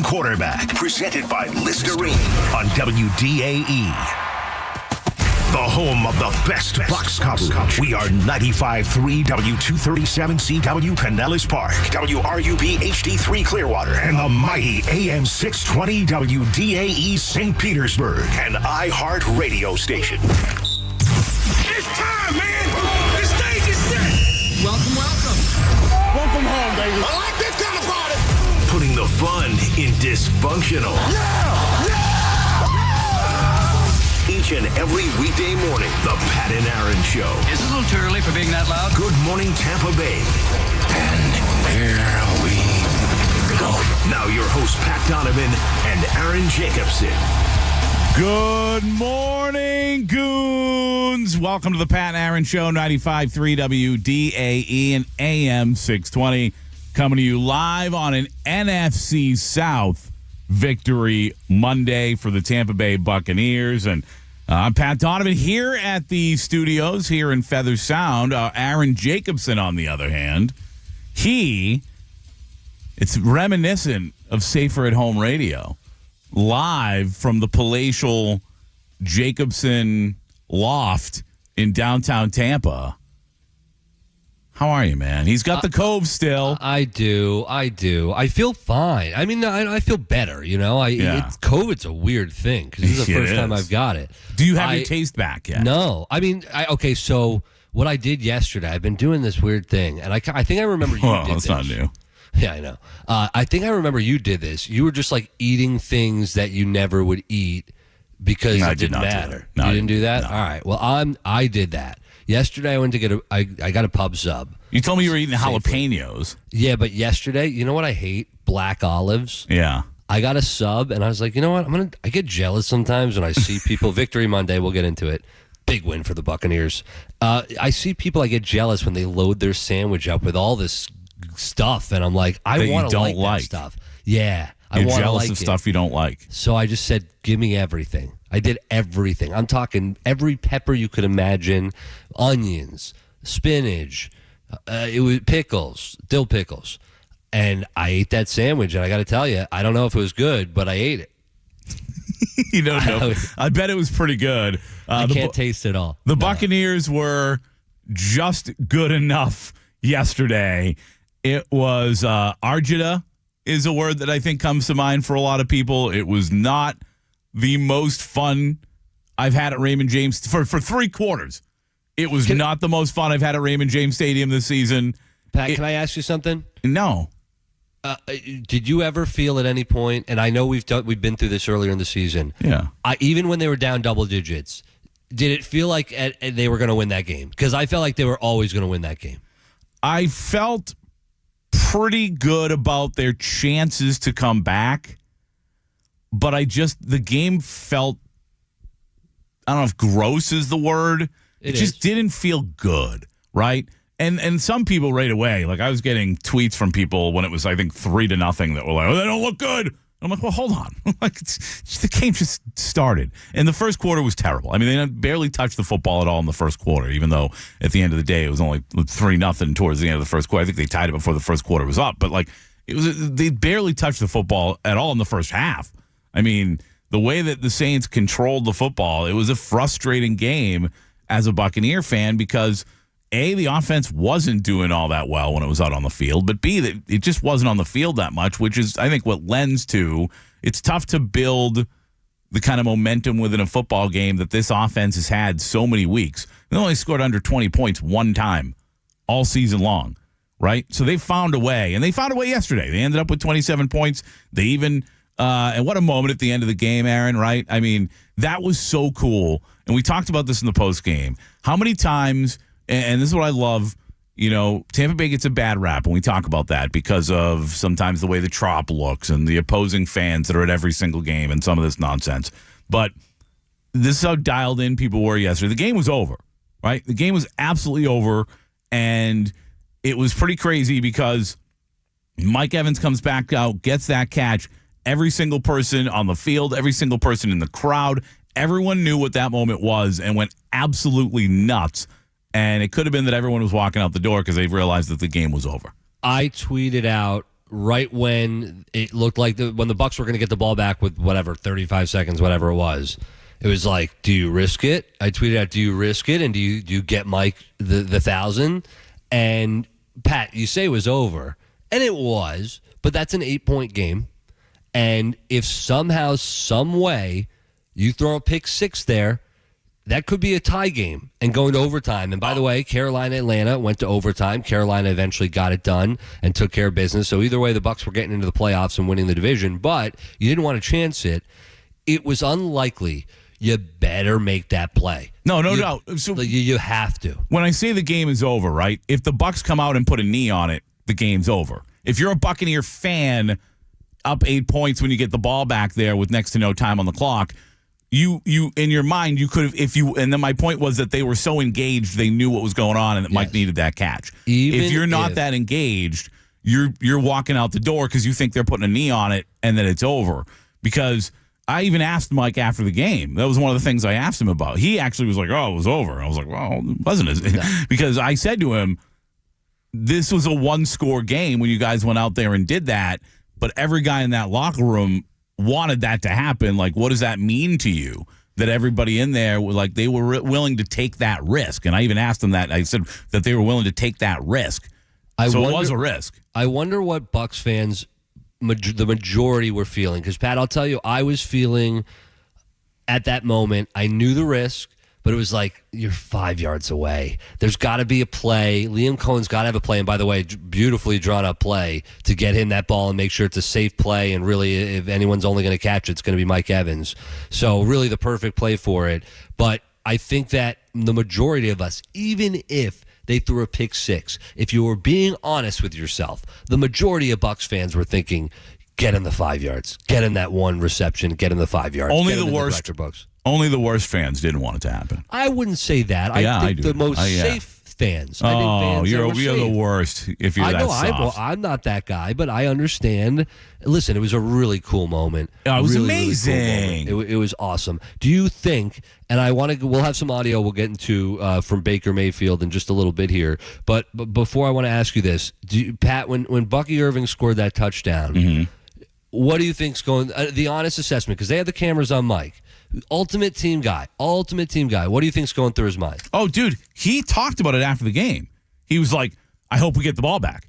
quarterback. Presented by Listerine on WDAE. The home of the best Bucs coverage. We are 95.3 W237CW Pinellas Park, WRUB HD3 Clearwater, and the mighty AM 620 WDAE St. Petersburg, an iHeart radio station. It's time, man! The stage is set! Welcome. Welcome home, baby. I like this kind of party! Putting the fun in dysfunctional. Yeah! Each and every weekday morning, the Pat and Aaron Show. Is it a little too early for being that loud? Good morning, Tampa Bay. And here we go. Now your hosts, Pat Donovan and Aaron Jacobson. Good morning, goons. Welcome to the Pat and Aaron Show, 95.3 WDAE and AM 620. Coming to you live on an NFC South victory Monday for the Tampa Bay Buccaneers. And I'm Pat Donovan here at the studios here in Feather Sound. Aaron Jacobson, on the other hand, it's reminiscent of Safer at Home Radio, live from the palatial Jacobson loft in downtown Tampa. How are you, man? He's got the cove still. I do. I feel fine. I mean, I feel better, you know? COVID's a weird thing because this is the first time I've got it. Do you have your taste back yet? No. I mean, okay, so what I did yesterday, I've been doing this weird thing, and I think I remember you did this. That's not new. Yeah, I know. I think I remember you did this. You were just like eating things that you never would eat because it didn't matter. You didn't do that? No. All right. Well, I did that. Yesterday I went to get I got a pub sub. You told me you were eating jalapenos. Yeah, but yesterday, you know what I hate? Black olives. Yeah. I got a sub, and I was like, you know what? I get jealous sometimes when I see people. Victory Monday, we'll get into it. Big win for the Buccaneers. I see people, I get jealous when they load their sandwich up with all this stuff, and I'm like, I want to like that stuff. Yeah. You're jealous of stuff you don't like. So I just said, give me everything. I did everything. I'm talking every pepper you could imagine, onions, spinach, it was pickles, dill pickles. And I ate that sandwich, and I got to tell you, I don't know if it was good, but I ate it. You don't know. I bet it was pretty good. I can't taste it all. The Buccaneers were just good enough yesterday. It was argida is a word that I think comes to mind for a lot of people. It was not the most fun I've had at Raymond James for 3 quarters. It was not the most fun I've had at Raymond James Stadium this season. Pat, can I ask you something? No. Did you ever feel at any point, and I know we've been through this earlier in the season, even when they were down double digits, did it feel like they were going to win that game? Because I felt like they were always going to win that game. I felt pretty good about their chances to come back, but the game felt, I don't know if gross is the word. It just didn't feel good, right? And some people right away, like I was getting tweets from people when it was, I think, 3-0 that were like, oh, they don't look good. I'm like, well, hold on. Like, the game just started. And the first quarter was terrible. I mean, they barely touched the football at all in the first quarter, even though at the end of the day, it was only 3-0 towards the end of the first quarter. I think they tied it before the first quarter was up. But, like, they barely touched the football at all in the first half. I mean, the way that the Saints controlled the football, it was a frustrating game as a Buccaneer fan because, A, the offense wasn't doing all that well when it was out on the field, but B, that it just wasn't on the field that much, which is, I think, what lends to it's tough to build the kind of momentum within a football game that this offense has had so many weeks. They only scored under 20 points one time all season long, right? So they found a way, and they found a way yesterday. They ended up with 27 points. They even, and what a moment at the end of the game, Aaron, right? I mean, that was so cool. And we talked about this in the post game. How many times, and this is what I love, you know, Tampa Bay gets a bad rap when we talk about that because of sometimes the way the Trop looks and the opposing fans that are at every single game and some of this nonsense. But this is how dialed in people were yesterday. The game was over, right? The game was absolutely over, and it was pretty crazy because Mike Evans comes back out, gets that catch. Every single person on the field, every single person in the crowd, everyone knew what that moment was and went absolutely nuts. And it could have been that everyone was walking out the door because they realized that the game was over. I tweeted out right when it looked like when the Bucs were going to get the ball back with 35 seconds, whatever it was. It was like, do you risk it? I tweeted out, do you risk it? And do you get Mike the 1,000? And Pat, you say it was over. And it was, but that's an 8-point game. And if somehow, some way, you throw a pick six there, that could be a tie game and going to overtime. And by the way, Carolina-Atlanta went to overtime. Carolina eventually got it done and took care of business. So either way, the Bucs were getting into the playoffs and winning the division. But you didn't want to chance it. It was unlikely. You better make that play. No doubt. So you have to. When I say the game is over, right? If the Bucs come out and put a knee on it, the game's over. If you're a Buccaneer fan, up 8 points when you get the ball back there with next to no time on the clock, you in your mind you could have and then my point was that they were so engaged they knew what was going on and that Mike needed that catch. If you're not that engaged, you're walking out the door because you think they're putting a knee on it and then it's over. Because I even asked Mike after the game. That was one of the things I asked him about. He actually was like, "Oh, it was over." I was like, "Well, it wasn't," because I said to him, "This was a 1-score game when you guys went out there and did that." But every guy in that locker room wanted that to happen. Like, what does that mean to you? That everybody in there were like, they were willing to take that risk. And I even asked them that. I said that they were willing to take that risk. It was a risk. I wonder what Bucs fans, the majority, were feeling. Because, Pat, I'll tell you, I was feeling at that moment, I knew the risk. But it was like, you're 5 yards away. There's got to be a play. Liam Cohen's got to have a play. And by the way, beautifully drawn up play to get him that ball and make sure it's a safe play. And really, if anyone's only going to catch it, it's going to be Mike Evans. So really the perfect play for it. But I think that the majority of us, even if they threw a pick six, if you were being honest with yourself, the majority of Bucs fans were thinking, get him the 5 yards. Get him that one reception. Get him the 5 yards. Only the worst. Only the worst fans didn't want it to happen. I wouldn't say that. I think the most safe fans. I think fans you're safe. the worst if you're that soft. I'm not that guy, but I understand. Listen, it was a really cool moment. It was really, amazing. Really cool moment. It was awesome. Do you think, and we'll have some audio we'll get into from Baker Mayfield in just a little bit here, but before I want to ask you this, Pat, when Bucky Irving scored that touchdown, what do you think's going, the honest assessment, because they had the cameras on Mike. Ultimate team guy. What do you think's going through his mind? Oh, dude, he taled about it after the game. He was like, I hope we get the ball back.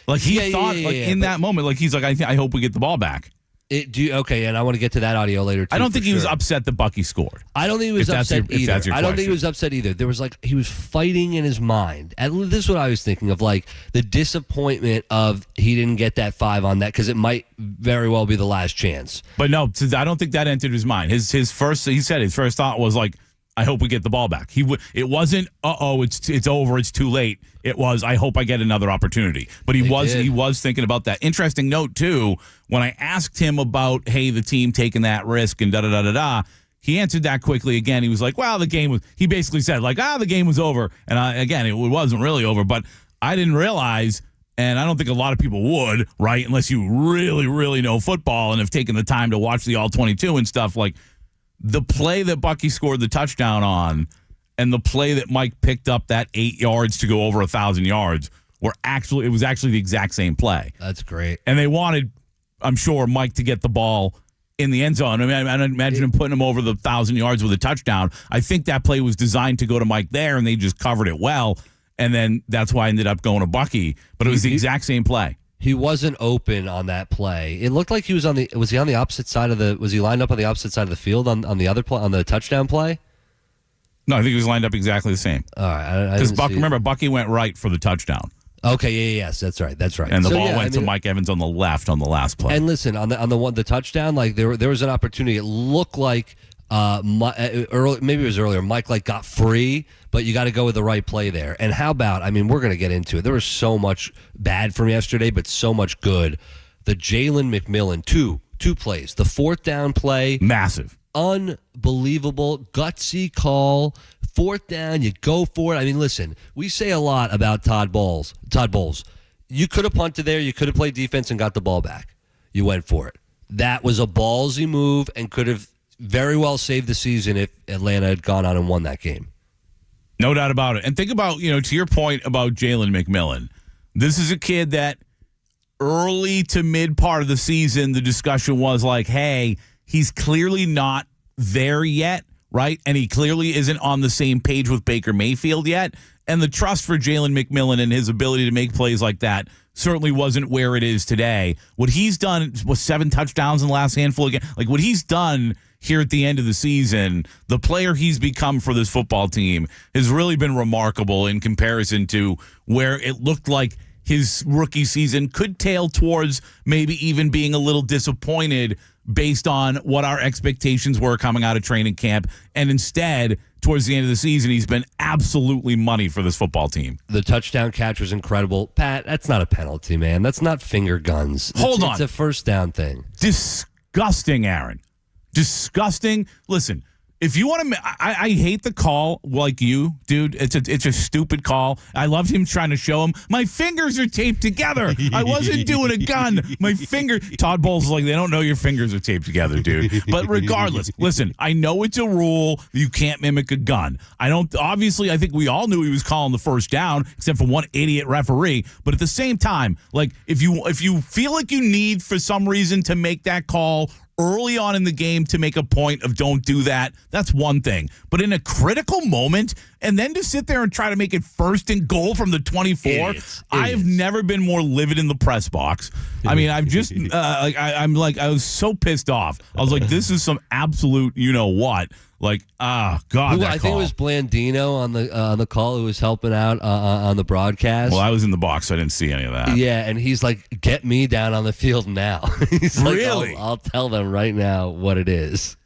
Like, he thought in that moment, like, he's like, I hope we get the ball back. Okay, and I want to get to that audio later, too. I don't think he was upset that Bucky scored. I don't think he was upset either. I don't think he was upset either. There was he was fighting in his mind. And this is what I was thinking of, like, the disappointment of he didn't get that 5 on that because it might very well be the last chance. But no, I don't think that entered his mind. He said his first thought was like, I hope we get the ball back. It wasn't, it's over, it's too late. It was, I hope I get another opportunity. But he was thinking about that. Interesting note, too, when I asked him about, hey, the team taking that risk and da-da-da-da-da, he answered that quickly again. He was like, well, he basically said, like, the game was over. And again, it wasn't really over. But I didn't realize, and I don't think a lot of people would, right, unless you really, really know football and have taken the time to watch the All-22 and stuff, like, the play that Bucky scored the touchdown on and the play that Mike picked up that 8 yards to go over 1,000 yards it was actually the exact same play. That's great. And they wanted, I'm sure, Mike to get the ball in the end zone. I mean, I imagine him putting him over the 1,000 yards with a touchdown. I think that play was designed to go to Mike there, and they just covered it well. And then that's why I ended up going to Bucky. But it was the exact same play. He wasn't open on that play. It looked like he was was he on the opposite side was he lined up on the opposite side of the field on the other play, on the touchdown play? No, I think he was lined up exactly the same. All right. Because remember, Bucky went right for the touchdown. Okay, yes, that's right. And the ball went to Mike Evans on the left on the last play. And listen, on the touchdown, like there was an opportunity. It looked like maybe it was earlier. Mike got free, but you got to go with the right play there. And how about? I mean, we're going to get into it. There was so much bad from yesterday, but so much good. The Jalen McMillan two plays. The 4th down play, massive, unbelievable, gutsy call. 4th down, you go for it. I mean, listen, we say a lot about Todd Bowles. You could have punted there. You could have played defense and got the ball back. You went for it. That was a ballsy move and could have very well saved the season if Atlanta had gone on and won that game. No doubt about it. And think about, to your point about Jalen McMillan. This is a kid that early to mid part of the season, the discussion was like, hey, he's clearly not there yet, right? And he clearly isn't on the same page with Baker Mayfield yet. And the trust for Jalen McMillan and his ability to make plays like that certainly wasn't where it is today. What he's done was 7 touchdowns in the last handful of games. Like what he's done here at the end of the season, the player he's become for this football team has really been remarkable in comparison to where it looked like his rookie season could tail towards maybe even being a little disappointed based on what our expectations were coming out of training camp. And instead, towards the end of the season, he's been absolutely money for this football team. The touchdown catch was incredible. Pat, that's not a penalty, man. That's not finger guns. Hold on. It's a first down thing. Disgusting, Aaron. Disgusting. Listen, if you want to, I hate the call like you, dude. It's a stupid call. I loved him trying to show him my fingers are taped together. I wasn't doing a gun. My finger. Todd Bowles is like, they don't know your fingers are taped together, dude. But regardless, listen, I know it's a rule. You can't mimic a gun. Obviously, I think we all knew he was calling the first down, except for one idiot referee. But at the same time, like if you feel like you need for some reason to make that call early on in the game to make a point of don't do that, that's one thing. But in a critical moment, and then to sit there and try to make it 1st and goal from the 24, Idiots. I've never been more livid in the press box. I mean, I've just, I was so pissed off. I was like, this is some absolute, you know what? Like, God, I think it was Blandino on the call who was helping out on the broadcast. Well, I was in the box, so I didn't see any of that. Yeah, and he's like, get me down on the field now. He's like, Really? I'll tell them right now what it is.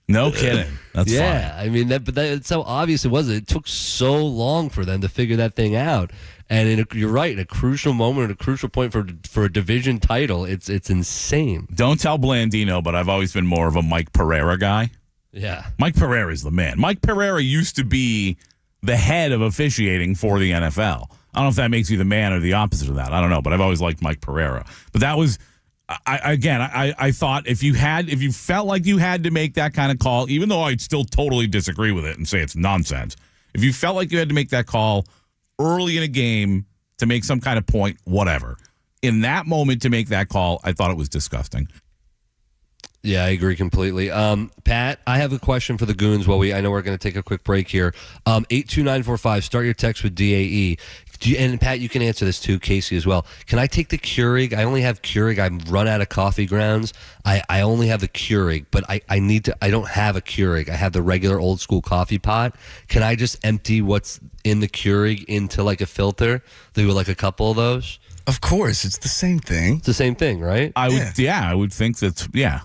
No kidding. That's Yeah, fine. I mean, it's so obvious it wasn't. It took so long for them to figure that thing out. And you're right, in a crucial moment, at a crucial point for a division title, it's insane. Don't tell Blandino, but I've always been more of a Mike Pereira guy. Yeah. Mike Pereira is the man. Mike Pereira used to be the head of officiating for the NFL. I don't know if that makes you the man or the opposite of that. I don't know, but I've always liked Mike Pereira. But that was, I thought if you felt like you had to make that kind of call, even though I'd still totally disagree with it and say it's nonsense, if you felt like you had to make that call early in a game to make some kind of point, whatever. In that moment to make that call, I thought it was disgusting. Yeah, I agree completely. Pat, I have a question for the Goons. I know we're going to take a quick break here. 82945, start your text with DAE. And Pat, you can answer this too, Casey as well. Can I take the Keurig? I only have Keurig. I've run out of coffee grounds. I only have the Keurig, but I don't have a Keurig. I have the regular old school coffee pot. Can I just empty what's in the Keurig into like a filter? Do like a couple of those? Of course, it's the same thing. It's the same thing, right? I would think that's, yeah,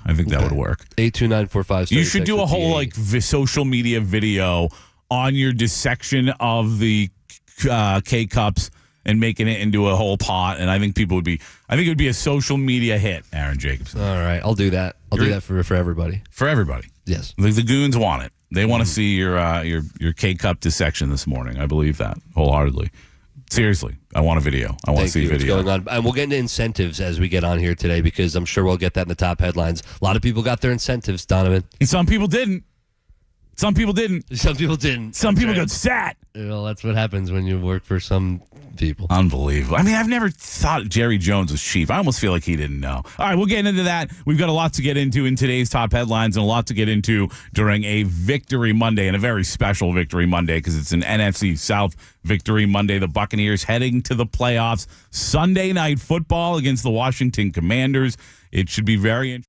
I think that would work. 82945. You should do a whole like social media video on your dissection of the K-Cups and making it into a whole pot, and I think it would be a social media hit, Aaron Jacobson. All right, I'll do that. I'll do that for everybody. For everybody. Yes. The Goons want it. They want to see your K-Cup dissection this morning. I believe that wholeheartedly. Seriously, I want a video. I want to see a video. What's going on? And we'll get into incentives as we get on here today because I'm sure we'll get that in the top headlines. A lot of people got their incentives, Donovan. And some people didn't. Some people didn't. Some people didn't. Some people got sat. Well, that's what happens when you work for some people. Unbelievable. I mean, I've never thought Jerry Jones was cheap. I almost feel like he didn't know. All right, we'll get into that. We've got a lot to get into in today's top headlines and a lot to get into during a Victory Monday, and a very special Victory Monday because it's an NFC South Victory Monday. The Buccaneers heading to the playoffs. Sunday Night Football against the Washington Commanders. It should be very interesting.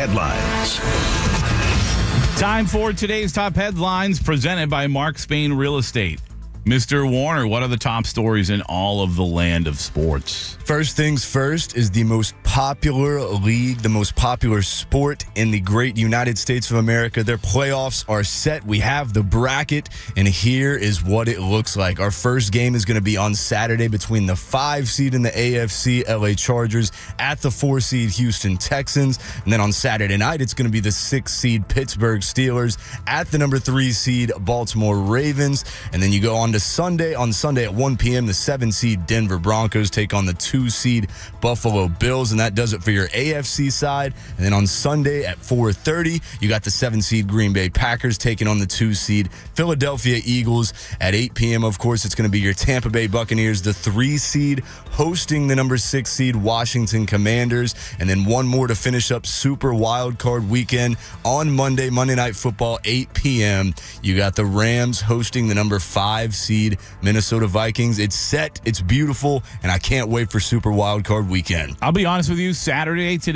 headlines. Time for today's top headlines presented by Mark Spain Real Estate. Mr. Warner, what are the top stories in all of the land of sports? First things first is the most popular league, the most popular sport in the great United States of America. Their playoffs are set. We have the bracket, and here is what it looks like. Our first game is going to be on Saturday between the 5 seed in the AFC, LA Chargers, at the 4 seed Houston Texans. And then on Saturday night, it's going to be the 6 seed Pittsburgh Steelers at the number 3 seed Baltimore Ravens. And then you go on to Sunday. On Sunday at 1 p.m., the 7 seed Denver Broncos take on the 2 seed Buffalo Bills, and that does it for your AFC side. And then on Sunday at 4:30, you got the 7 seed Green Bay Packers taking on the 2 seed Philadelphia Eagles. At 8 p.m., of course, it's going to be your Tampa Bay Buccaneers, the 3 seed, hosting the number 6 seed Washington Commanders. And then one more to finish up Super Wild Card Weekend on Monday Night Football, 8 p.m. You got the Rams hosting the number 5 seed Minnesota Vikings. It's set, it's beautiful, and I can't wait for Super Wild Card Weekend. I'll be honest with you, Saturday to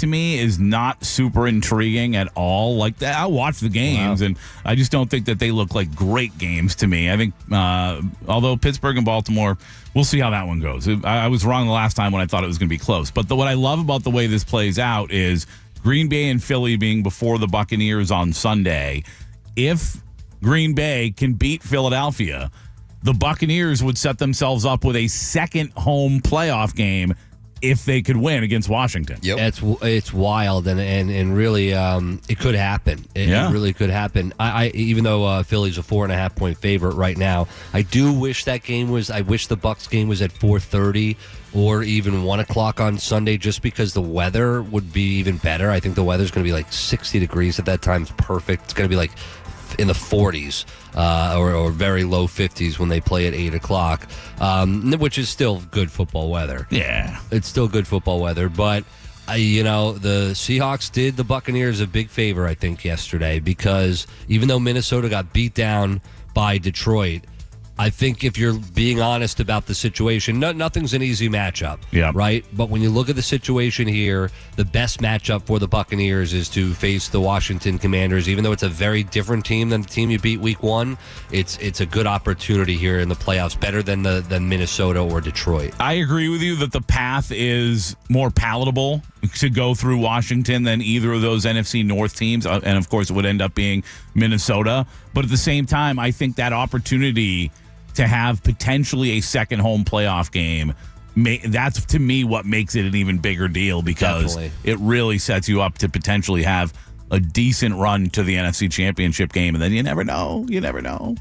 me is not super intriguing at all. Like that, I watch the games, and I just don't think that they look like great games to me. I think, although Pittsburgh and Baltimore, we'll see how that one goes. I was wrong the last time when I thought it was going to be close. But what I love about the way this plays out is Green Bay and Philly being before the Buccaneers on Sunday. If Green Bay can beat Philadelphia, the Buccaneers would set themselves up with a second home playoff game if they could win against Washington. Yep. It's wild, and really it could happen. It really could happen. I even though Philly's a 4.5 point favorite right now, I do wish that game was. I wish the Bucs game was at 4:30 or even 1 o'clock on Sunday, just because the weather would be even better. I think the weather's going to be like 60 degrees at that time. It's perfect. It's going to be like in the 40s or very low 50s when they play at 8 o'clock, which is still good football weather. Yeah. It's still good football weather, but the Seahawks did the Buccaneers a big favor, I think, yesterday, because even though Minnesota got beat down by Detroit, I think if you're being honest about the situation, nothing's an easy matchup, right? But when you look at the situation here, the best matchup for the Buccaneers is to face the Washington Commanders. Even though it's a very different team than the team you beat week 1, it's a good opportunity here in the playoffs, better than Minnesota or Detroit. I agree with you that the path is more palatable to go through Washington than either of those NFC North teams, and of course it would end up being Minnesota. But at the same time, I think that opportunity to have potentially a second home playoff game, that's to me what makes it an even bigger deal, because it really sets you up to potentially have a decent run to the NFC Championship game, and then you never know. You never know.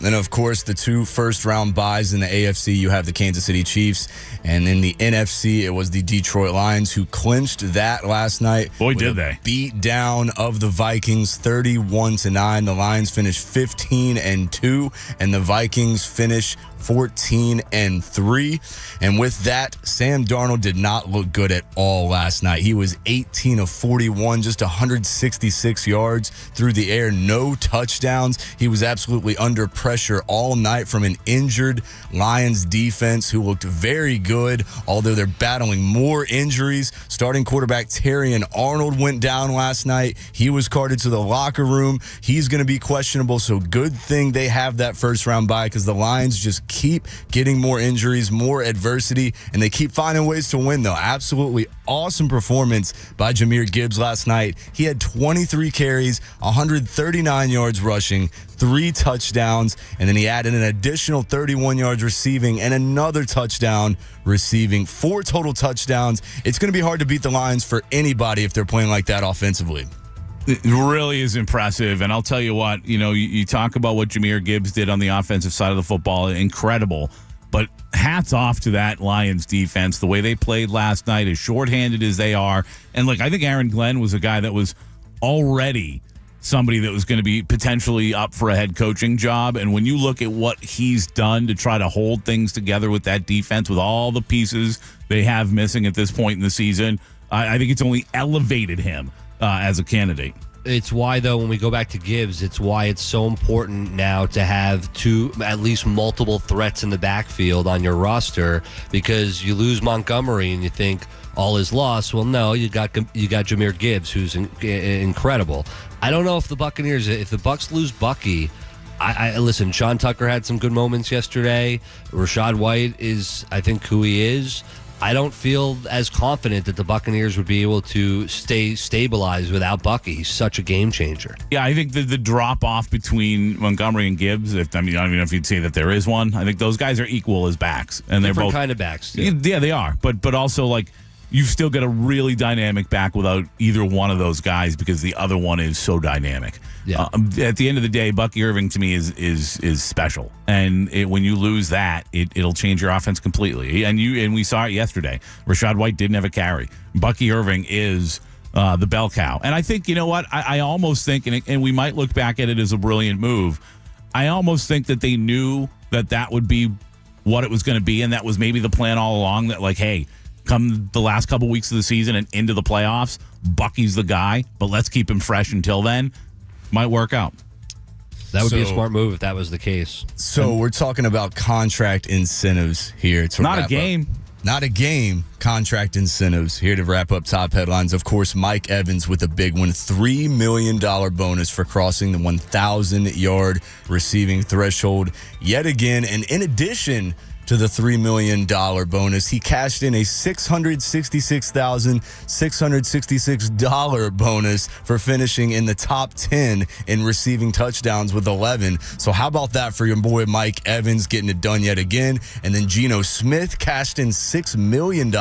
And of course, the 2 first-round buys in the AFC, you have the Kansas City Chiefs, and in the NFC, it was the Detroit Lions who clinched that last night. Boy, did they. Beat down of the Vikings 31-9. The Lions finished 15-2, and the Vikings finished 14-3. And with that, Sam Darnold did not look good at all last night. He was 18 of 41, just 166 yards through the air, no touchdowns. He was absolutely under pressure all night from an injured Lions defense who looked very good, although they're battling more injuries. Starting quarterback Terrion Arnold went down last night. He was carted to the locker room. He's going to be questionable, so good thing they have that first-round bye, because the Lions just keep getting more injuries, more adversity, and they keep finding ways to win, though. Absolutely awesome performance by Jahmyr Gibbs last night. He had 23 carries, 139 yards rushing, 3 touchdowns, and then he added an additional 31 yards receiving and another touchdown receiving. 4 total touchdowns. It's going to be hard to beat the Lions for anybody if they're playing like that offensively. It really is impressive, and I'll tell you what, you talk about what Jahmyr Gibbs did on the offensive side of the football, incredible, but hats off to that Lions defense, the way they played last night, as shorthanded as they are. And look, I think Aaron Glenn was a guy that was already somebody that was going to be potentially up for a head coaching job, and when you look at what he's done to try to hold things together with that defense, with all the pieces they have missing at this point in the season, I think it's only elevated him as a candidate. It's why, though, when we go back to Gibbs, it's why it's so important now to have at least multiple threats in the backfield on your roster, because you lose Montgomery and you think, all is lost. Well, no, you got Jahmyr Gibbs, who's incredible. I don't know if the Bucs lose Bucky. I listen, Sean Tucker had some good moments yesterday. Rachaad White is, I think, who he is. I don't feel as confident that the Buccaneers would be able to stay stabilized without Bucky. He's such a game changer. Yeah, I think the drop off between Montgomery and Gibbs, I don't even know if you'd say that there is one. I think those guys are equal as backs. And they're Different both kind of backs. Yeah, they are. But also, like, you've still got a really dynamic back without either one of those guys because the other one is so dynamic. Yeah. At the end of the day, Bucky Irving to me is special, and when you lose that, it'll change your offense completely. And we saw it yesterday. Rachaad White didn't have a carry. Bucky Irving is the bell cow, and I think you know what I almost think, and we might look back at it as a brilliant move. I almost think that they knew that would be what it was going to be, and that was maybe the plan all along. That like, hey, come the last couple weeks of the season and into the playoffs, Bucky's the guy, but let's keep him fresh until then. Might work out. That would be a smart move if that was the case. So we're talking about contract incentives here. Not a game. Not a game. Contract incentives here to wrap up top headlines. Of course, Mike Evans with a big one. $3 million bonus for crossing the 1,000-yard receiving threshold yet again. And in addition to the $3 million bonus, he cashed in a $666,666 bonus for finishing in the top 10 in receiving touchdowns with 11. So how about that for your boy Mike Evans getting it done yet again? And then Geno Smith cashed in $6 million.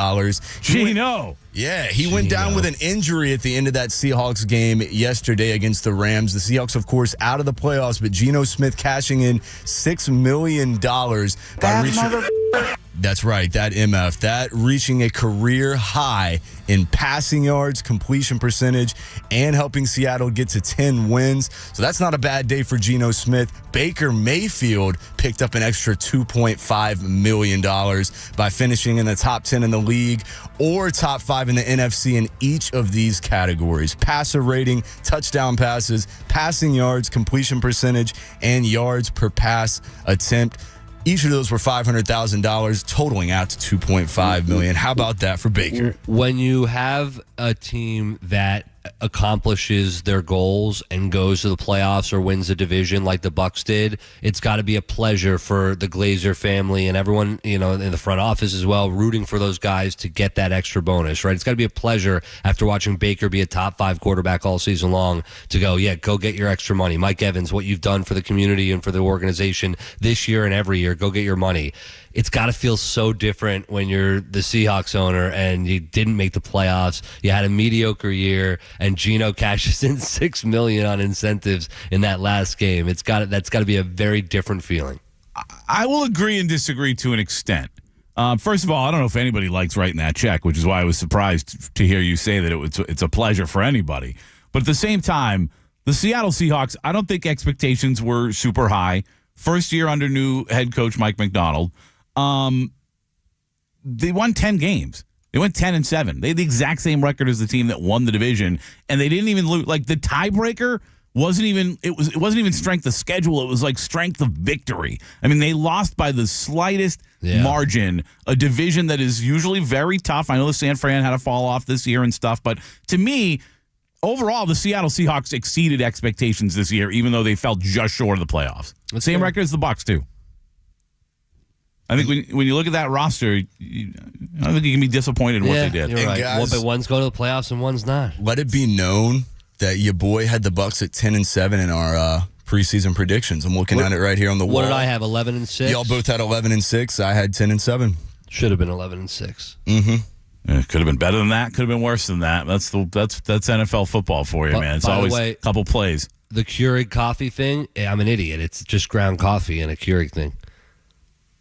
Geno! Yeah, he went down with an injury at the end of that Seahawks game yesterday against the Rams. The Seahawks, of course, out of the playoffs, but Geno Smith cashing in $6 million by reaching... That's right, that MF. That reaching a career high in passing yards, completion percentage, and helping Seattle get to 10 wins. So that's not a bad day for Geno Smith. Baker Mayfield picked up an extra $2.5 million by finishing in the top 10 in the league or top 5 in the NFC in each of these categories. Passer rating, touchdown passes, passing yards, completion percentage, and yards per pass attempt. Each of those were $500,000, totaling out to $2.5 million. How about that for Baker? When you have a team that accomplishes their goals and goes to the playoffs or wins a division like the Bucs did, it's got to be a pleasure for the Glazer family and everyone, in the front office as well, rooting for those guys to get that extra bonus, right? It's got to be a pleasure after watching Baker be a top 5 quarterback all season long to go get your extra money. Mike Evans, what you've done for the community and for the organization this year and every year, go get your money. It's got to feel so different when you're the Seahawks owner and you didn't make the playoffs. You had a mediocre year, and Geno cashes in $6 million on incentives in that last game. That's got to be a very different feeling. I will agree and disagree to an extent. First of all, I don't know if anybody likes writing that check, which is why I was surprised to hear you say that it's a pleasure for anybody. But at the same time, the Seattle Seahawks, I don't think expectations were super high. First year under new head coach Mike Macdonald. They won 10 games. They went 10-7. They had the exact same record as the team that won the division, and they didn't even lose. Like, the tiebreaker wasn't even strength of schedule. It was like strength of victory. I mean, they lost by the slightest margin, a division that is usually very tough. I know the San Fran had a fall off this year and stuff, but to me, overall, the Seattle Seahawks exceeded expectations this year, even though they fell just short of the playoffs. Same record as the Bucs too. I think when you look at that roster, I don't think you can be disappointed in what they did. You're right. Guys, but one's going to the playoffs and one's not. Let it be known that your boy had the Bucs at 10-7 in our preseason predictions. I'm looking at it right here on the wall. What did I have? 11-6. Y'all both had 11-6. I had 10-7. Should have been 11-6. It could have been better than that. Could have been worse than that. That's NFL football for you, man. It's always a couple plays. The Keurig coffee thing. I'm an idiot. It's just ground coffee and a Keurig thing.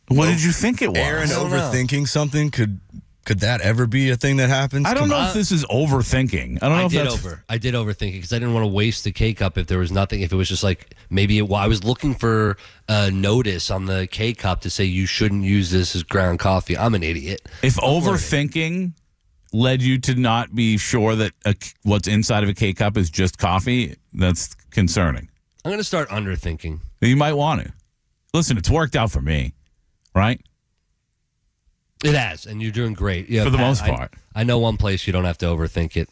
What did you think it was? Aaron overthinking something? Could that ever be a thing that happens? I don't know if this is overthinking. I don't know if that's... I did overthink it because I didn't want to waste the K-Cup if there was nothing. If it was just like maybe I was looking for a notice on the K-Cup to say you shouldn't use this as ground coffee. I'm an idiot. If overthinking led you to not be sure that what's inside of a K-Cup is just coffee, that's concerning. I'm going to start underthinking. You might want to. Listen, it's worked out for me. Right? It has, and you're doing great. Yeah, For the Pat, most part. I know one place you don't have to overthink it.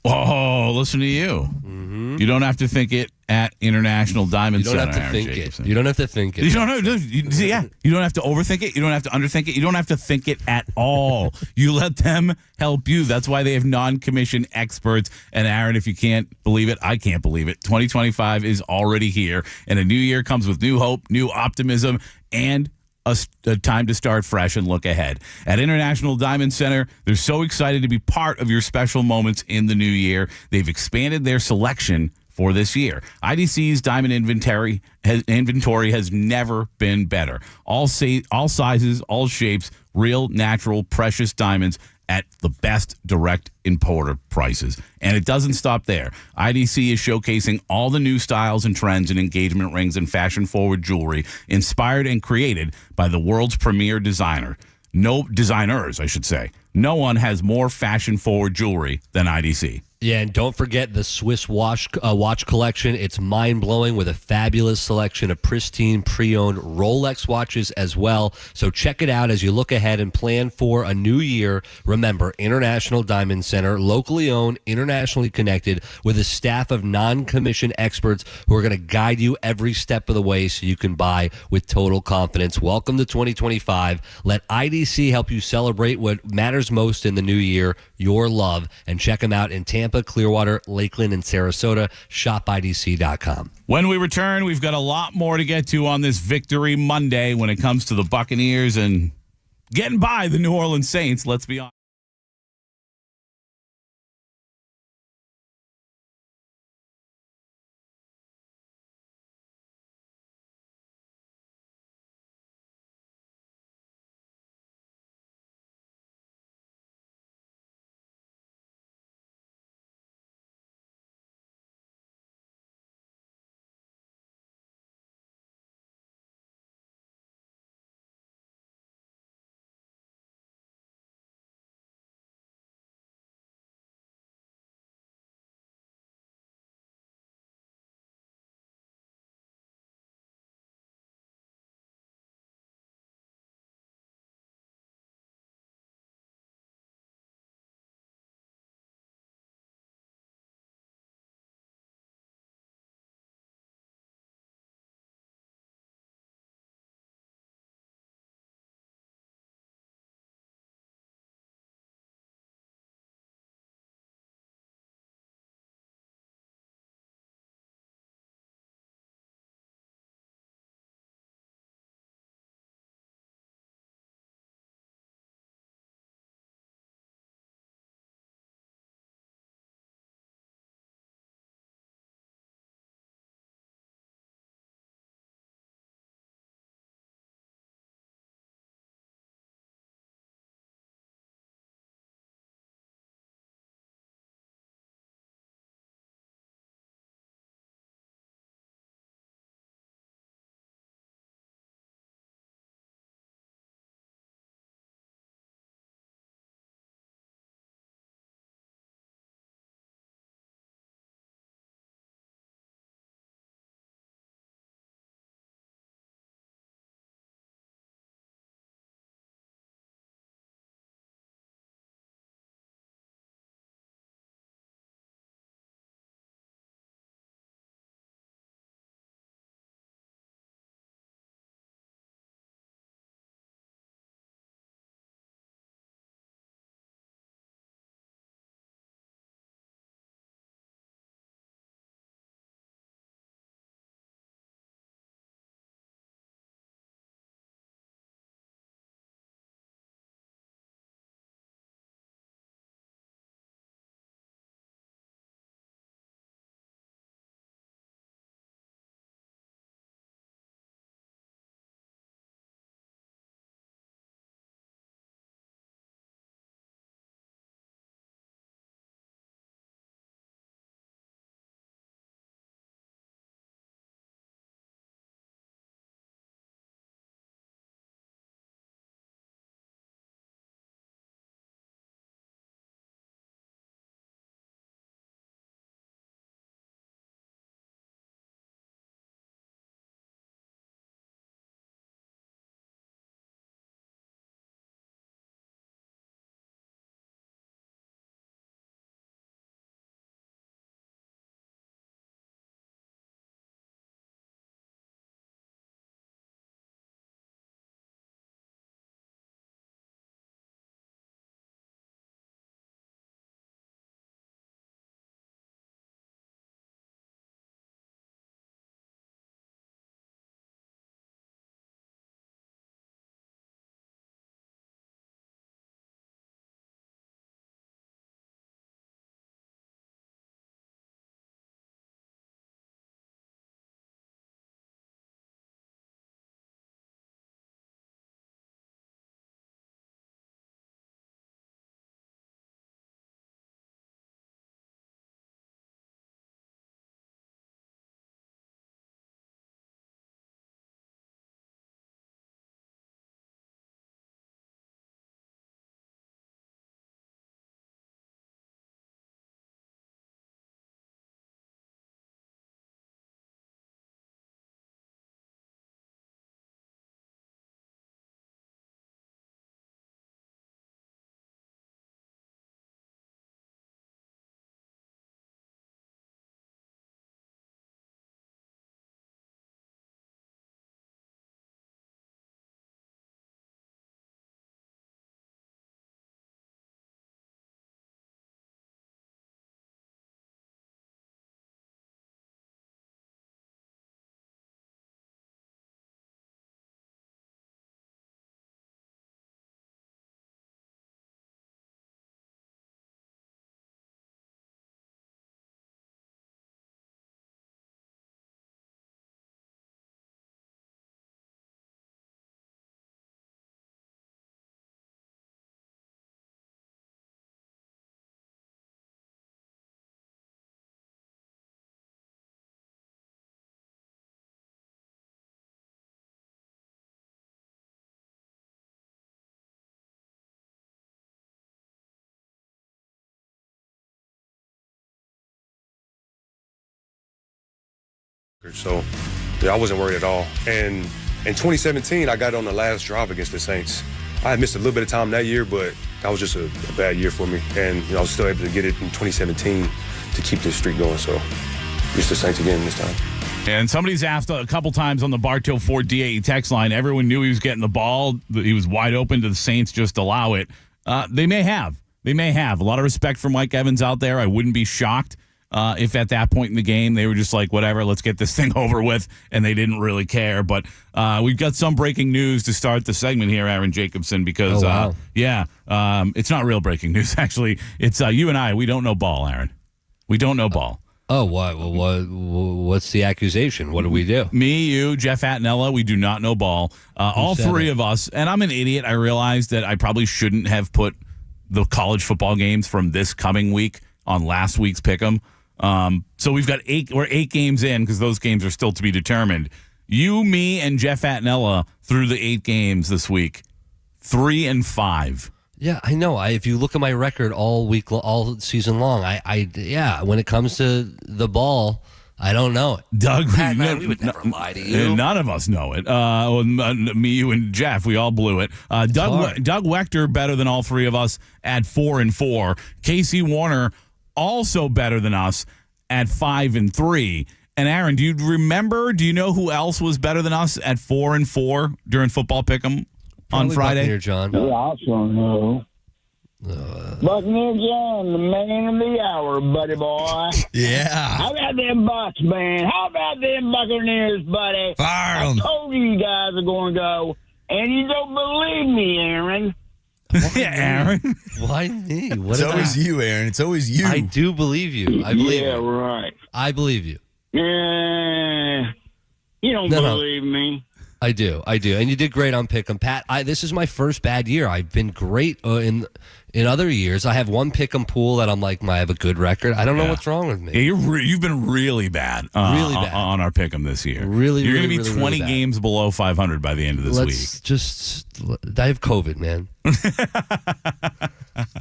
Oh, listen to you. Mm-hmm. You don't have to think it at International Diamond You don't Center. have to think Jacobson. it. You don't have to think it. You don't know. You don't have to overthink it. You don't have to underthink it. You don't have to think it at all. You let them help you. That's why they have non-commissioned experts. And Aaron, if you can't believe it, I can't believe it. 2025 is already here, and a new year comes with new hope, new optimism, and a time to start fresh and look ahead. At International Diamond Center, they're so excited to be part of your special moments in the new year. They've expanded their selection for this year. IDC's diamond inventory has never been better. All sizes, all shapes, real, natural, precious diamonds at the best direct importer prices. And it doesn't stop there. IDC is showcasing all the new styles and trends in engagement rings and fashion-forward jewelry inspired and created by the world's premier designers, I should say. No one has more fashion-forward jewelry than IDC. Yeah, and don't forget the Swiss watch collection. It's mind-blowing with a fabulous selection of pristine, pre-owned Rolex watches as well. So check it out as you look ahead and plan for a new year. Remember, International Diamond Center, locally owned, internationally connected, with a staff of non-commissioned experts who are going to guide you every step of the way so you can buy with total confidence. Welcome to 2025. Let IDC help you celebrate what matters most in the new year, your love, and check them out in Tampa, Clearwater, Lakeland, and Sarasota. ShopIDC.com. When we return, we've got a lot more to get to on this Victory Monday when it comes to the Buccaneers and getting by the New Orleans Saints. Let's be honest. So, yeah, I wasn't worried at all. And in 2017, I got on the last drive against the Saints. I had missed a little bit of time that year, but that was just a bad year for me. And I was still able to get it in 2017 to keep this streak going. So, it's the Saints again this time. And somebody's asked a couple times on the Bartow Ford DAE text line, everyone knew he was getting the ball. He was wide open to the Saints, just allow it. They may have. They may have. A lot of respect for Mike Evans out there. I wouldn't be shocked if at that point in the game they were just like, whatever, let's get this thing over with, and they didn't really care. But we've got some breaking news to start the segment here, Aaron Jacobson, because, it's not real breaking news, actually. It's you and I, we don't know ball, Aaron. We don't know ball. Oh, what's the accusation? What do we do? Me, you, Jeff Attinella, we do not know ball. All three of us, and I'm an idiot. I realized that I probably shouldn't have put the college football games from this coming week on last week's Pick'em. So we've got we're 8 games in because those games are still to be determined. You, me, and Jeff Attinella through the 8 games this week, 3-5. Yeah, I know. If you look at my record all season long, when it comes to the ball, I don't know it. Doug, man, we would never lie to you. None of us know it. Me, you, and Jeff, we all blew it. Doug Wechter better than all three of us at 4-4. Casey Warner also better than us at 5-3. And Aaron, do you know who else was better than us at 4-4 during football pick'em? On Friday, Buccaneer John. I also know. Buccaneer John, the man of the hour, buddy boy. Yeah. How about them Bucks, man? How about them Buccaneers, buddy? Fire 'em. I told you guys are going to go, and you don't believe me, Aaron. Aaron. Why me? It's always you, Aaron. It's always you. I do believe you. I believe yeah, you. right. I believe you. You don't believe me. I do, and you did great on Pick'em, Pat. This is my first bad year. I've been great in other years. I have one Pick'em pool that I'm like, I have a good record. I don't know what's wrong with me. Yeah, you've been really bad, on our Pick'em this year. You're going to be 20 games below 500 by the end of this week. I have COVID, man.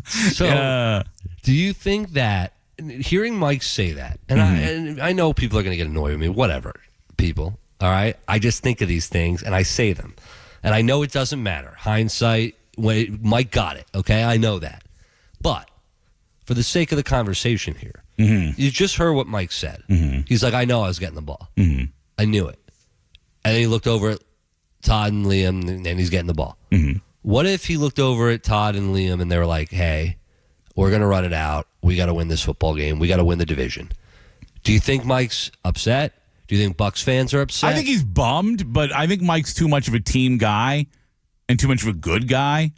So, do you think that hearing Mike say that, and I know people are going to get annoyed with me. Whatever, people. All right, I just think of these things and I say them, and I know it doesn't matter. Hindsight, Mike got it. Okay, I know that, but for the sake of the conversation here, you just heard what Mike said. He's like, I know I was getting the ball. I knew it, and then he looked over at Todd and Liam, and he's getting the ball. What if he looked over at Todd and Liam and they were like, "Hey, we're gonna run it out. We got to win this football game. We got to win the division." Do you think Mike's upset? Do you think Bucks fans are upset? I think he's bummed, but I think Mike's too much of a team guy and too much of a good guy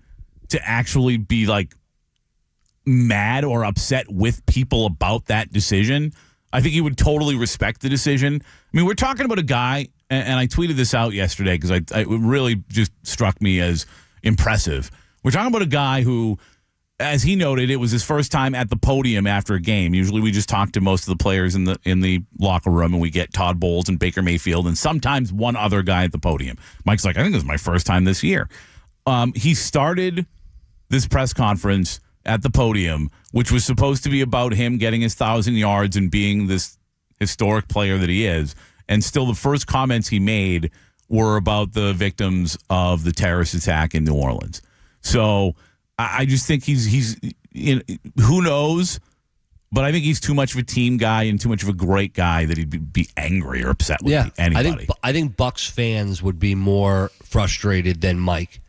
to actually be like mad or upset with people about that decision. I think he would totally respect the decision. I mean, we're talking about a guy, and I tweeted this out yesterday because it really just struck me as impressive. We're talking about a guy who, as he noted, it was his first time at the podium after a game. Usually we just talk to most of the players in the locker room, and we get Todd Bowles and Baker Mayfield and sometimes one other guy at the podium. Mike's like, I think this is my first time this year. He started this press conference at the podium, which was supposed to be about him getting his 1,000 yards and being this historic player that he is. And still the first comments he made were about the victims of the terrorist attack in New Orleans. So I just think he's who knows, but I think he's too much of a team guy and too much of a great guy that he'd be angry or upset with anybody. I think Bucks fans would be more frustrated than Mike.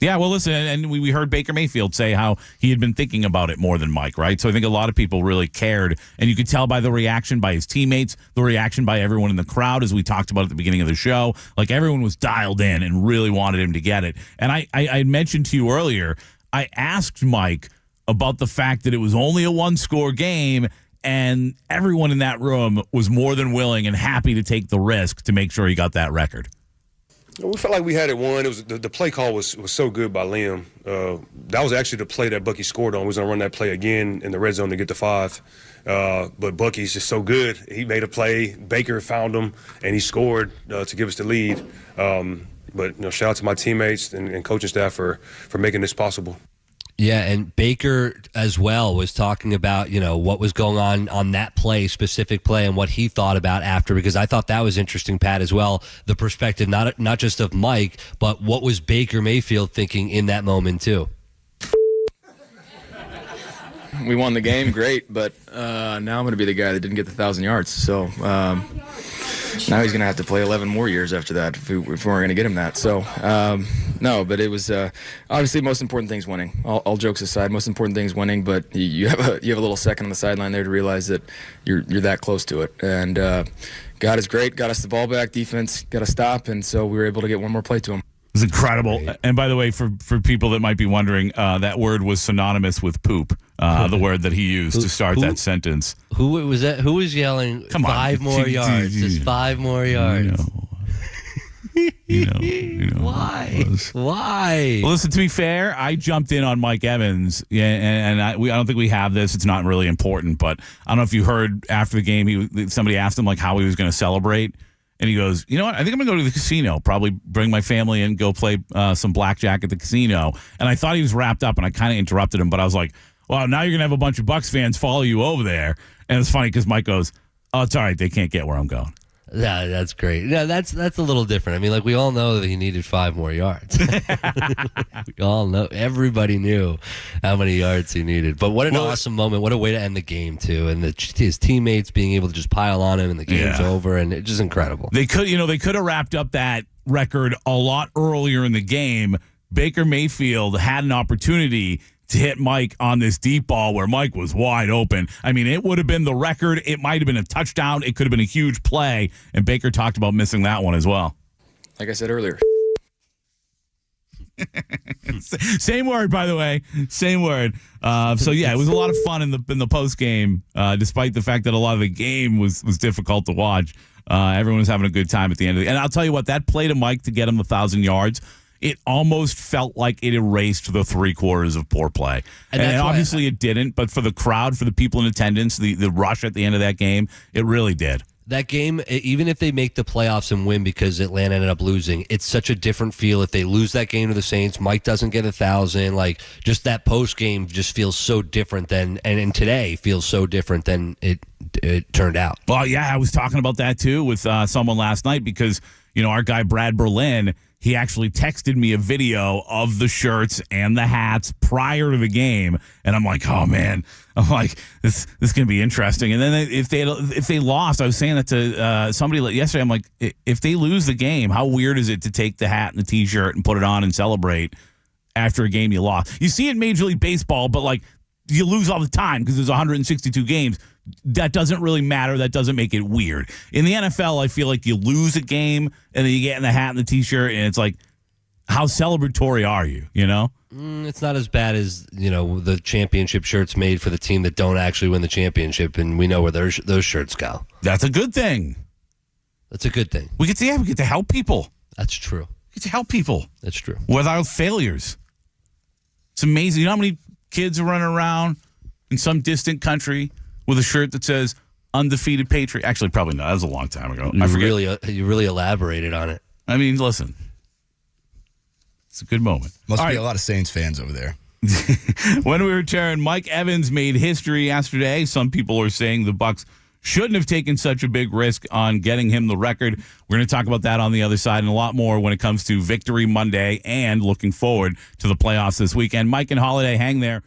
Yeah, well, listen, and we heard Baker Mayfield say how he had been thinking about it more than Mike, right? So I think a lot of people really cared, and you could tell by the reaction by his teammates, the reaction by everyone in the crowd, as we talked about at the beginning of the show. Like, everyone was dialed in and really wanted him to get it. And I mentioned to you earlier, I asked Mike about the fact that it was only a one-score game, and everyone in that room was more than willing and happy to take the risk to make sure he got that record. We felt like we had it won. It was the play call was so good by Liam. That was actually the play that Bucky scored on. We was gonna run that play again in the red zone to get the 5. But Bucky's just so good. He made a play. Baker found him, and he scored to give us the lead. But shout out to my teammates and coaching staff for making this possible. Yeah, and Baker as well was talking about, what was going on that specific play, and what he thought about after, because I thought that was interesting, Pat, as well. The perspective, not just of Mike, but what was Baker Mayfield thinking in that moment, too. We won the game, great, but now I'm going to be the guy that didn't get the 1,000 yards. So now he's going to have to play 11 more years after that if we weren't going to get him that. So, no, but it was obviously most important thing is winning. All jokes aside, most important thing is winning, but you have a little second on the sideline there to realize that you're that close to it. And God is great, got us the ball back, defense got a stop, and so we were able to get one more play to him. It was incredible. And by the way, for people that might be wondering, that word was synonymous with poop, the word that he used to start that sentence. Who was that? Who was yelling, Come on. 5 more yards, just 5 more yards? You know. Why? Why? Well, listen, to be fair, I jumped in on Mike Evans, and I don't think we have this. It's not really important, but I don't know if you heard after the game, somebody asked him how he was going to celebrate. And he goes, you know what? I think I'm going to go to the casino, probably bring my family and go play some blackjack at the casino. And I thought he was wrapped up, and I kind of interrupted him. But I was like, well, now you're going to have a bunch of Bucs fans follow you over there. And it's funny because Mike goes, oh, it's all right. They can't get where I'm going. Yeah, that's great. Yeah, that's a little different. I mean, we all know that he needed 5 more yards. We all know. Everybody knew how many yards he needed. But what an awesome moment. What a way to end the game, too. And his teammates being able to just pile on him, and the game's over, and it's just incredible. They could have wrapped up that record a lot earlier in the game. Baker Mayfield had an opportunity to hit Mike on this deep ball where Mike was wide open. I mean, it would have been the record. It might have been a touchdown. It could have been a huge play. And Baker talked about missing that one as well. Like I said earlier. Same word, by the way. Same word. So, yeah, it was a lot of fun in the post game, despite the fact that a lot of the game was difficult to watch. Everyone was having a good time at the end of it. And I'll tell you what, that play to Mike to get him 1,000 yards, it almost felt like it erased the 3 quarters of poor play. And obviously it didn't, but for the crowd, for the people in attendance, the rush at the end of that game, it really did. That game, even if they make the playoffs and win because Atlanta ended up losing, it's such a different feel. If they lose that game to the Saints, Mike doesn't get 1,000. Just that post game just feels so different than, and today feels so different than it turned out. Well, yeah, I was talking about that too with someone last night because, our guy Brad Berlin, he actually texted me a video of the shirts and the hats prior to the game, and I'm like, oh man, this is gonna be interesting. And then if they lost, I was saying that to somebody yesterday. I'm like, if they lose the game, how weird is it to take the hat and the T-shirt and put it on and celebrate after a game you lost? You see it in Major League Baseball, but you lose all the time because there's 162 games. That doesn't really matter. That doesn't make it weird. In the NFL, I feel like you lose a game and then you get in the hat and the T-shirt, and it's like, how celebratory are you, It's not as bad as, the championship shirts made for the team that don't actually win the championship, and we know where those shirts go. That's a good thing. That's a good thing. We get to help people. That's true. We get to help people. That's true. Without failures. It's amazing. You know how many kids are running around in some distant country with a shirt that says undefeated Patriot? Actually, probably not. That was a long time ago. I forget. You really elaborated on it. I mean, listen. It's a good moment. Must be a lot of Saints fans over there. When we return, Mike Evans made history yesterday. Some people are saying the Bucs shouldn't have taken such a big risk on getting him the record. We're going to talk about that on the other side and a lot more when it comes to Victory Monday and looking forward to the playoffs this weekend. Mike and Holiday, hang there.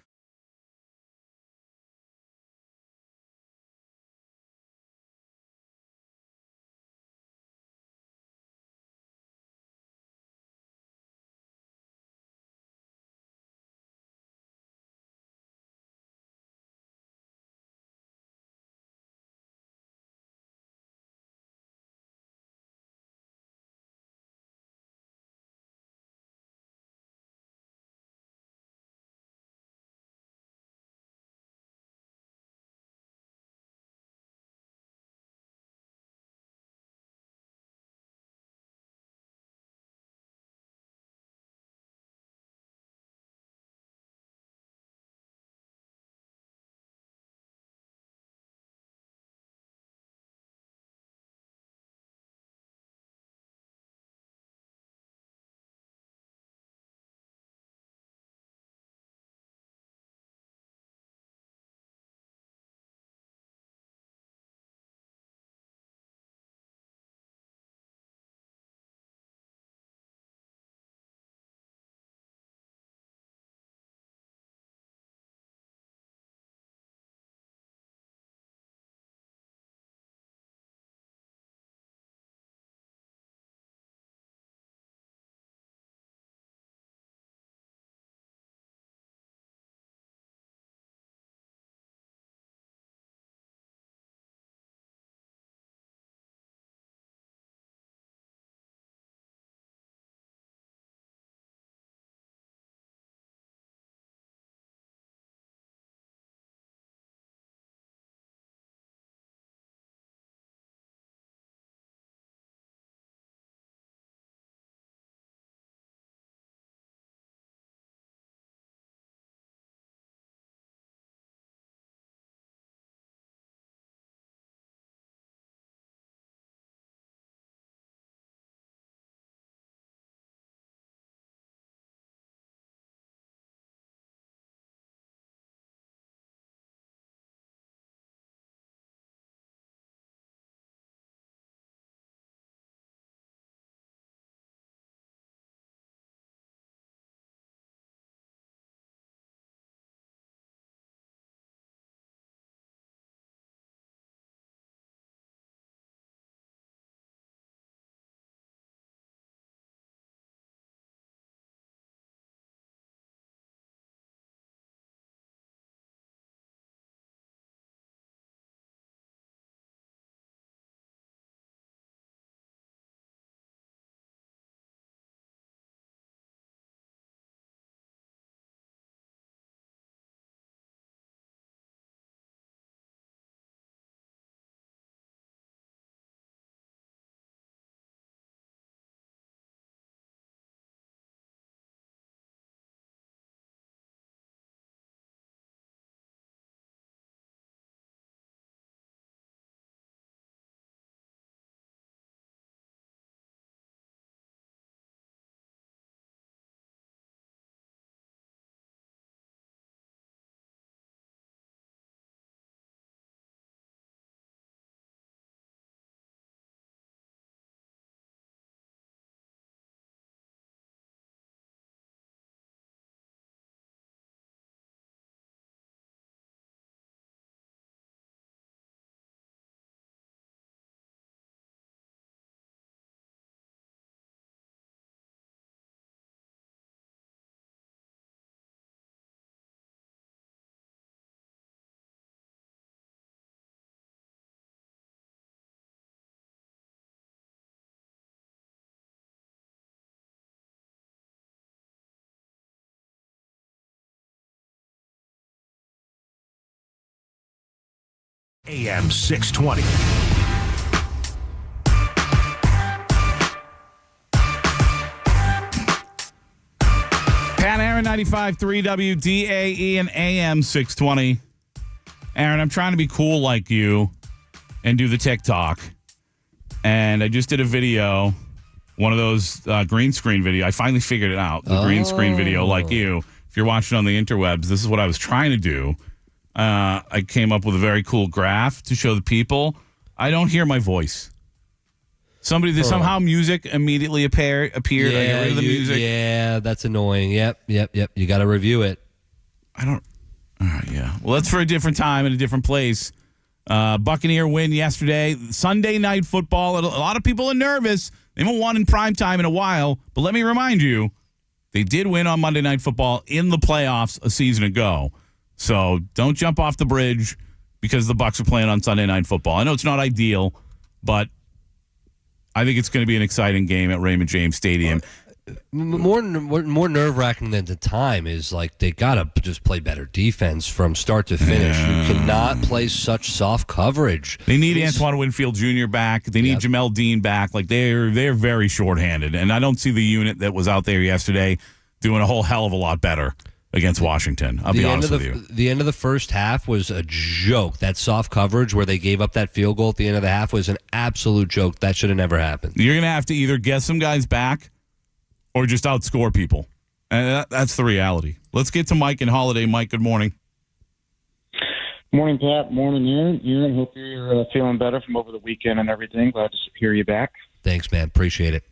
AM 620. Pat Aaron, 95.3 WDAE and AM 620. Aaron, I'm trying to be cool like you and do the TikTok. And I just did a video, one of those green screen video. I finally figured it out, the green screen video like you. If you're watching on the interwebs, this is what I was trying to do. I came up with a very cool graph to show the people. I don't hear my voice. Somehow music immediately appeared. I get rid of the music. Yeah, that's annoying. Yep. You got to review it. I don't. All right, yeah. Well, that's for a different time and a different place. Buccaneer win yesterday. Sunday night football. A lot of people are nervous. They haven't won in prime time in a while. But let me remind you, they did win on Monday Night Football in the playoffs a season ago. So don't jump off the bridge because the Bucs are playing on Sunday Night Football. I know it's not ideal, but I think it's going to be an exciting game at Raymond James Stadium. More nerve-wracking than the time is like they got to just play better defense from start to finish. You cannot play such soft coverage. They need Antoine Winfield Jr. back. They need Jamel Dean back. Like they're very shorthanded, and I don't see the unit that was out there yesterday doing a whole hell of a lot better against Washington. I'll be honest with you. The end of the first half was a joke. That soft coverage where they gave up that field goal at the end of the half was an absolute joke. That should have never happened. You're going to have to either get some guys back or just outscore people. And that's the reality. Let's get to Mike and Holiday. Mike, good morning. Morning, Pat. Morning, Aaron. Aaron, hope you're feeling better from over the weekend and everything. Glad to hear you back. Thanks, man. Appreciate it.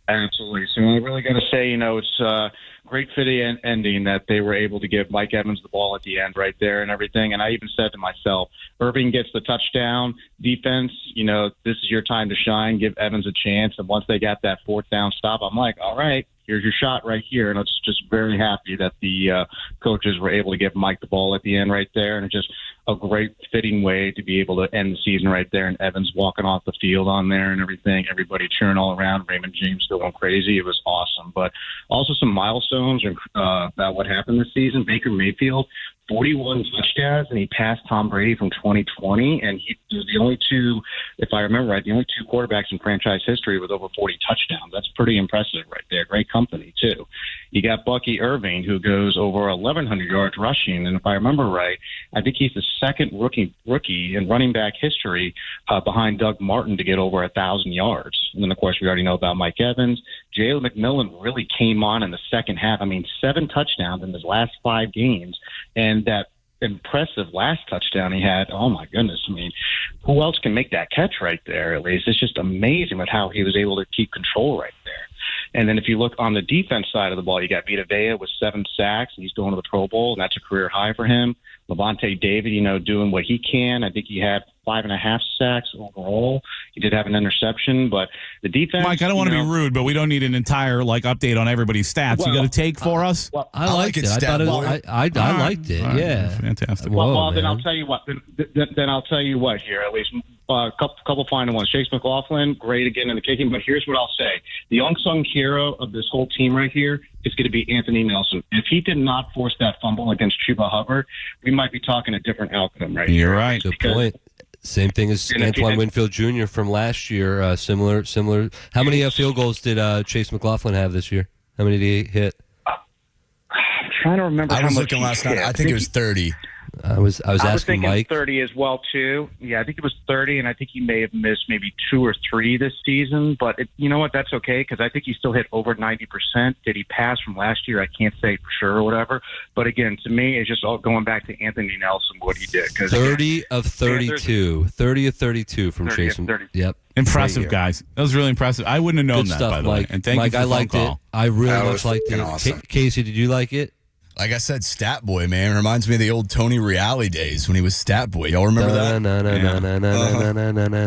Absolutely. So I really got to say, it's great for the ending that they were able to give Mike Evans the ball at the end right there and everything. And I even said to myself, Irving gets the touchdown. Defense, this is your time to shine. Give Evans a chance. And once they got that fourth down stop, I'm like, all right, here's your shot right here. And I was just very happy that the coaches were able to give Mike the ball at the end right there. And it's just a great fitting way to be able to end the season right there. And Evans walking off the field on there and everything, everybody cheering all around, Raymond James still going crazy. It was awesome. But also some milestones about what happened this season. Baker Mayfield, 41 touchdowns, and he passed Tom Brady from 2020. And he was the only two, if I remember right, the only two quarterbacks in franchise history with over 40 touchdowns. That's pretty impressive right there. Great company, too. You got Bucky Irving, who goes over 1,100 yards rushing. And if I remember right, I think he's the second rookie in running back history behind Doug Martin to get over 1,000 yards. And then, of course, we already know about Mike Evans. Jalen McMillan really came on in the second half. 7 touchdowns in his last 5 games. And that impressive last touchdown he had, oh, my goodness. Who else can make that catch right there, at least? It's just amazing with how he was able to keep control right there. And then if you look on the defense side of the ball, you got Vita Vea with 7 sacks, and he's going to the Pro Bowl, and that's a career high for him. Levante David, doing what he can. I think he had 5.5 sacks overall. He did have an interception, but the defense. Mike, I don't want to be rude, but we don't need an entire update on everybody's stats. You got a take for us? Well, I liked it. I liked it. Right. Yeah, Fantastic. Well, then I'll tell you what. Then I'll tell you what here. At least a couple final ones. Chase McLaughlin, great again in the kicking. But here's what I'll say: the unsung hero of this whole team right here is going to be Anthony Nelson. If he did not force that fumble against Chuba Hubbard, we might be talking a different outcome right here. You're right. Good point. Same thing as Antoine Winfield Jr. from last year. Similar. How many field goals did Chase McLaughlin have this year? How many did he hit? I'm trying to remember. I was looking last night. I think it was 30. I was asking Mike. 30 as well too. Yeah, I think it was 30, and I think he may have missed maybe 2 or 3 this season. But you know what? That's okay because I think he still hit over 90%. Did he pass from last year? I can't say for sure or whatever. But again, to me, it's just all going back to Anthony Nelson what he did. 30 of 32. 30 of 32 from Chase. Yep. Impressive, guys. That was really impressive. I wouldn't have known that, by the way. And thank Mike, you for the I liked phone call. it. I really much liked it. Awesome. Casey, did you like it? Like I said, Stat Boy, man. Reminds me of the old Tony Reale days when he was Stat Boy. Y'all remember that?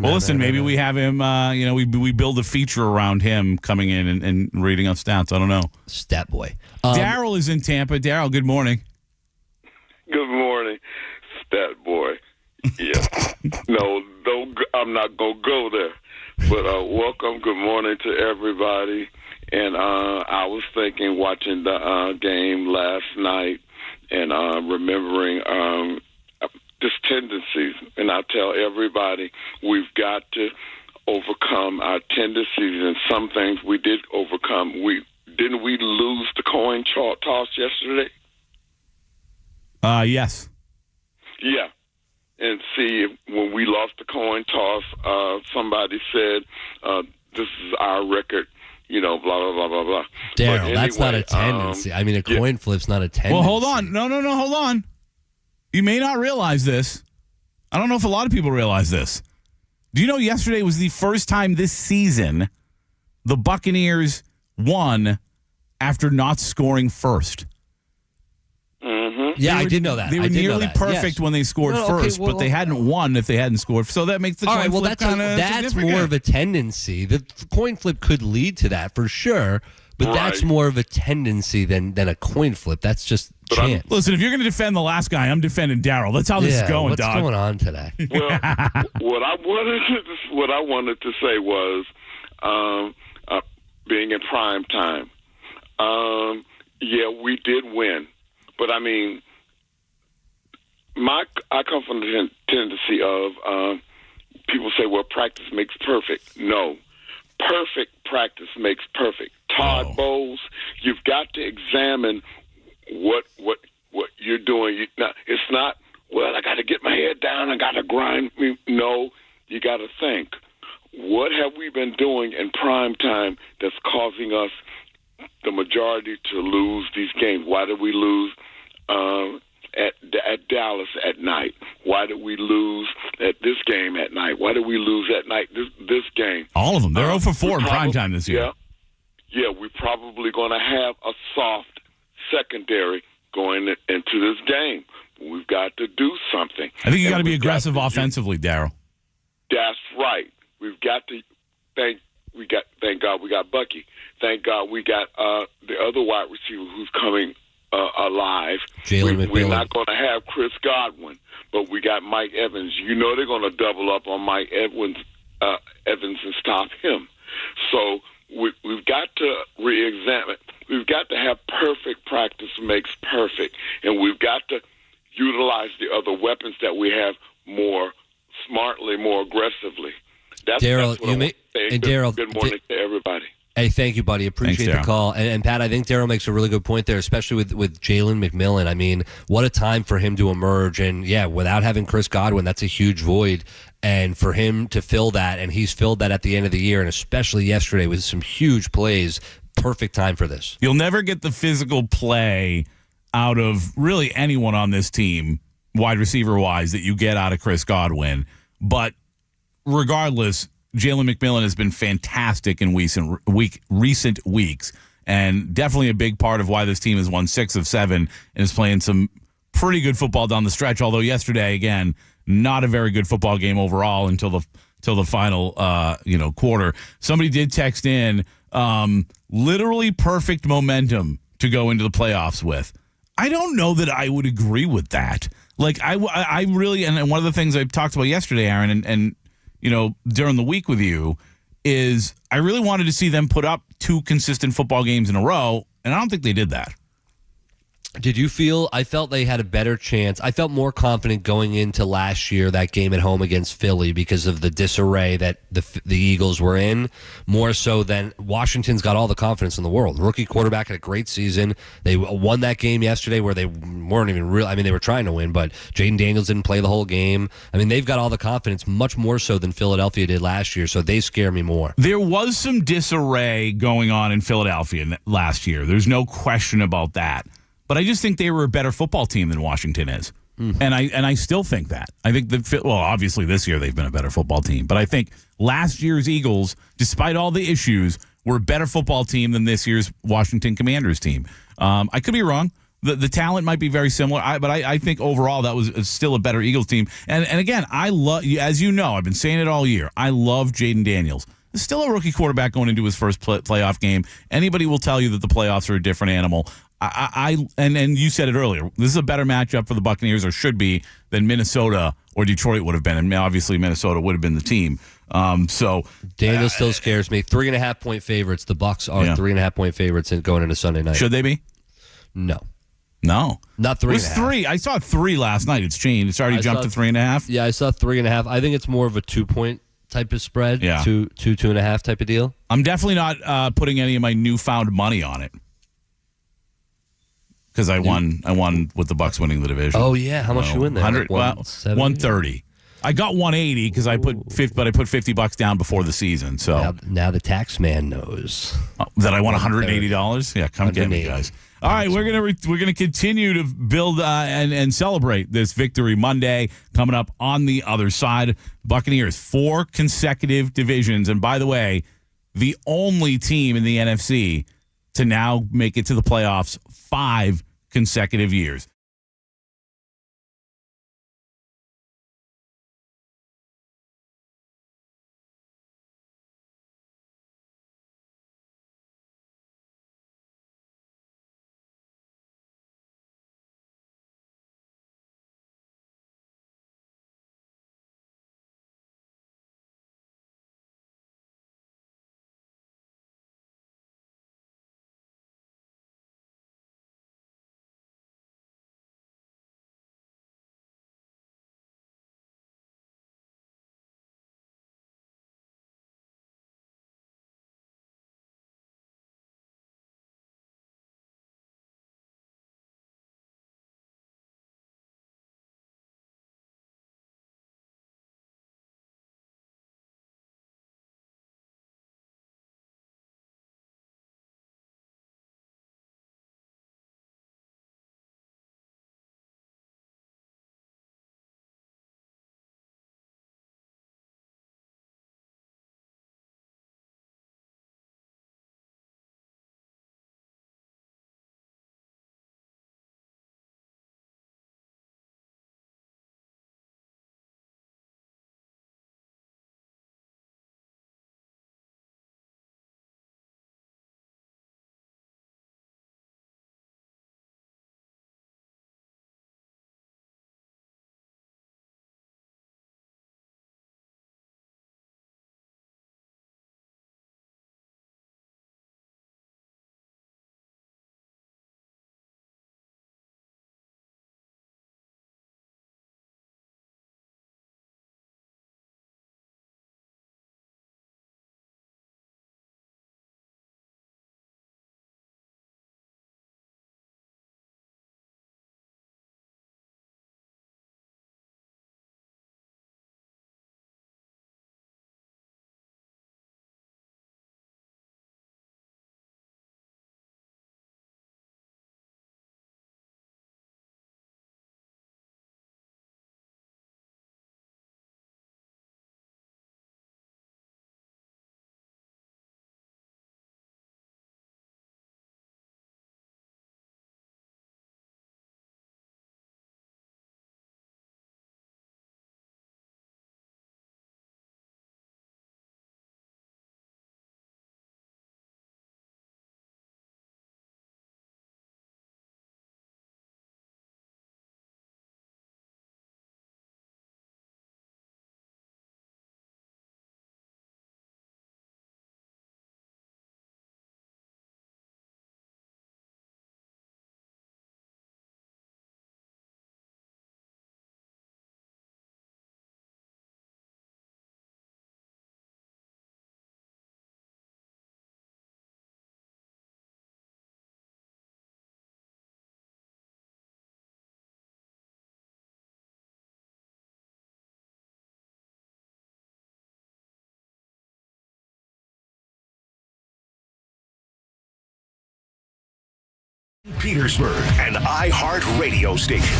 Well, listen, maybe we have him, we build a feature around him coming in and reading us stats. I don't know. Stat Boy. Daryl is in Tampa. Daryl, good morning. Good morning, Stat Boy. Yeah. No, I'm not going to go there. But welcome, good morning to everybody. And I was thinking, watching the game last night and remembering this tendencies, and I tell everybody we've got to overcome our tendencies, and some things we did overcome. Didn't we lose the coin toss yesterday? Yes. Yeah. And see, when we lost the coin toss, somebody said, this is our record, blah, blah, blah, blah, blah. Daryl, that's not a tendency. I mean, a coin flip's not a tendency. Well, hold on. No, hold on. You may not realize this. I don't know if a lot of people realize this. Do you know yesterday was the first time this season the Buccaneers won after not scoring first? Mm-hmm. Yeah, I did know that. They were nearly perfect yes. when they scored first, but they hadn't won if they hadn't scored. So that makes the coin flip kind of that's more of a tendency. The coin flip could lead to that for sure, but that's more of a tendency than a coin flip. That's just chance. Listen, if you're going to defend the last guy, I'm defending Daryl. That's how this is going, what's dog. What's going on today? Well, what I wanted to say was being in prime time. Yeah, we did win, but I mean, I come from the tendency of people say, "Well, practice makes perfect." No, perfect practice makes perfect. Todd Bowles, you've got to examine what you're doing. It's not, well, I got to get my head down, I got to grind. No, you got to think, what have we been doing in prime time that's causing us the majority to lose these games? Why did we lose at Dallas at night? Why did we lose at this game at night? Why did we lose at night this game? All of them. They're 0 for 4 in prime time this year. Yeah, we're probably going to have a soft secondary going into this game. We've got to do something. I think you got to be aggressive offensively, Daryl. That's right. We've got to thank God we got Bucky. Thank God we got the other wide receiver who's coming alive. Jalen McMillan. We're not going to have Chris Godwin, but we got Mike Evans. You know they're going to double up on Mike Evans and stop him. So we've got to re-examine. We've got to have perfect practice makes perfect, and we've got to utilize the other weapons that we have more smartly, more aggressively. Daryl, good morning to everybody. Hey, thank you, buddy. Appreciate the call. And Pat, I think Daryl makes a really good point there, especially with Jalen McMillan. I mean, what a time for him to emerge. And, yeah, without having Chris Godwin, that's a huge void. And for him to fill that, and he's filled that at the end of the year, and especially yesterday with some huge plays, perfect time for this. You'll never get the physical play out of really anyone on this team, wide receiver-wise, that you get out of Chris Godwin. But regardless, Jalen McMillan has been fantastic in recent weeks, and definitely a big part of why this team has won 6 of 7 and is playing some pretty good football down the stretch. Although yesterday, again, not a very good football game overall until the final quarter. Somebody did text in literally perfect momentum to go into the playoffs with. I don't know that I would agree with that. Like I really, and one of the things I talked about yesterday, Aaron, and during the week with you, is I really wanted to see them put up 2 consistent football games in a row, and I don't think they did that. Did you feel? I felt they had a better chance. I felt more confident going into last year, that game at home against Philly, because of the disarray that the Eagles were in, more so than Washington's got all the confidence in the world. Rookie quarterback had a great season. They won that game yesterday where they weren't even real. I mean, they were trying to win, but Jaden Daniels didn't play the whole game. I mean, they've got all the confidence, much more so than Philadelphia did last year, so they scare me more. There was some disarray going on in Philadelphia last year. There's no question about that. But I just think they were a better football team than Washington is. Mm-hmm. And I still think that. I think obviously this year they've been a better football team. But I think last year's Eagles, despite all the issues, were a better football team than this year's Washington Commanders team. I could be wrong. The talent might be very similar, but I think overall that was still a better Eagles team. And again, I love, as you know, I've been saying it all year, I love Jaden Daniels. Still a rookie quarterback going into his first playoff game. Anybody will tell you that the playoffs are a different animal. And you said it earlier. This is a better matchup for the Buccaneers, or should be, than Minnesota or Detroit would have been. And obviously Minnesota would have been the team. So Daniel still scares me. 3.5-point favorites. The Bucs are 3.5-point favorites going into Sunday night. Should they be? No. No. Not It 3.5. was 3. I saw 3 last night. It's changed. It's already jumped to 3.5. Yeah, I saw 3.5. I think it's more of a 2-point type of spread. Yeah. 2.5 type of deal. I'm definitely not putting any of my newfound money on it. Because I won with the Bucks winning the division. Oh yeah, how much you win there? 100, Like well, 130. I got 180 because I put $50 down before the season. So now the tax man knows that I won $180. Yeah, come get me, 180. guys. All right, we're gonna continue to build and celebrate this Victory Monday coming up on the other side. Buccaneers 4 consecutive divisions, and by the way, the only team in the NFC to now make it to the playoffs 5 consecutive years. Petersburg, an iHeart radio station.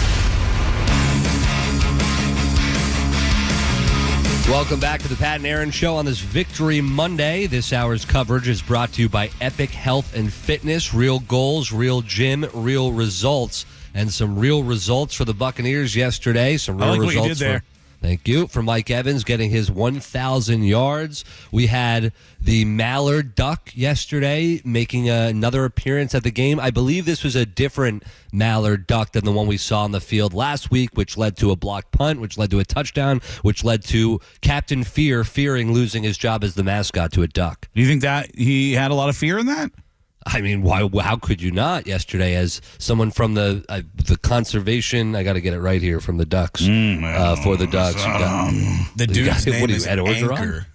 Welcome back to the Pat and Aaron Show on this Victory Monday. This hour's coverage is brought to you by Epic Health and Fitness. Real goals, real gym, real results. And some real results for the Buccaneers yesterday. Some real I like results what you did there. Thank you. For Mike Evans getting his 1,000 yards. We had the Mallard Duck yesterday making another appearance at the game. I believe this was a different Mallard Duck than the one we saw on the field last week, which led to a blocked punt, which led to a touchdown, which led to Captain Fear fearing losing his job as the mascot to a duck. Do you think that he had a lot of fear in that? I mean, why? How could you not? Yesterday, as someone from the conservation, I got to get it right here, from the Ducks, for the Ducks. The dude's name what is Ed Orgeron?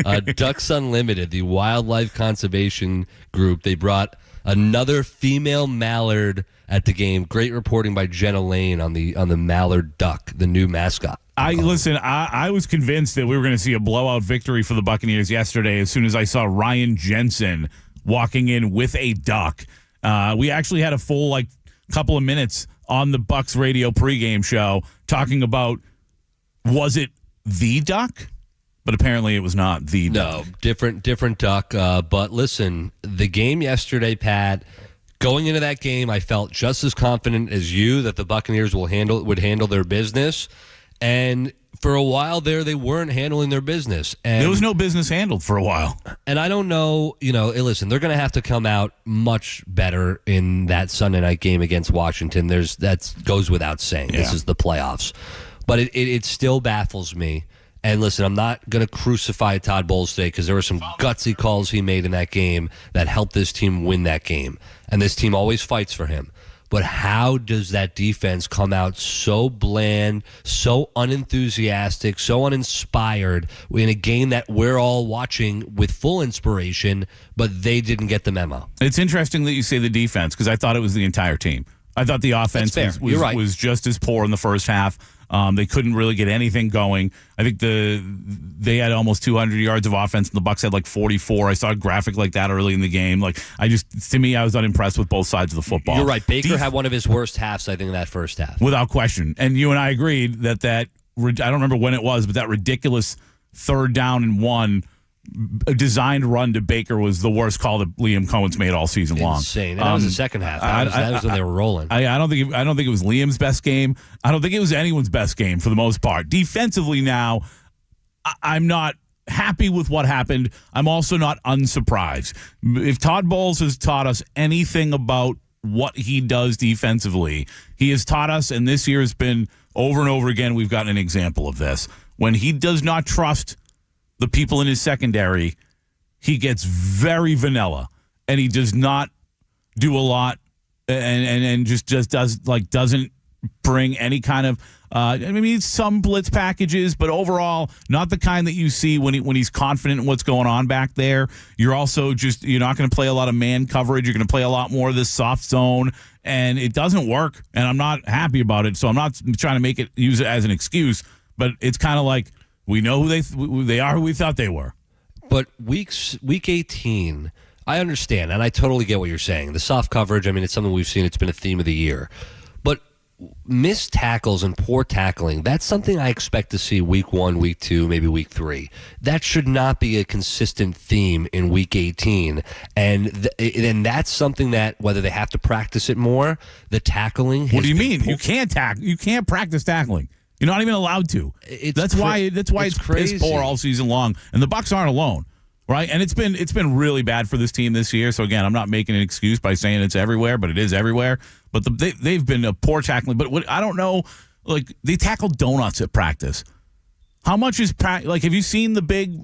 Anchor. Ducks Unlimited, the wildlife conservation group. They brought another female mallard at the game. Great reporting by Jenna Lane on the mallard duck, the new mascot. I was convinced that we were going to see a blowout victory for the Buccaneers yesterday as soon as I saw Ryan Jensen walking in with a duck. We actually had a full couple of minutes on the Bucs radio pregame show talking about, was it the duck? But apparently it was not the duck. No, different duck. But listen, the game yesterday, Pat, going into that game, I felt just as confident as you that the Buccaneers would handle their business. And for a while there, they weren't handling their business. And there was no business handled for a while. And I don't know, listen, they're going to have to come out much better in that Sunday night game against Washington. That goes without saying. Yeah. This is the playoffs. But it still baffles me. And listen, I'm not going to crucify Todd Bowles today because there were some gutsy calls he made in that game that helped this team win that game. And this team always fights for him. But how does that defense come out so bland, so unenthusiastic, so uninspired in a game that we're all watching with full inspiration, but they didn't get the memo? It's interesting that you say the defense because I thought it was the entire team. I thought the offense was just as poor in the first half. They couldn't really get anything going. I think they had almost 200 yards of offense, and the Bucs had 44. I saw a graphic like that early in the game. I was unimpressed with both sides of the football. You're right. Baker had one of his worst halves, I think, in that first half, without question. And you and I agreed that I don't remember when it was, but that ridiculous 3rd down and 1. A designed run to Baker was the worst call that Liam Cohen's made all season long. Insane. That was the second half. That was when they were rolling. I don't think it was Liam's best game. I don't think it was anyone's best game for the most part. Defensively now, I'm not happy with what happened. I'm also not unsurprised. If Todd Bowles has taught us anything about what he does defensively, he has taught us, and this year has been over and over again, we've gotten an example of this. When he does not trust the people in his secondary, he gets very vanilla, and he does not do a lot, and just doesn't bring any kind of some blitz packages, but overall not the kind that you see when he's confident in what's going on back there. You're also you're not going to play a lot of man coverage. You're going to play a lot more of this soft zone, and it doesn't work. And I'm not happy about it. So I'm not trying to use it as an excuse, but it's kind of like, we know who they are, who we thought they were. But week 18, I understand, and I totally get what you're saying. The soft coverage, it's something we've seen. It's been a theme of the year. But missed tackles and poor tackling, that's something I expect to see week 1, week 2, maybe week 3. That should not be a consistent theme in week 18. And that's something that, whether they have to practice it more, the tackling. What do you mean? You can't practice tackling. You're not even allowed to. That's why it's piss poor all season long. And the Bucs aren't alone, right? And it's been really bad for this team this year. So again, I'm not making an excuse by saying it's everywhere, but it is everywhere. But they've been a poor tackling. But I don't know, they tackle donuts at practice. How much is have you seen the big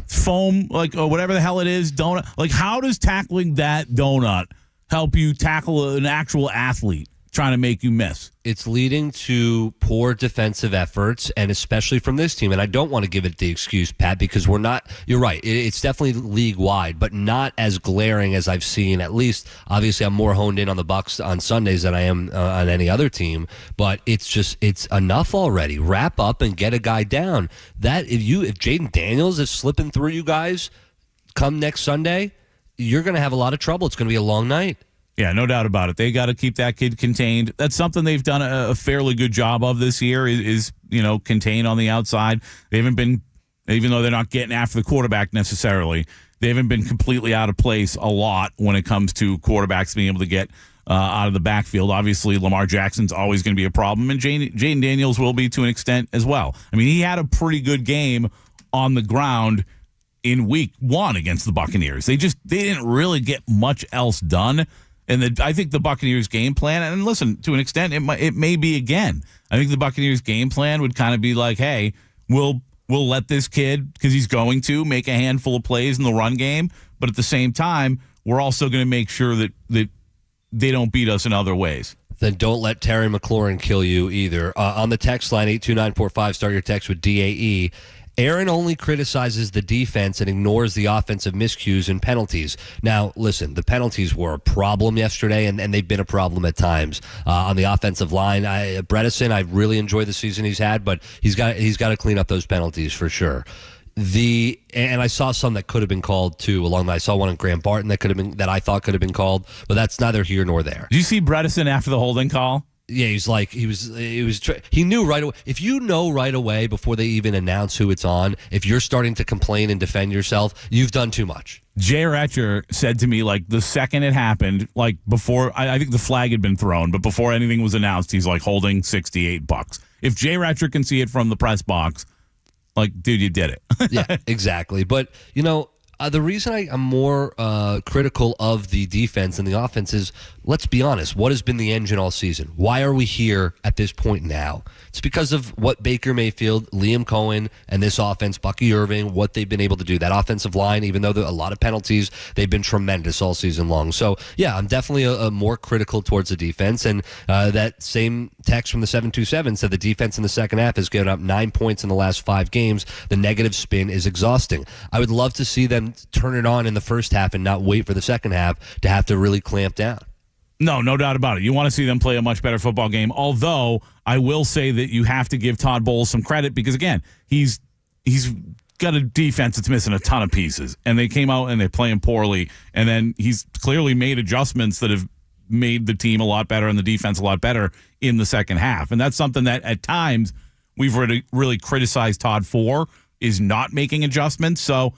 foam or whatever the hell it is donut? How does tackling that donut help you tackle an actual athlete trying to make you miss? It's leading to poor defensive efforts, and especially from this team. And I don't want to give it the excuse, Pat, because we're not. You're right. It's definitely league wide, but not as glaring as I've seen. At least, obviously, I'm more honed in on the Bucs on Sundays than I am on any other team. But it's enough already. Wrap up and get a guy down. If Jaden Daniels is slipping through you guys, come next Sunday, you're going to have a lot of trouble. It's going to be a long night. Yeah, no doubt about it. They got to keep that kid contained. That's something they've done a fairly good job of this year is contain on the outside. They haven't been, even though they're not getting after the quarterback necessarily, they haven't been completely out of place a lot when it comes to quarterbacks being able to get out of the backfield. Obviously, Lamar Jackson's always going to be a problem, and Jaden Daniels will be to an extent as well. He had a pretty good game on the ground in week 1 against the Buccaneers. They didn't really get much else done. And I think the Buccaneers' game plan, and listen, to an extent, it may be again. I think the Buccaneers' game plan would kind of be like, hey, we'll let this kid, because he's going to, make a handful of plays in the run game, but at the same time, we're also going to make sure that they don't beat us in other ways. Then don't let Terry McLaurin kill you either. On the text line, 82945, start your text with DAE. Aaron only criticizes the defense and ignores the offensive miscues and penalties. Now, listen, the penalties were a problem yesterday, and they've been a problem at times. On the offensive line, Bredesen, I really enjoy the season he's had, but he's got to clean up those penalties for sure. And I saw some that could have been called too. I saw one on Graham Barton that I thought could have been called, but that's neither here nor there. Did you see Bredesen after the holding call? Yeah, he knew right away. If you know right away before they even announce who it's on, if you're starting to complain and defend yourself, you've done too much. Jay Retcher said to me, like, the second it happened, like, before, I think the flag had been thrown, but before anything was announced, he's like, holding $68. If Jay Retcher can see it from the press box, like, dude, you did it. Yeah, exactly. But, the reason I'm more critical of the defense and the offense is, let's be honest, what has been the engine all season? Why are we here at this point now? It's because of what Baker Mayfield, Liam Cohen, and this offense, Bucky Irving, what they've been able to do. That offensive line, even though there are a lot of penalties, they've been tremendous all season long. So, yeah, I'm definitely a more critical towards the defense. And that same text from the 727 said the defense in the second half has given up 9 points in the last 5 games. The negative spin is exhausting. I would love to see them turn it on in the first half and not wait for the second half to have to really clamp down. No doubt about it. You want to see them play a much better football game. Although I will say that you have to give Todd Bowles some credit because, again, he's got a defense that's missing a ton of pieces, and they came out and they're playing poorly. And then he's clearly made adjustments that have made the team a lot better and the defense a lot better in the second half. And that's something that at times we've really criticized Todd for, is not making adjustments. So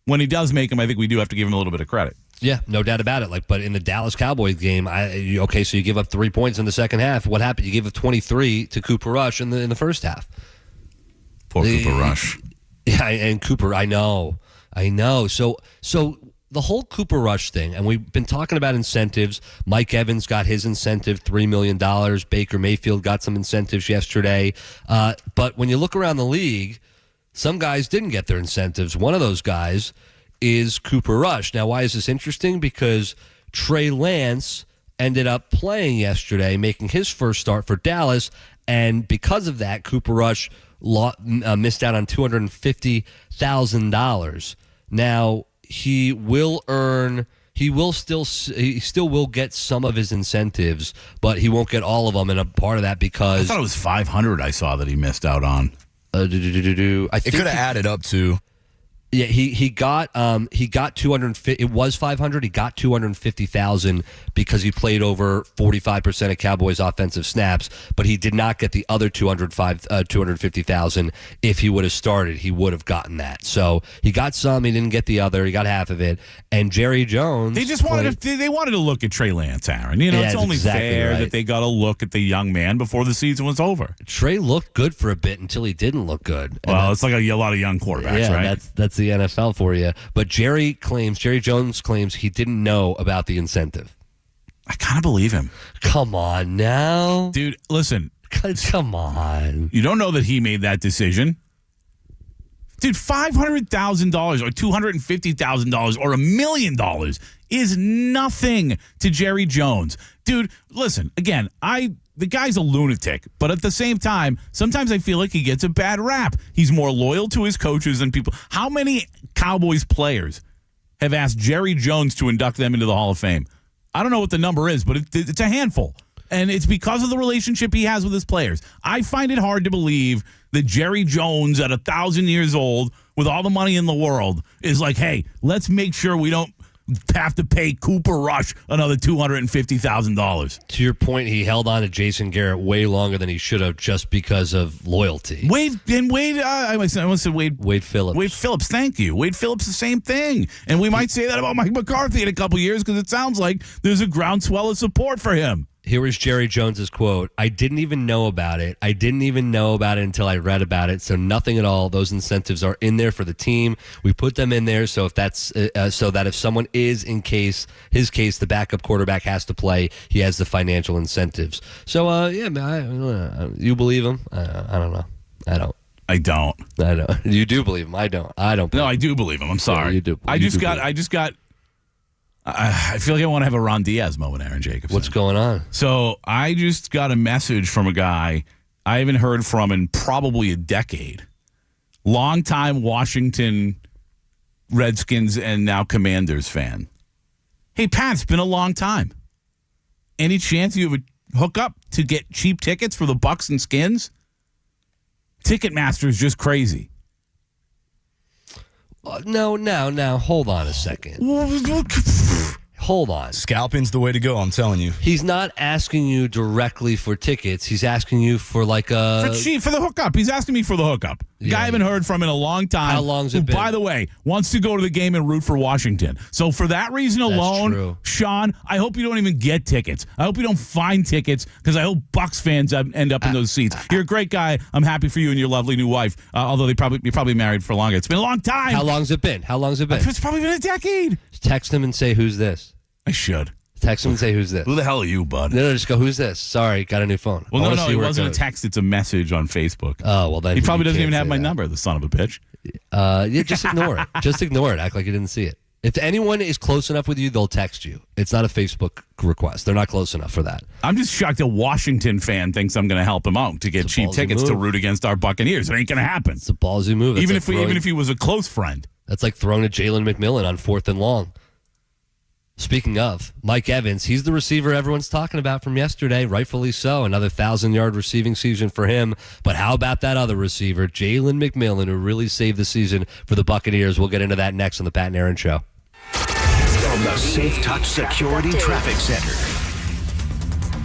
when he does make them, I think we do have to give him a little bit of credit. Yeah, no doubt about it. But in the Dallas Cowboys game, so you give up 3 points in the second half. What happened? You give up 23 to Cooper Rush in the first half. Poor Cooper Rush. Yeah, and Cooper, I know. So the whole Cooper Rush thing, and we've been talking about incentives. Mike Evans got his incentive, $3 million. Baker Mayfield got some incentives yesterday. But when you look around the league, some guys didn't get their incentives. One of those guys is Cooper Rush. Now, why is this interesting? Because Trey Lance ended up playing yesterday, making his first start for Dallas, and because of that, Cooper Rush missed out on $250,000. Now, he still will get some of his incentives, but he won't get all of them, and a part of that because I thought it was $500 I saw that he missed out on. I think it could have added up to. Yeah, he got 250. It was 500. He got 250,000 because he played over 45% of Cowboys offensive snaps, but he did not get the other 250,000. If he would have started, he would have gotten that. So he got some. He didn't get the other. He got half of it. And Jerry Jones. They just wanted to look at Trey Lance, Aaron. It's only fair that they got to look at the young man before the season was over. Trey looked good for a bit until he didn't look good. Well, it's like a lot of young quarterbacks, right? That's the NFL for you. But Jerry Jones claims he didn't know about the incentive. I kind of believe him. Come on now. Dude, listen. Come on. You don't know that he made that decision. Dude, $500,000 or $250,000 or $1 million is nothing to Jerry Jones. Dude, listen, again, the guy's a lunatic, but at the same time, sometimes I feel like he gets a bad rap. He's more loyal to his coaches than people. How many Cowboys players have asked Jerry Jones to induct them into the Hall of Fame? I don't know what the number is, but it's a handful. And it's because of the relationship he has with his players. I find it hard to believe that Jerry Jones at 1,000 years old with all the money in the world is like, hey, let's make sure we don't have to pay Cooper Rush another $250,000. To your point, he held on to Jason Garrett way longer than he should have just because of loyalty. Wade Phillips. Wade Phillips, thank you. Wade Phillips, the same thing. And we might say that about Mike McCarthy in a couple years because it sounds like there's a groundswell of support for him. Here was Jerry Jones's quote. I didn't even know about it. Until I read about it. So nothing at all. Those incentives are in there for the team. We put them in there so that if someone is his case, the backup quarterback has to play. He has the financial incentives. So you believe him? I don't know. I don't. You do believe him. I don't. No, I do believe him. I'm sorry. Yeah, you do. I just got I feel like I want to have a Ron Diaz moment, Aaron Jacobson. What's going on? So I just got a message from a guy I haven't heard from in probably a decade. Longtime Washington Redskins and now Commanders fan. Hey, Pat, it's been a long time. Any chance you have a hookup to get cheap tickets for the Bucks and Skins? Ticketmaster is just crazy. No, hold on a second. Hold on. Scalping's the way to go, I'm telling you. He's not asking you directly for tickets. He's asking you for like a... For the hookup. He's asking me for the hookup. Yeah, Guy I haven't heard from in a long time. How long's it been? By the way, wants to go to the game and root for Washington. So for that reason alone, true. Sean, I hope you don't even get tickets. I hope you don't find tickets because I hope Bucks fans end up in those seats. You're a great guy. I'm happy for you and your lovely new wife. Although you're probably married for longer. It's been a long time. How long's it been? It's probably been a decade. Text him and say, who's this? I should. Text him and say, who's this? Who the hell are you, bud? No, just go, who's this? Sorry, got a new phone. Well, no, it wasn't a text. It's a message on Facebook. Oh, well, then he probably doesn't can't even have say my that. number, the son of a bitch. Yeah, just ignore it. Just ignore it. Act like you didn't see it. If anyone is close enough with you, they'll text you. It's not a Facebook request. They're not close enough for that. I'm just shocked a Washington fan thinks I'm going to help him out to get cheap tickets to root against our Buccaneers. It ain't going to happen. It's a ballsy move. Even if he was a close friend. That's like throwing a Jalen McMillan on 4th and long. Speaking of, Mike Evans, he's the receiver everyone's talking about from yesterday, rightfully so. Another 1,000-yard receiving season for him. But how about that other receiver, Jalen McMillan, who really saved the season for the Buccaneers? We'll get into that next on the Pat and Aaron Show. From the Safe Touch Security Traffic Center.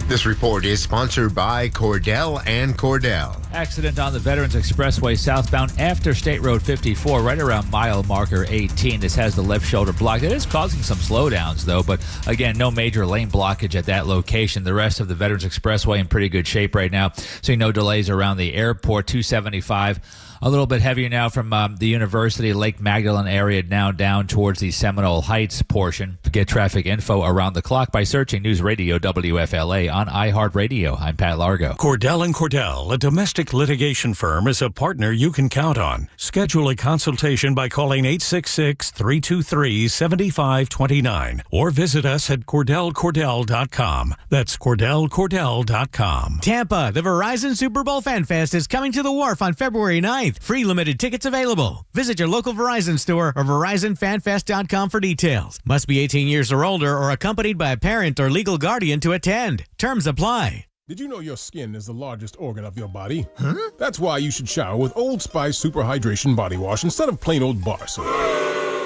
This report is sponsored by Cordell and Cordell. Accident on the Veterans Expressway southbound after State Road 54, right around mile marker 18. This has the left shoulder blocked. It is causing some slowdowns, though, but again, no major lane blockage at that location. The rest of the Veterans Expressway in pretty good shape right now. Seeing no delays around the airport. 275. A little bit heavier now from the University Lake Magdalene area, now down towards the Seminole Heights portion. Get traffic info around the clock by searching News Radio WFLA on iHeartRadio. I'm Pat Largo. Cordell and Cordell, a domestic litigation firm, is a partner you can count on. Schedule a consultation by calling 866-323-7529 or visit us at CordellCordell.com. That's CordellCordell.com. Tampa, the Verizon Super Bowl Fan Fest is coming to the Wharf on February 9th. Free limited tickets available. Visit your local Verizon store or VerizonFanFest.com for details. Must be 18 years or older or accompanied by a parent or legal guardian to attend. Terms apply. Did you know your skin is the largest organ of your body? Huh? That's why you should shower with Old Spice Super Hydration Body Wash instead of plain old bar soap.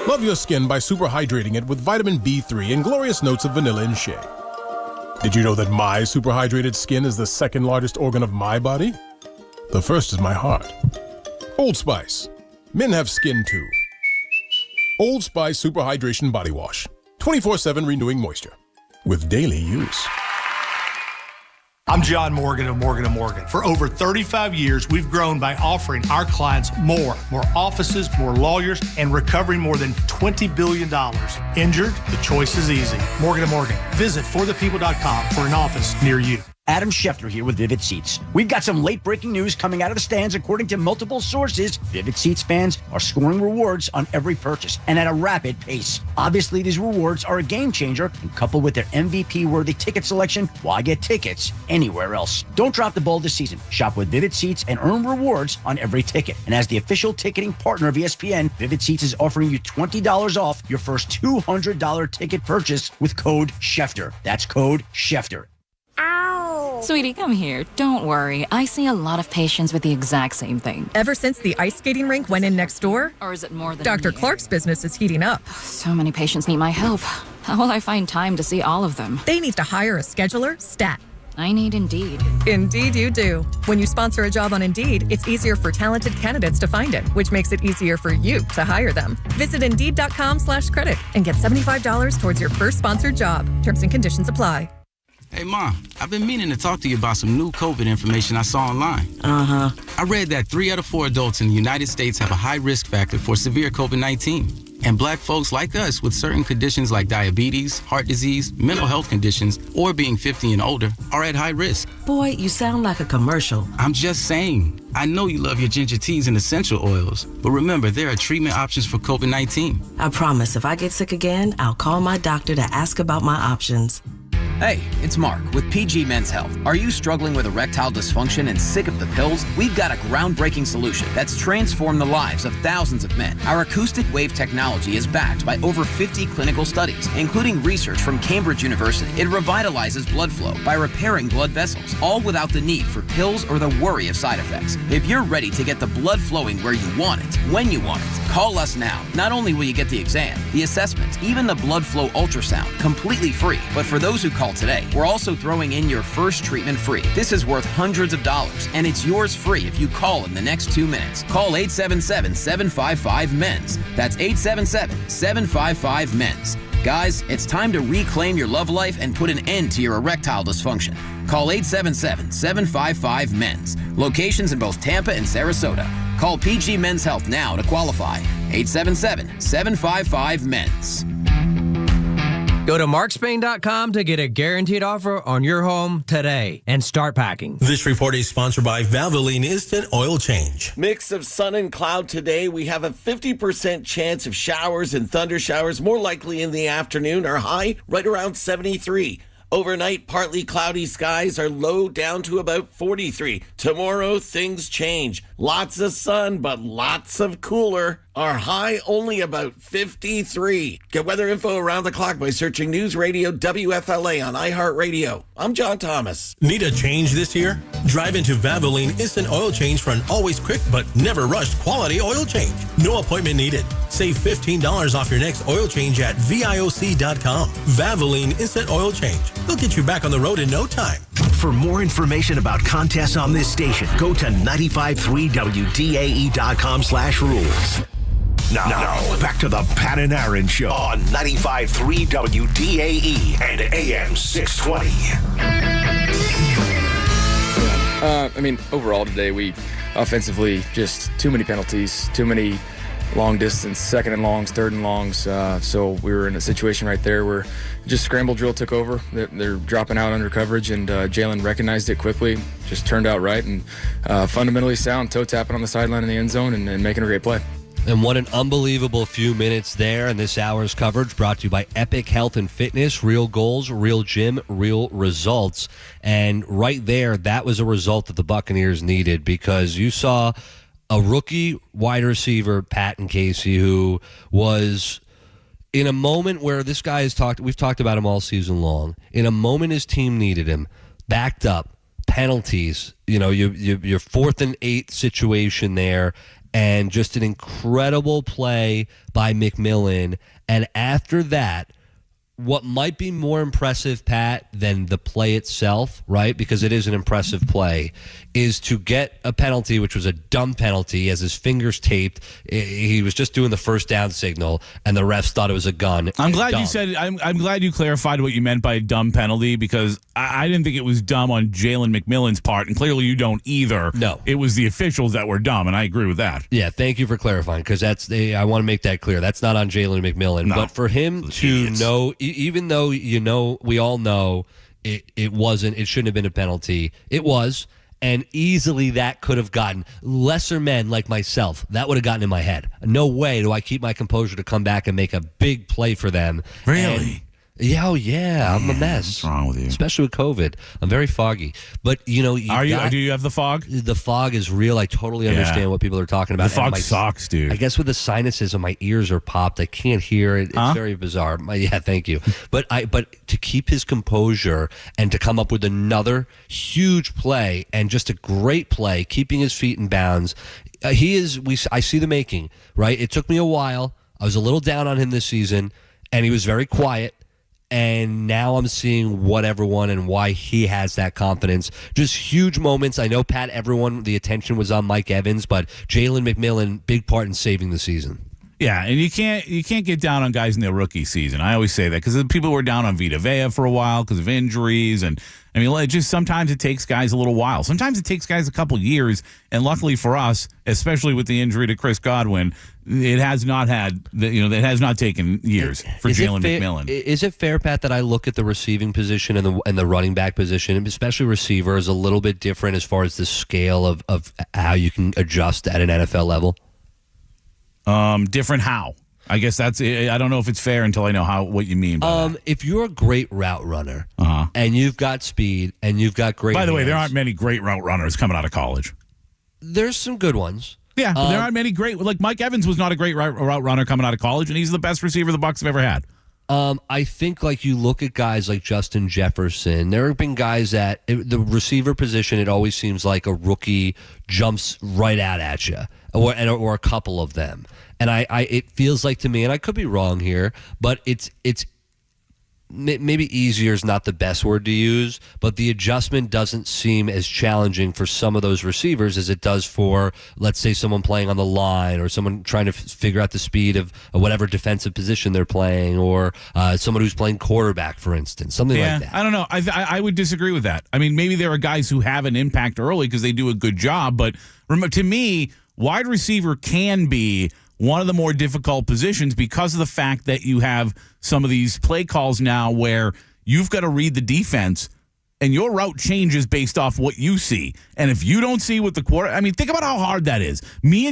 Love your skin by super hydrating it with vitamin B3 and glorious notes of vanilla and shea. Did you know that my super hydrated skin is the second largest organ of my body? The first is my heart. Old Spice. Men have skin too. Old Spice Super Hydration Body Wash. 24/7 renewing moisture. With daily use. I'm John Morgan of Morgan & Morgan. For over 35 years, we've grown by offering our clients more offices, more lawyers, and recovering more than $20 billion. Injured? The choice is easy. Morgan & Morgan. Visit forthepeople.com for an office near you. Adam Schefter here with Vivid Seats. We've got some late-breaking news coming out of the stands. According to multiple sources, Vivid Seats fans are scoring rewards on every purchase and at a rapid pace. Obviously, these rewards are a game changer, and coupled with their MVP-worthy ticket selection, why get tickets anywhere else? Don't drop the ball this season. Shop with Vivid Seats and earn rewards on every ticket. And as the official ticketing partner of ESPN, Vivid Seats is offering you $20 off your first $200 ticket purchase with code Schefter. That's code Schefter. Sweetie, come here. Don't worry. I see a lot of patients with the exact same thing. Ever since the ice skating rink went in next door? Or is it more than Dr. Clark's business is heating up. So many patients need my help. How will I find time to see all of them? They need to hire a scheduler, stat. I need Indeed. Indeed you do. When you sponsor a job on Indeed, it's easier for talented candidates to find it, which makes it easier for you to hire them. Visit Indeed.com/credit and get $75 towards your first sponsored job. Terms and conditions apply. Hey, Mom, I've been meaning to talk to you about some new COVID information I saw online. Uh-huh. I read that 3 out of 4 adults in the United States have a high risk factor for severe COVID-19. And black folks like us with certain conditions like diabetes, heart disease, mental health conditions, or being 50 and older are at high risk. Boy, you sound like a commercial. I'm just saying. I know you love your ginger teas and essential oils, but remember, there are treatment options for COVID-19. I promise if I get sick again, I'll call my doctor to ask about my options. Hey, it's Mark with PG Men's Health. Are you struggling with erectile dysfunction and sick of the pills? We've got a groundbreaking solution that's transformed the lives of thousands of men. Our acoustic wave technology is backed by over 50 clinical studies, including research from Cambridge University. It revitalizes blood flow by repairing blood vessels, all without the need for pills or the worry of side effects. If you're ready to get the blood flowing where you want it, when you want it, call us now. Not only will you get the exam, the assessment, even the blood flow ultrasound, completely free, but for those who call today, we're also throwing in your first treatment free. This is worth hundreds of dollars, and it's yours free if you call in the next 2 minutes. Call 877-755-MENS. That's 877-755-MENS. Guys, it's time to reclaim your love life and put an end to your erectile dysfunction. Call 877-755-MENS. Locations in both Tampa and Sarasota. Call PG Men's Health now to qualify. 877-755-MENS. Go to markspain.com to get a guaranteed offer on your home today and start packing. This report is sponsored by Valvoline Instant Oil Change. Mix of sun and cloud today. We have a 50% chance of showers and thunder showers, more likely in the afternoon. Our high right around 73. Overnight, partly cloudy skies, are low down to about 43. Tomorrow, things change. Lots of sun, but lots of cooler. Our high only about 53. Get weather info around the clock by searching News Radio WFLA on iHeartRadio. I'm John Thomas. Need a change this year? Drive into Valvoline Instant Oil Change for an always quick but never rushed quality oil change. No appointment needed. Save $15 off your next oil change at VIOC.com. Valvoline Instant Oil Change. They'll get you back on the road in no time. For more information about contests on this station, go to 953WDAE.com/rules. Now, back to the Pat and Aaron Show on 95.3 WDAE and AM 620. Overall today, we offensively just too many penalties, too many long distance, second and longs, third and longs. So we were in a situation right there where just scramble drill took over. They're dropping out under coverage, and Jalen recognized it quickly, just turned out right, and fundamentally sound, toe tapping on the sideline in the end zone and making a great play. And what an unbelievable few minutes there. And this hour's coverage brought to you by Epic Health and Fitness. Real goals, real gym, real results. And right there, that was a result that the Buccaneers needed, because you saw a rookie wide receiver, Pat and Casey, who was in a moment where this guy we've talked about him all season long. In a moment his team needed him, backed up, penalties, your 4th and 8 situation there, and just an incredible play by McMillan. And after that, what might be more impressive, Pat, than the play itself, right? Because it is an impressive play, is to get a penalty, which was a dumb penalty, as his fingers taped. He was just doing the first down signal, and the refs thought it was a gun. I'm glad you said. I'm glad you clarified what you meant by dumb penalty, because I didn't think it was dumb on Jalen McMillan's part, and clearly you don't either. No, it was the officials that were dumb, and I agree with that. Yeah, thank you for clarifying, because I want to make that clear. That's not on Jalen McMillan, but for him to know. Even though we all know it wasn't, it shouldn't have been a penalty. It was, and easily that could have gotten lesser men like myself. That would have gotten in my head. No way do I keep my composure to come back and make a big play for them. Really? I'm a mess. What's wrong with you? Especially with COVID. I'm very foggy. But, do you have the fog? The fog is real. I totally understand what people are talking about. The fog sucks, dude. I guess with the sinuses and my ears are popped, I can't hear it. It's very bizarre. Thank you. But to keep his composure and to come up with another huge play, and just a great play, keeping his feet in bounds. I see the making, right? It took me a while. I was a little down on him this season, and he was very quiet. And now I'm seeing what everyone and why he has that confidence. Just huge moments. I know, Pat, the attention was on Mike Evans, but Jalen McMillan, big part in saving the season. Yeah, and you can't get down on guys in their rookie season. I always say that because people were down on Vita Vea for a while because of injuries, and I mean, it just sometimes it takes guys a little while. Sometimes it takes guys a couple years, and luckily for us, especially with the injury to Chris Godwin, it has not taken years for Jalen McMillan. Is it fair, Pat, that I look at the receiving position and the running back position, especially receiver, is a little bit different as far as the scale of how you can adjust at an NFL level? Different how? I guess that's. I don't know if it's fair until I know what you mean by that. If you're a great route runner and you've got speed and you've got great. By the way, there hands, aren't many great route runners coming out of college. There's some good ones. Yeah, but there aren't many great. Like Mike Evans was not a great route runner coming out of college, and he's the best receiver the Bucs have ever had. I think like you look at guys like Justin Jefferson. There have been guys at the receiver position. It always seems like a rookie jumps right out at you, or a couple of them. And it feels like to me, and I could be wrong here, but it's maybe easier is not the best word to use, but the adjustment doesn't seem as challenging for some of those receivers as it does for, let's say, someone playing on the line or someone trying to figure out the speed of whatever defensive position they're playing, or someone who's playing quarterback, for instance, something like that. I don't know. I would disagree with that. I mean, maybe there are guys who have an impact early because they do a good job, but to me, wide receiver can be one of the more difficult positions because of the fact that you have some of these play calls now where you've got to read the defense and your route changes based off what you see. And if you don't see what the think about how hard that is. Me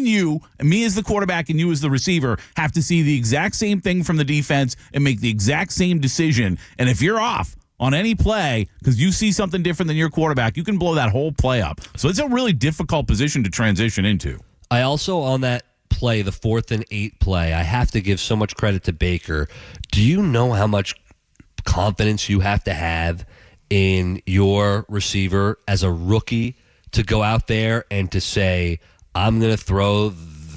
as the quarterback and you as the receiver have to see the exact same thing from the defense and make the exact same decision. And if you're off on any play because you see something different than your quarterback, you can blow that whole play up. So it's a really difficult position to transition into. I also, on that play, the 4th and 8 play, I have to give so much credit to Baker. Do you know how much confidence you have to have in your receiver as a rookie to go out there and to say, I'm going to throw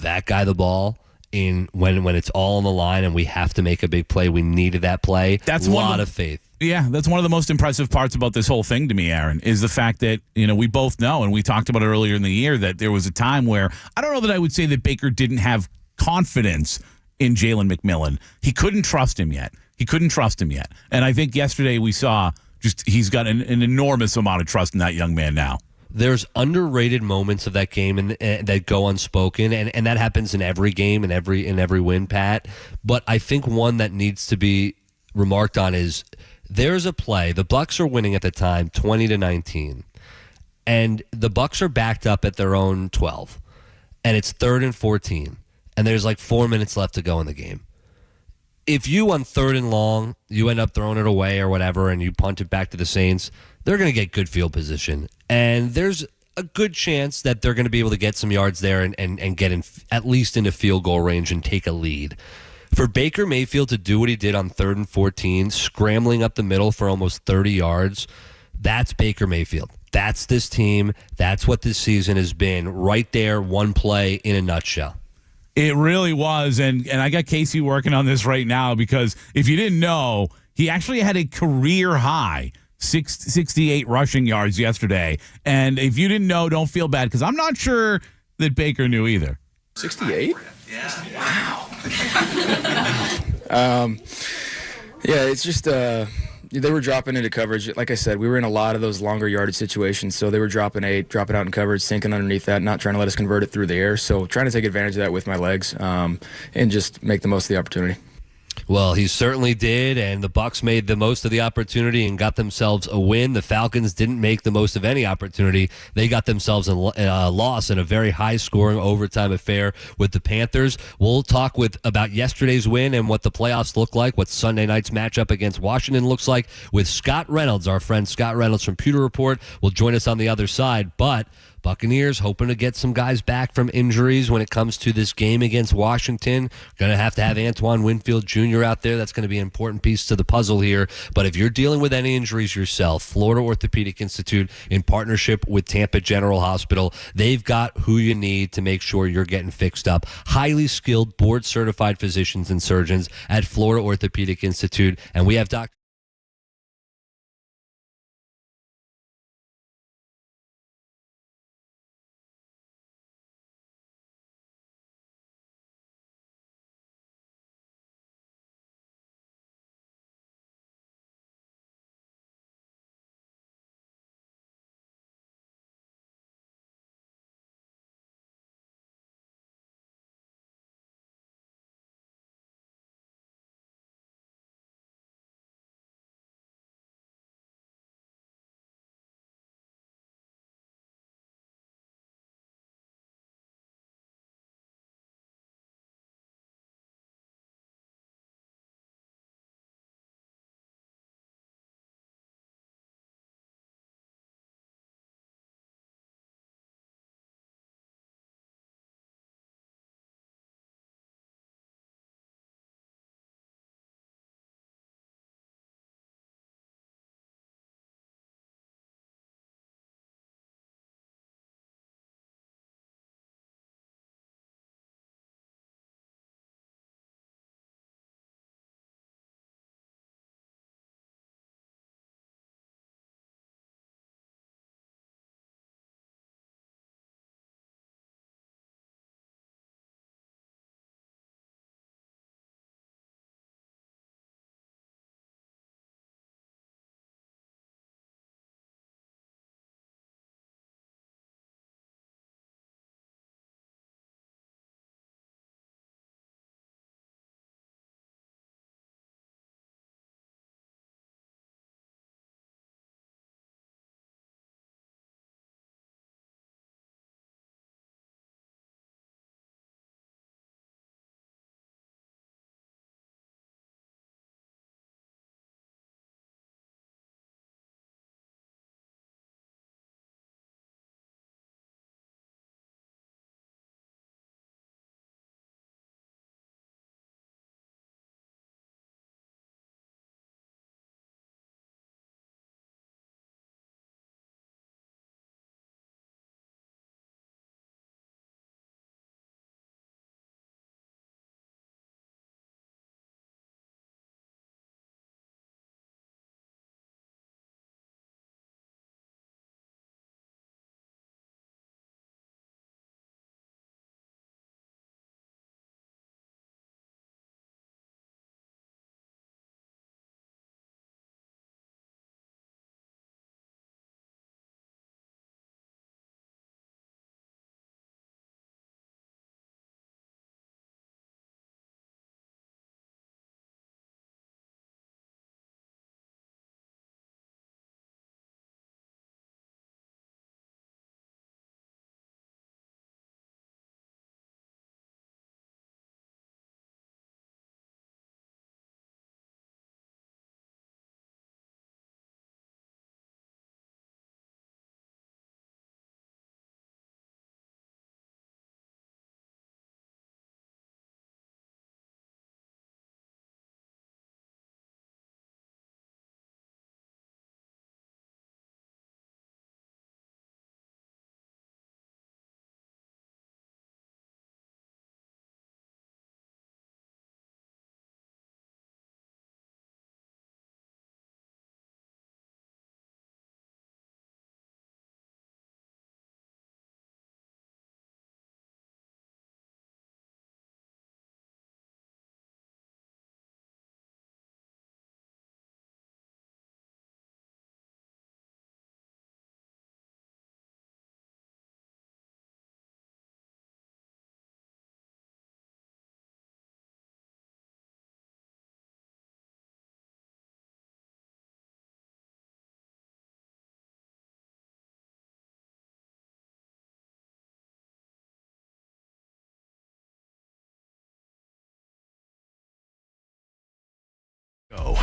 that guy the ball in when it's all on the line and we have to make a big play? We needed that play. That's a lot of faith. Yeah, that's one of the most impressive parts about this whole thing to me, Aaron, is the fact that, we both know, and we talked about it earlier in the year, that there was a time where I don't know that I would say that Baker didn't have confidence in Jalen McMillan. He couldn't trust him yet. And I think yesterday we saw he's got an enormous amount of trust in that young man now. There's underrated moments of that game and that go unspoken, and that happens in every game and every win, Pat. But I think one that needs to be remarked on is there's a play. The Bucs are winning at the time, 20-19, and the Bucs are backed up at their own 12, and it's 3rd and 14, and there's like 4 minutes left to go in the game. If you on 3rd and long, you end up throwing it away or whatever, and you punt it back to the Saints, they're going to get good field position, and there's a good chance that they're going to be able to get some yards there and get at least into field goal range and take a lead. For Baker Mayfield to do what he did on 3rd and 14, scrambling up the middle for almost 30 yards, that's Baker Mayfield. That's this team. That's what this season has been. Right there, one play in a nutshell. It really was, and I got Casey working on this right now because if you didn't know, he actually had a career high 68 rushing yards yesterday. And if you didn't know, don't feel bad because I'm not sure that Baker knew either. 68? Yeah. Wow. Yeah, it's just they were dropping into coverage. Like I said, we were in a lot of those longer yardage situations, so they were dropping out in coverage, sinking underneath that, not trying to let us convert it through the air. So trying to take advantage of that with my legs and just make the most of the opportunity. Well, he certainly did, and the Bucs made the most of the opportunity and got themselves a win. The Falcons didn't make the most of any opportunity. They got themselves a loss in a very high-scoring overtime affair with the Panthers. We'll talk about yesterday's win and what the playoffs look like, what Sunday night's matchup against Washington looks like with Scott Reynolds. Our friend Scott Reynolds from Pewter Report will join us on the other side, but Buccaneers hoping to get some guys back from injuries when it comes to this game against Washington. Going to have Antoine Winfield Jr. out there. That's going to be an important piece to the puzzle here. But if you're dealing with any injuries yourself, Florida Orthopedic Institute, in partnership with Tampa General Hospital, they've got who you need to make sure you're getting fixed up. Highly skilled, board-certified physicians and surgeons at Florida Orthopedic Institute. And we have Dr.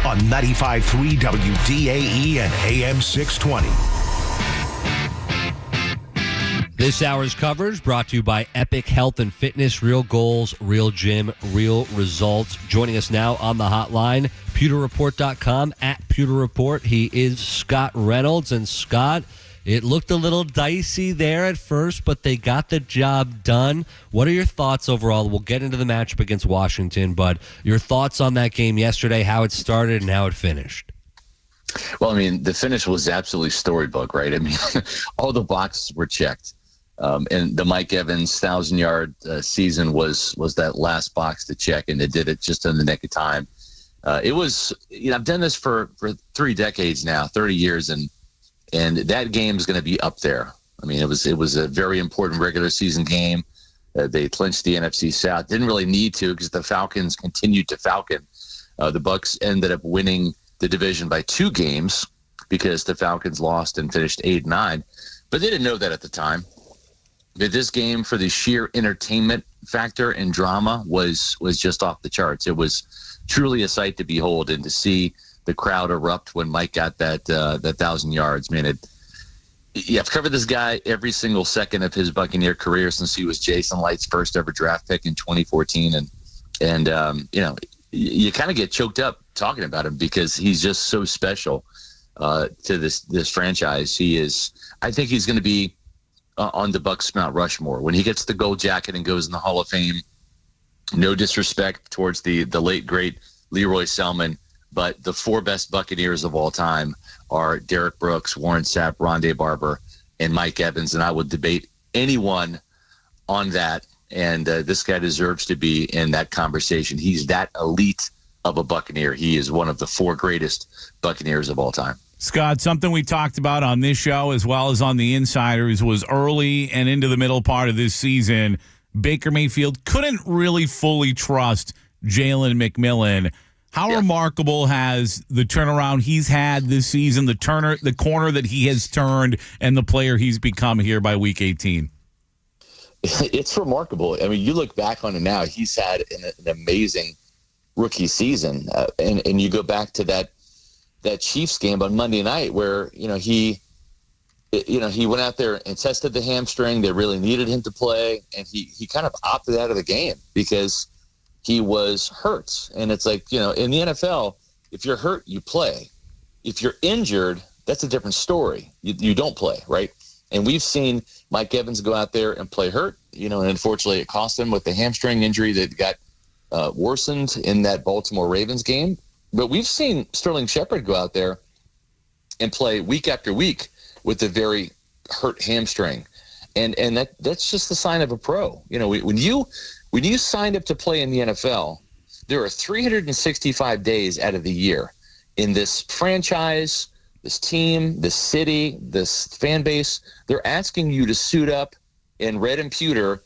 on 95.3 WDAE and AM 620. This hour's coverage brought to you by Epic Health and Fitness. Real goals, real gym, real results. Joining us now on the hotline, pewterreport.com, at Pewter Report. He is Scott Reynolds. And Scott, it looked a little dicey there at first, but they got the job done. What are your thoughts overall? We'll get into the matchup against Washington, but your thoughts on that game yesterday, how it started and how it finished? Well, I mean, the finish was absolutely storybook, right? I mean, all the boxes were checked. And the Mike Evans 1,000-yard season was that last box to check, and it did it just in the nick of time. It was, I've done this for 3 decades now, 30 years, and that game is going to be up there. I mean, it was a very important regular season game. They clinched the NFC South. Didn't really need to because the Falcons continued to falcon. The Bucs ended up winning the division by 2 games because the Falcons lost and finished 8-9, but they didn't know that at the time. But this game, for the sheer entertainment factor and drama, was just off the charts. It was truly a sight to behold, and to see the crowd erupt when Mike got that 1,000 yards. Man, I've covered this guy every single second of his Buccaneer career since he was Jason Light's first ever draft pick in 2014, and you kind of get choked up talking about him because he's just so special to this franchise. He is. I think he's going to be on the Bucs Mount Rushmore when he gets the gold jacket and goes in the Hall of Fame. No disrespect towards the late great Leroy Selman, but the 4 best Buccaneers of all time are Derek Brooks, Warren Sapp, Rondé Barber, and Mike Evans, and I would debate anyone on that. And this guy deserves to be in that conversation. He's that elite of a Buccaneer. He is one of the 4 greatest Buccaneers of all time. Scott, something we talked about on this show as well as on the Insiders was early and into the middle part of this season, Baker Mayfield couldn't really fully trust Jalen McMillan. How remarkable has the turnaround he's had this season, the corner that he has turned, and the player he's become here by Week 18? It's remarkable. I mean, you look back on it now, he's had an amazing rookie season. And you go back to that Chiefs game on Monday night where, he went out there and tested the hamstring. They really needed him to play, and he kind of opted out of the game because he was hurt. And it's like, in the NFL, if you're hurt, you play. If you're injured, that's a different story. You don't play, right? And we've seen Mike Evans go out there and play hurt, and unfortunately it cost him with the hamstring injury that got worsened in that Baltimore Ravens game. But we've seen Sterling Shepard go out there and play week after week with a very hurt hamstring. And that's just the sign of a pro. When you signed up to play in the NFL, there are 365 days out of the year in this franchise, this team, this city, this fan base. They're asking you to suit up in red and pewter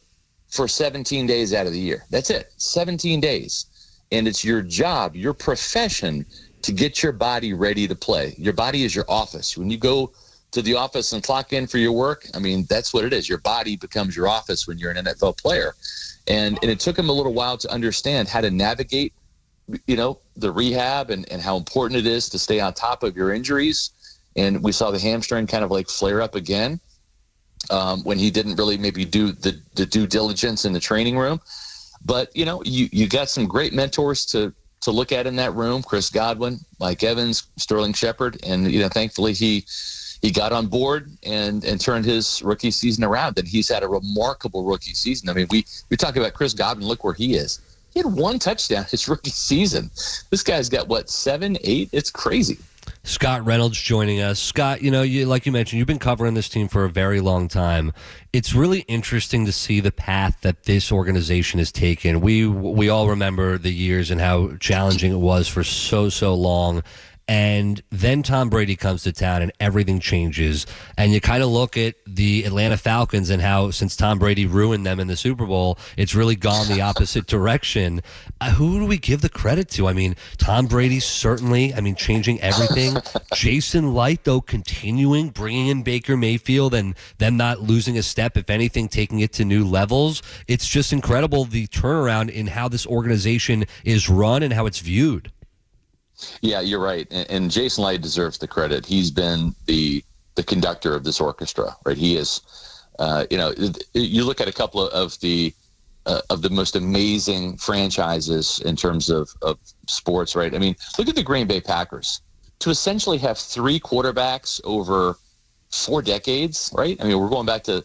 for 17 days out of the year. That's it, 17 days. And it's your job, your profession, to get your body ready to play. Your body is your office. When you go to the office and clock in for your work, I mean, that's what it is. Your body becomes your office when you're an NFL player. And it took him a little while to understand how to navigate, the rehab and how important it is to stay on top of your injuries. And we saw the hamstring kind of like flare up again when he didn't really maybe do the due diligence in the training room. But, you got some great mentors to look at in that room, Chris Godwin, Mike Evans, Sterling Shepard. And, thankfully he got on board and turned his rookie season around. And he's had a remarkable rookie season. I mean, we talk about Chris Godwin, look where he is. He had 1 touchdown his rookie season. This guy's got, 7, 8? It's crazy. Scott Reynolds joining us. Scott, like you mentioned, you've been covering this team for a very long time. It's really interesting to see the path that this organization has taken. We all remember the years and how challenging it was for so long. And then Tom Brady comes to town and everything changes. And you kind of look at the Atlanta Falcons and how since Tom Brady ruined them in the Super Bowl, it's really gone the opposite direction. Who do we give the credit to? I mean, Tom Brady certainly, changing everything. Jason Light, though, continuing, bringing in Baker Mayfield and them not losing a step, if anything, taking it to new levels. It's just incredible the turnaround in how this organization is run and how it's viewed. Yeah, you're right. And Jason Light deserves the credit. He's been the conductor of this orchestra, right? He is, you look at a couple of the most amazing franchises in terms of sports, right? I mean, look at the Green Bay Packers. To essentially have 3 quarterbacks over 4 decades, right? I mean, we're going back to,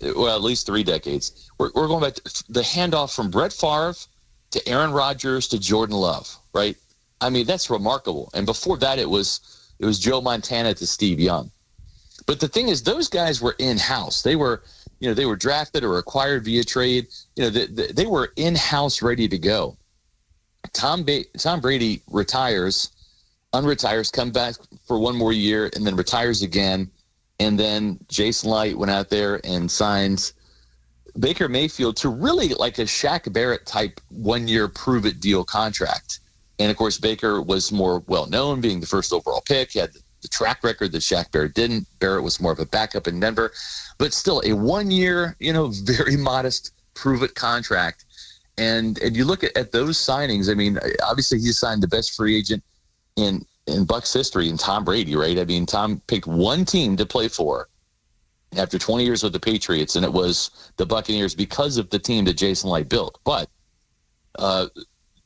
at least 3 decades. We're going back to the handoff from Brett Favre to Aaron Rodgers to Jordan Love, right? I mean, that's remarkable. And before that, it was Joe Montana to Steve Young. But the thing is, those guys were in-house. They were drafted or acquired via trade. They were in-house, ready to go. Tom Brady retires, unretires, come back for 1 more year, and then retires again. And then Jason Light went out there and signs Baker Mayfield to really like a Shaq Barrett type 1-year prove-it deal contract. And, of course, Baker was more well-known, being the first overall pick. He had the track record that Shaq Barrett didn't. Barrett was more of a backup in Denver. But still, a 1-year, very modest prove-it contract. And you look at those signings. I mean, obviously he signed the best free agent in Bucs history in Tom Brady, right? I mean, Tom picked one team to play for after 20 years with the Patriots, and it was the Buccaneers because of the team that Jason Light built. But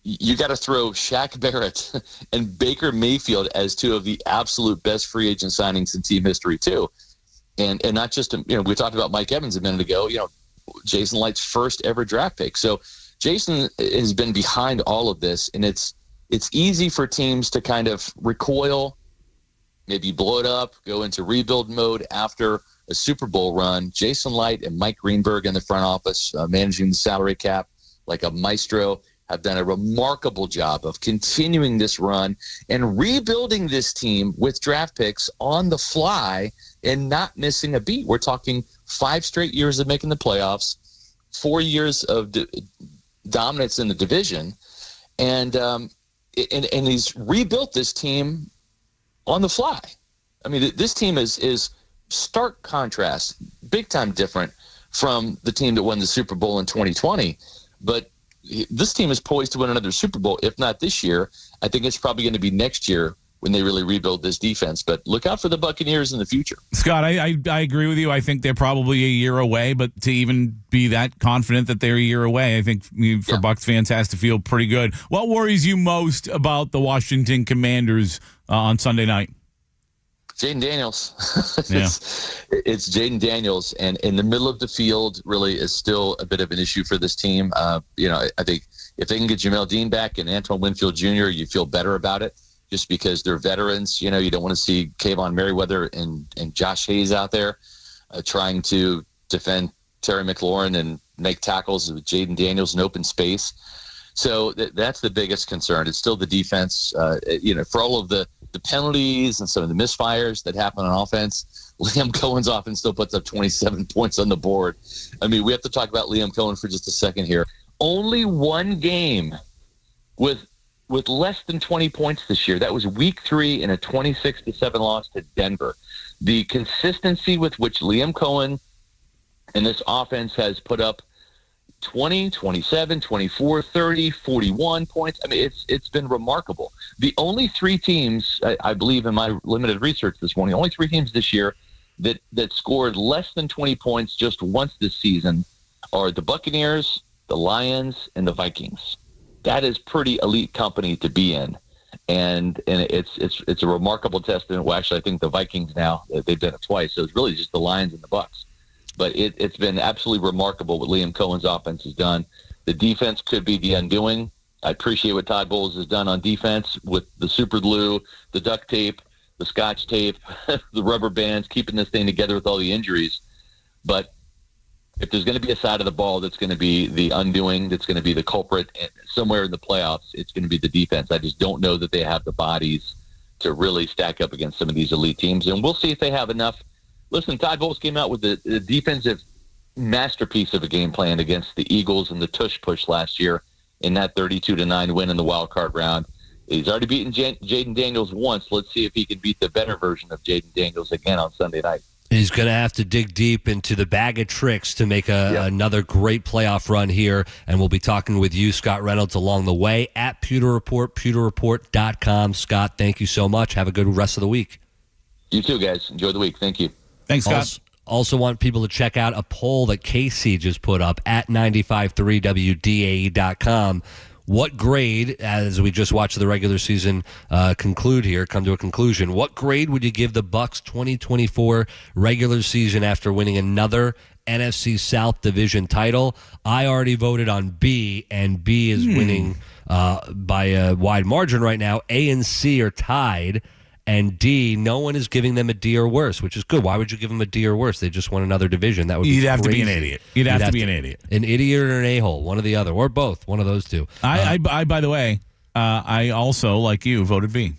you got to throw Shaq Barrett and Baker Mayfield as 2 of the absolute best free agent signings in team history too. And not just, we talked about Mike Evans a minute ago, Jason Light's first ever draft pick. So Jason has been behind all of this, and it's easy for teams to kind of recoil, maybe blow it up, go into rebuild mode after a Super Bowl run. Jason Light and Mike Greenberg in the front office, managing the salary cap like a maestro, have done a remarkable job of continuing this run and rebuilding this team with draft picks on the fly and not missing a beat. We're talking 5 straight years of making the playoffs, 4 years of dominance in the division, and he's rebuilt this team on the fly. I mean, this team is stark contrast, big time different from the team that won the Super Bowl in 2020, but this team is poised to win another Super Bowl, if not this year. I think it's probably going to be next year when they really rebuild this defense. But look out for the Buccaneers in the future. Scott, I agree with you. I think they're probably a year away, but to even be that confident that they're a year away, I think for Bucs fans has to feel pretty good. What worries you most about the Washington Commanders on Sunday night? Jaden Daniels. It's Jaden Daniels, and in the middle of the field really is still a bit of an issue for this team. I think if they can get Jamel Dean back and Antoine Winfield Jr., you feel better about it just because they're veterans. You don't want to see Kayvon Merriweather and Josh Hayes out there trying to defend Terry McLaurin and make tackles with Jaden Daniels in open space. So that's the biggest concern. It's still the defense. For all of the penalties and some of the misfires that happen on offense, Liam Cohen's offense still puts up 27 points on the board. I mean, we have to talk about Liam Cohen for just a second here. Only 1 game with less than 20 points this year. That was week 3 in a 26-7 loss to Denver. The consistency with which Liam Cohen and this offense has put up 20, 27, 24, 30, 41 points. I mean, it's been remarkable. The only 3 teams, I believe in my limited research this morning, only 3 teams this year that scored less than 20 points just once this season are the Buccaneers, the Lions, and the Vikings. That is pretty elite company to be in. And it's a remarkable testament. Well, actually, I think the Vikings now, they've done it twice. So it's really just the Lions and the Bucs. But it's been absolutely remarkable what Liam Cohen's offense has done. The defense could be the undoing. I appreciate what Todd Bowles has done on defense with the super glue, the duct tape, the scotch tape, the rubber bands, keeping this thing together with all the injuries. But if there's going to be a side of the ball that's going to be the undoing, that's going to be the culprit somewhere in the playoffs, it's going to be the defense. I just don't know that they have the bodies to really stack up against some of these elite teams. And we'll see if they have enough. Listen, Todd Bowles came out with the defensive masterpiece of a game plan against the Eagles and the tush push last year in that 32-9 win in the wild card round. He's already beaten Jaden Daniels once. Let's see if he can beat the better version of Jaden Daniels again on Sunday night. He's going to have to dig deep into the bag of tricks to make another great playoff run here. And we'll be talking with you, Scott Reynolds, along the way at Pewter Report, pewterreport.com. Scott, thank you so much. Have a good rest of the week. You too, guys. Enjoy the week. Thank you. Thanks, Scott. Also want people to check out a poll that Casey just put up at 953wdae.com. What grade, as we just watched the regular season come to a conclusion, what grade would you give the Bucs 2024 regular season after winning another NFC South division title? I already voted on B, and B is winning by a wide margin right now. A and C are tied, and D, no one is giving them a D or worse, which is good. Why would you give them a D or worse? They just won another division. That would be You'd have to be an crazy. idiot. You'd have to be an idiot. An idiot or an a-hole, one or the other, or both, one of those two. I by the way, I also, like you, voted B.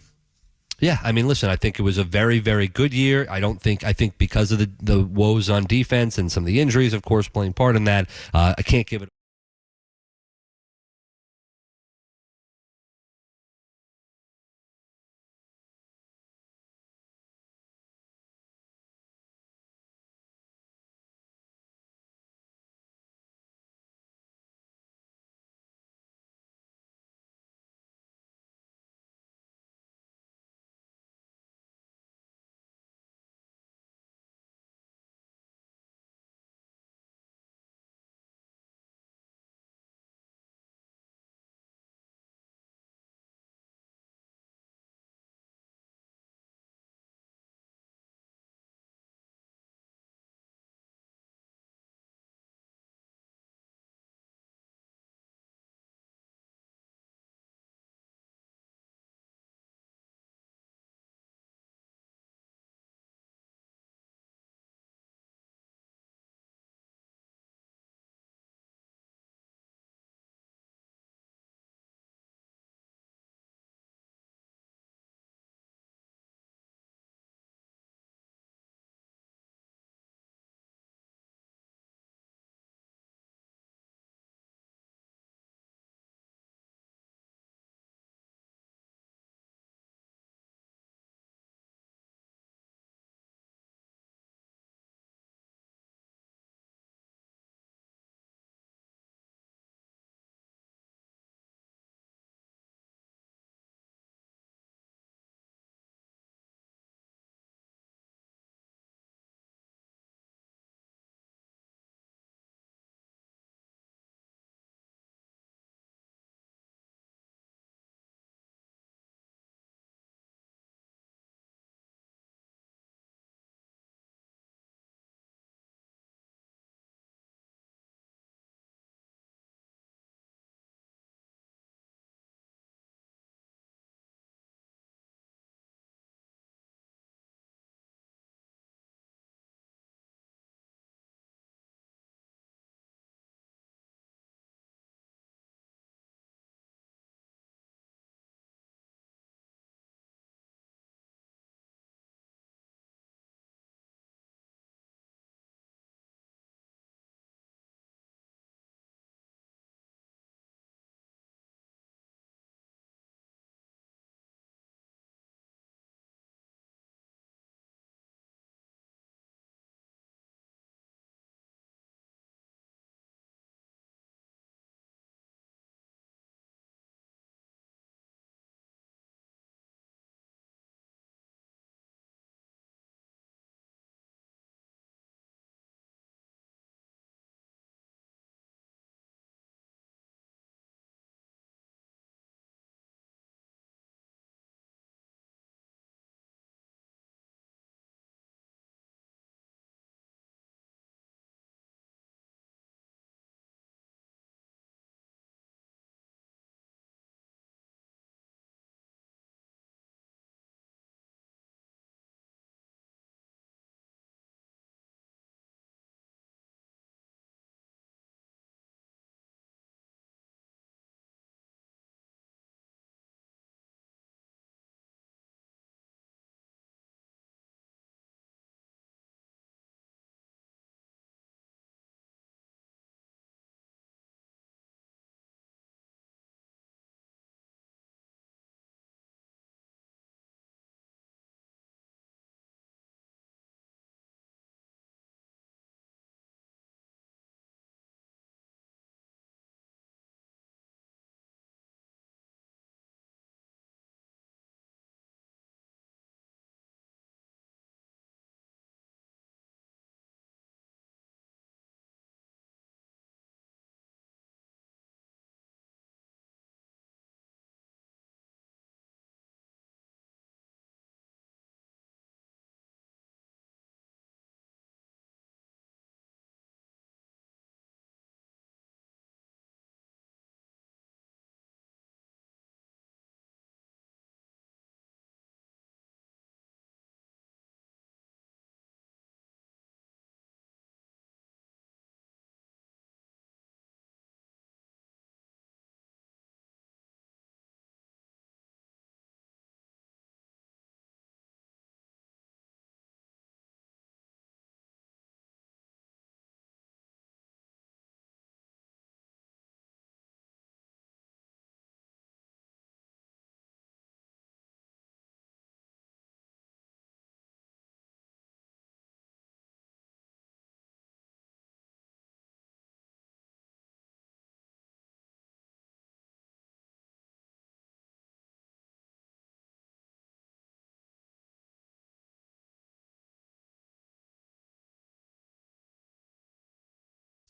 Yeah, I mean, listen, I think it was a very, very good year. I think because of the woes on defense and some of the injuries, of course, playing part in that, I can't give it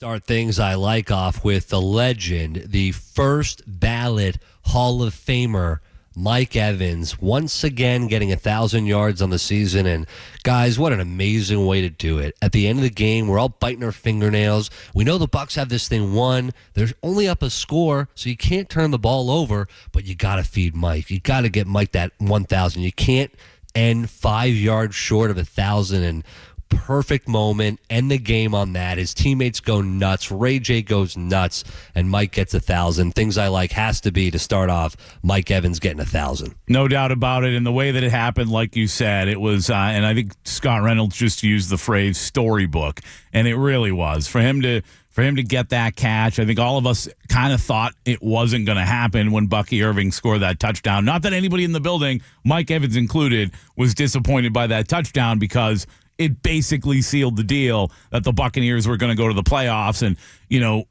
Start things I like off with the legend, the first ballot Hall of Famer, Mike Evans, once again getting 1,000 yards on the season. And guys, what an amazing way to do it. At the end of the game, we're all biting our fingernails. We know the Bucs have this thing won. They're only up a score, so you can't turn the ball over, but you got to feed Mike. You got to get Mike that 1,000. You can't end 5 yards short of 1,000. And perfect moment, end the game on that. His teammates go nuts. Ray J goes nuts, and Mike gets 1,000. Things I like has to be, to start off, Mike Evans getting 1,000. No doubt about it. And the way that it happened, like you said, it was, and I think Scott Reynolds just used the phrase storybook, and it really was. For him to get that catch, I think all of us kind of thought it wasn't going to happen when Bucky Irving scored that touchdown. Not that anybody in the building, Mike Evans included, was disappointed by that touchdown, because it basically sealed the deal that the Buccaneers were going to go to the playoffs. And,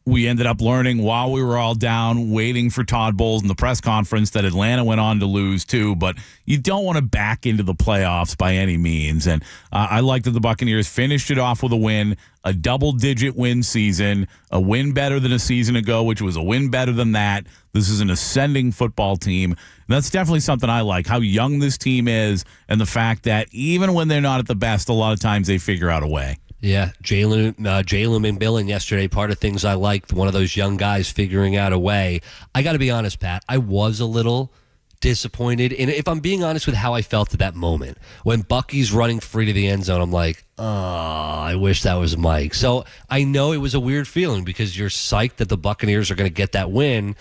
we ended up learning while we were all down waiting for Todd Bowles in the press conference that Atlanta went on to lose too. But you don't want to back into the playoffs by any means. And I like that the Buccaneers finished it off with a win, a double-digit win season, a win better than a season ago, which was a win better than that. This is an ascending football team. That's definitely something I like, how young this team is, and the fact that even when they're not at the best, a lot of times they figure out a way. Yeah, Jalen McMillan yesterday, part of things I liked, one of those young guys figuring out a way. I got to be honest, Pat, I was a little disappointed. And if I'm being honest with how I felt at that moment, when Bucky's running free to the end zone, I'm like, oh, I wish that was Mike. So I know it was a weird feeling, because you're psyched that the Buccaneers are going to get that win,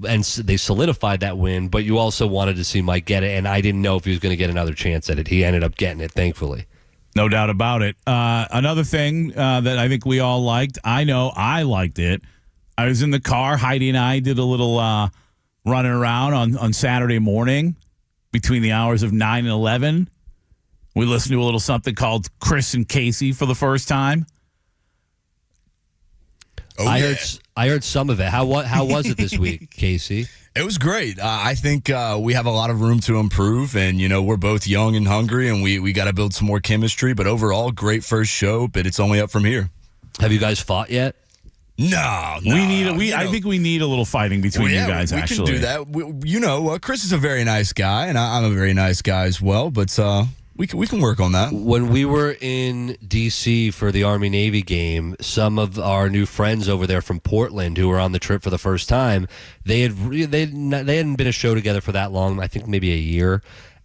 and they solidified that win, but you also wanted to see Mike get it, and I didn't know if he was going to get another chance at it. He ended up getting it, thankfully. No doubt about it. Another thing that I think we all liked, I know I liked it. I was in the car. Heidi and I did a little running around on Saturday morning between the hours of 9 and 11. We listened to a little something called Chris and Casey for the first time. Oh, I heard some of it. How was it this week, Casey? It was great. I think we have a lot of room to improve, and we're both young and hungry, and we got to build some more chemistry. But overall, great first show. But it's only up from here. Have you guys fought yet? No. I think we need a little fighting between you guys. We actually, can do that. Chris is a very nice guy, and I'm a very nice guy as well. But we can work on that. When we were in D.C. for the Army-Navy game, some of our new friends over there from Portland who were on the trip for the first time, they hadn't been a show together for that long, I think maybe a year.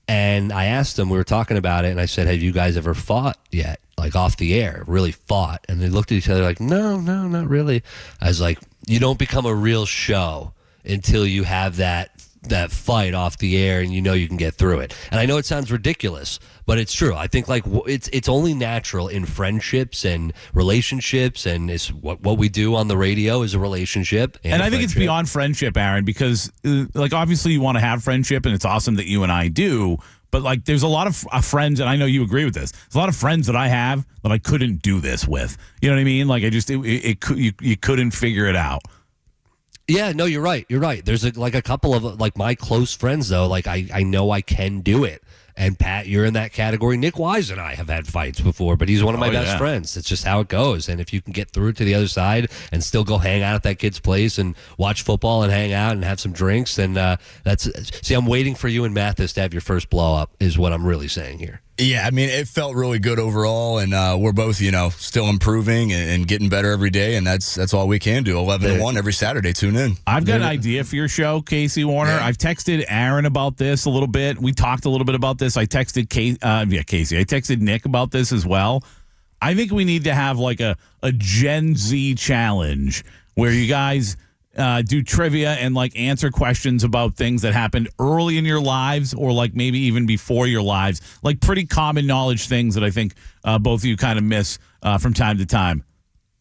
And I asked them, we were talking about it, and I said, have you guys ever fought yet? Like off the air, really fought? And they looked at each other like, no, not really. I was like, you don't become a real show until you have that fight off the air, and you can get through it. And I know it sounds ridiculous, but it's true. I think it's only natural in friendships and relationships, and it's what we do on the radio is a relationship. And I think it's beyond friendship, Aaron, because obviously you want to have friendship, and it's awesome that you and I do. But there's a lot of friends, and I know you agree with this. There's a lot of friends that I have that I couldn't do this with. You know what I mean? You couldn't figure it out. Yeah, no, you're right. You're right. There's a couple of my close friends though. I know I can do it. And Pat, you're in that category. Nick Wise and I have had fights before, but he's one of my best friends. It's just how it goes. And if you can get through to the other side and still go hang out at that kid's place and watch football and hang out and have some drinks, then I'm waiting for you and Mathis to have your first blow up is what I'm really saying here. Yeah, I mean, it felt really good overall, and we're both, still improving and getting better every day, and that's all we can do. 11-1 every Saturday. Tune in. I've got an idea for your show, Casey Warner. Yeah. I've texted Aaron about this a little bit. We talked a little bit about this. I texted Casey. I texted Nick about this as well. I think we need to have a Gen Z challenge where you guys do trivia and answer questions about things that happened early in your lives or maybe even before your lives, pretty common knowledge things that I think both of you kind of miss from time to time.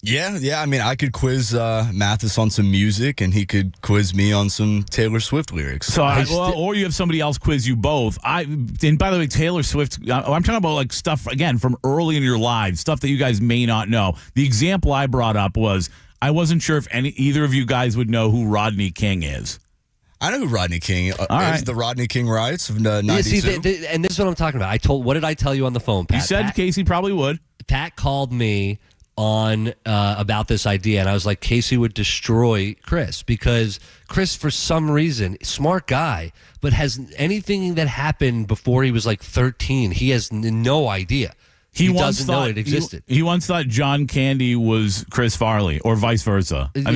Yeah. I mean, I could quiz Mathis on some music, and he could quiz me on some Taylor Swift lyrics. Or you have somebody else quiz you both. And by the way, Taylor Swift, I'm talking about stuff again from early in your lives, stuff that you guys may not know. The example I brought up was, I wasn't sure if either of you guys would know who Rodney King is. I know who Rodney King is. Right. The Rodney King riots of 92. And this is what I'm talking about. What did I tell you on the phone, Pat? You said Casey probably would. Pat called me on about this idea, and I was like, Casey would destroy Chris because Chris, for some reason, smart guy, but has anything that happened before he was like 13, he has no idea. He once doesn't know it existed. He once thought John Candy was Chris Farley, or vice versa. I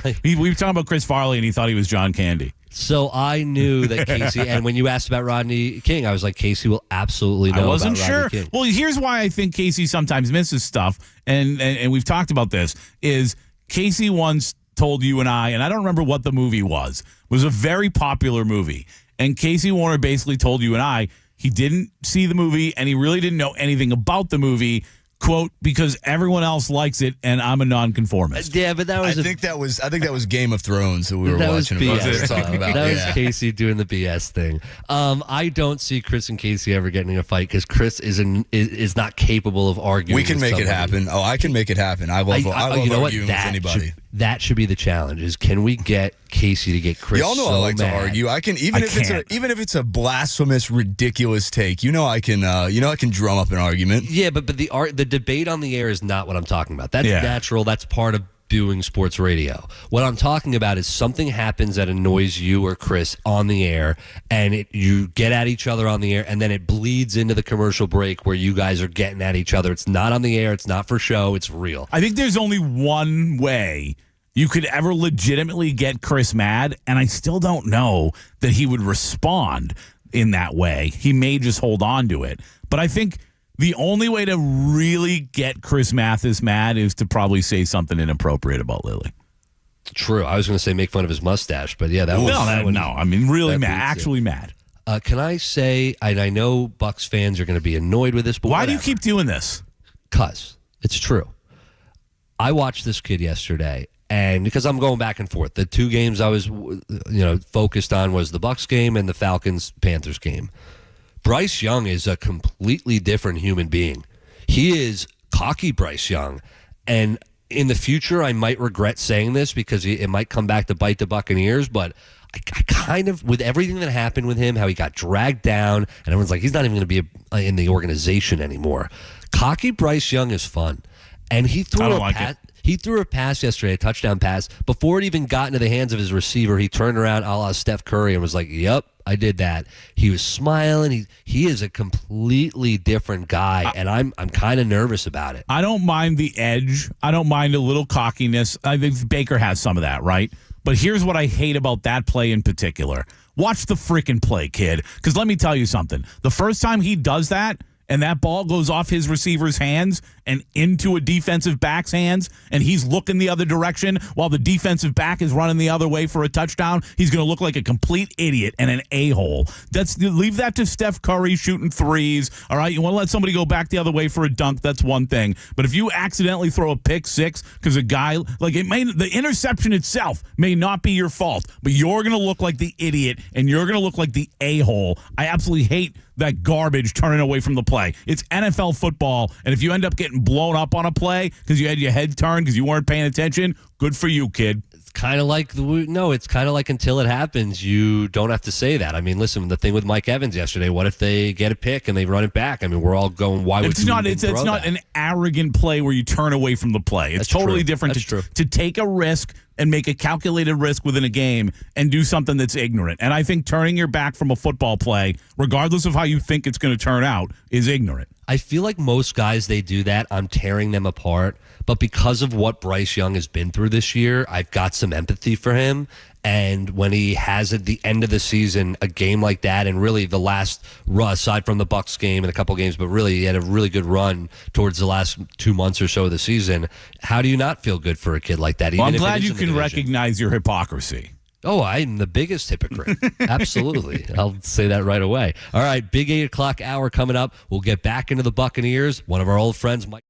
think we were talking about Chris Farley, and he thought he was John Candy. So I knew that Casey, and when you asked about Rodney King, I was like, Casey will absolutely know. I wasn't about sure. Rodney King. Well, here's why I think Casey sometimes misses stuff, and we've talked about this, is Casey once told you and I don't remember what the movie was. It was a very popular movie, and Casey Warner basically told you and I he didn't see the movie, and he really didn't know anything about the movie, quote, because everyone else likes it, and I'm a nonconformist. Yeah, but that was I think that was Game of Thrones that we were that watching. was BS. We were talking about. That was Casey doing the BS thing. I don't see Chris and Casey ever getting in a fight because Chris is not capable of arguing. We can with make it somebody. happen. Oh, I can make it happen. I love arguing with anybody. That should be the challenge: is can we get Casey to get Chris? Y'all know I like to argue. I can even if it's a blasphemous, ridiculous take. I can drum up an argument. Yeah, but the debate on the air is not what I'm talking about. That's natural. That's part of doing sports radio. What I'm talking about is something happens that annoys you or Chris on the air, and you get at each other on the air, and then it bleeds into the commercial break where you guys are getting at each other. It's not on the air. It's not for show. It's real. I think there's only one way you could ever legitimately get Chris mad, and I still don't know that he would respond in that way. He may just hold on to it. But I think the only way to really get Chris Mathis mad is to probably say something inappropriate about Lily. True. I was going to say make fun of his mustache, but yeah, that was... No, I mean, really mad, actually mad. Can I say, and I know Bucks fans are going to be annoyed with this, but why do you keep doing this? Because it's true. I watched this kid yesterday, and because I'm going back and forth, the two games I was focused on was the Bucks game and the Falcons-Panthers game. Bryce Young is a completely different human being. He is cocky Bryce Young, and in the future, I might regret saying this because it might come back to bite the Buccaneers, but I kind of, with everything that happened with him, how he got dragged down, and everyone's like, he's not even going to be in the organization anymore. Cocky Bryce Young is fun, and he threw He threw a pass yesterday, a touchdown pass. Before it even got into the hands of his receiver, he turned around a la Steph Curry and was like, yep, I did that. He was smiling. He is a completely different guy, and I'm kind of nervous about it. I don't mind the edge. I don't mind a little cockiness. I think Baker has some of that, right? But here's what I hate about that play in particular. Watch the freaking play, kid. Because let me tell you something. The first time he does that, and that ball goes off his receiver's hands and into a defensive back's hands, and he's looking the other direction while the defensive back is running the other way for a touchdown, he's going to look like a complete idiot and an a-hole. Leave that to Steph Curry shooting threes, all right? You want to let somebody go back the other way for a dunk, that's one thing. But if you accidentally throw a pick six because a guy, the interception itself may not be your fault, but you're going to look like the idiot and you're going to look like the a-hole. I absolutely hate that garbage turning away from the play. It's NFL football, and if you end up getting blown up on a play because you had your head turned because you weren't paying attention, good for you, kid. It's kind of like until it happens, you don't have to say that. I mean, listen, the thing with Mike Evans yesterday, what if they get a pick and they run it back? I mean, we're all going, why would you It's not an arrogant play where you turn away from the play. It's totally different to take a risk and make a calculated risk within a game and do something that's ignorant. And I think turning your back from a football play, regardless of how you think it's going to turn out, is ignorant. I feel like most guys, they do that. I'm tearing them apart. But because of what Bryce Young has been through this year, I've got some empathy for him. And when he has at the end of the season a game like that, and really the last run, aside from the Bucs game and a couple games, but really he had a really good run towards the last 2 months or so of the season. How do you not feel good for a kid like that? Well, I'm glad you can recognize your hypocrisy. Oh, I'm the biggest hypocrite. Absolutely. I'll say that right away. All right, big 8 o'clock hour coming up. We'll get back into the Buccaneers. One of our old friends, Mike.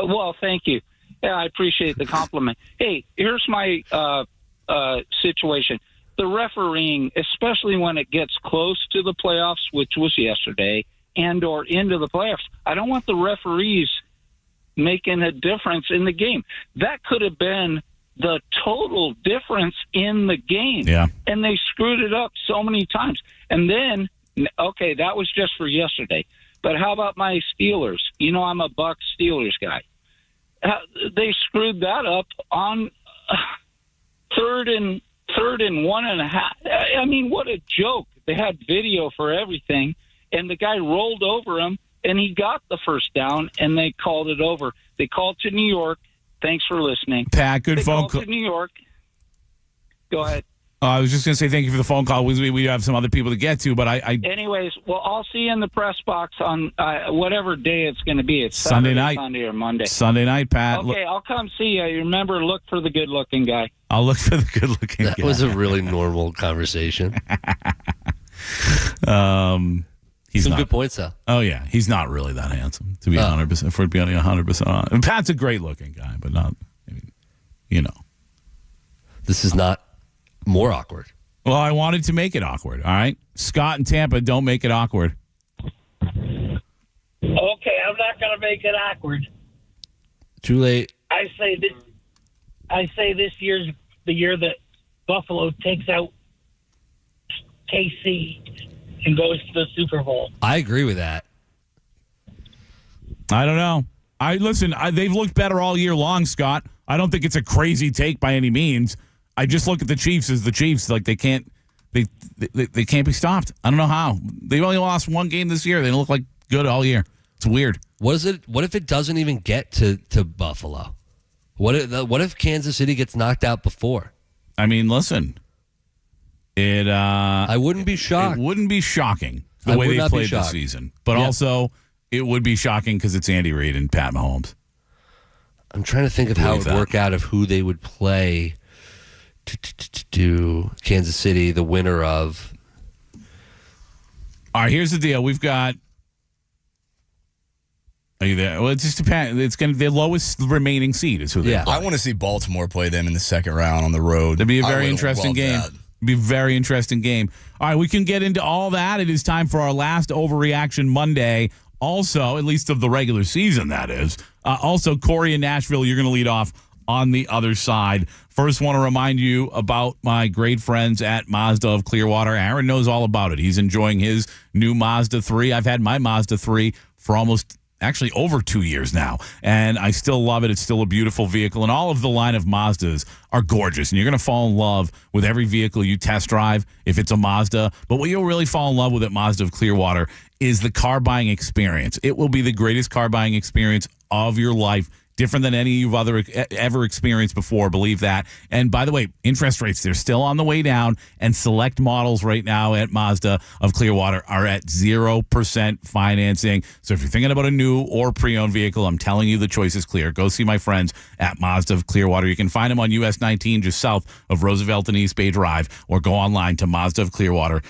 Well, thank you. Yeah, I appreciate the compliment. Hey, here's my situation. The refereeing, especially when it gets close to the playoffs, which was yesterday, and or into the playoffs, I don't want the referees making a difference in the game. That could have been the total difference in the game. Yeah. And they screwed it up so many times. And then, okay, that was just for yesterday. But how about my Steelers? You know, I'm a Bucs Steelers guy. They screwed that up on third and 1.5. I mean, what a joke. They had video for everything, and the guy rolled over him, and he got the first down, and they called it over. They called to New York. Thanks for listening. Pat, good phone call. To New York. Go ahead. I was just going to say thank you for the phone call. We have some other people to get to, but I Anyways, well, I'll see you in the press box on whatever day it's going to be. It's Sunday Saturday, night. Sunday or Monday. Sunday night, Pat. Okay, I'll come see you. Remember, look for the good-looking guy. I'll look for the good-looking guy. That was a really normal conversation. He's Some not, good points, though. Oh, yeah. He's not really that handsome, to be 100%. For being 100% honest. And Pat's a great-looking guy, but not, I mean, you know. This is not more awkward. Well, I wanted to make it awkward, all right? Scott and Tampa, don't make it awkward. Okay, I'm not going to make it awkward. Too late. I say this year's the year that Buffalo takes out KC and goes to the Super Bowl. I agree with that. I don't know. They've looked better all year long, Scott. I don't think it's a crazy take by any means. I just look at the Chiefs as the Chiefs. Like they can't be stopped. I don't know how. They've only lost one game this year. They don't look like good all year. It's weird. What if it doesn't even get to Buffalo? What if Kansas City gets knocked out before? I mean, listen. I wouldn't be shocked. It wouldn't be shocking the way they played this season. But also, it would be shocking because it's Andy Reid and Pat Mahomes. I'm trying to think of how it would work out of who they would play to do Kansas City, the winner of. All right, here's the deal. We've got. Are you there? Well, it just depends. It's going to the lowest remaining seed is who they play. I want to see Baltimore play them in the second round on the road. That'd be a very interesting game. It'd be a very interesting game. All right, we can get into all that. It is time for our last Overreaction Monday. Also, at least of the regular season, that is. Also, Corey in Nashville, you're going to lead off on the other side. First, want to remind you about my great friends at Mazda of Clearwater. Aaron knows all about it. He's enjoying his new Mazda 3. I've had my Mazda 3 for actually over 2 years now, and I still love it. It's still a beautiful vehicle, and all of the line of Mazdas are gorgeous, and you're going to fall in love with every vehicle you test drive if it's a Mazda. But what you'll really fall in love with at Mazda of Clearwater is the car buying experience. It will be the greatest car buying experience of your life. Different than any you've ever experienced before, believe that. And by the way, interest rates, they're still on the way down, and select models right now at Mazda of Clearwater are at 0% financing. So if you're thinking about a new or pre-owned vehicle, I'm telling you the choice is clear. Go see my friends at Mazda of Clearwater. You can find them on US 19 just south of Roosevelt and East Bay Drive, or go online to Mazda of Clearwater.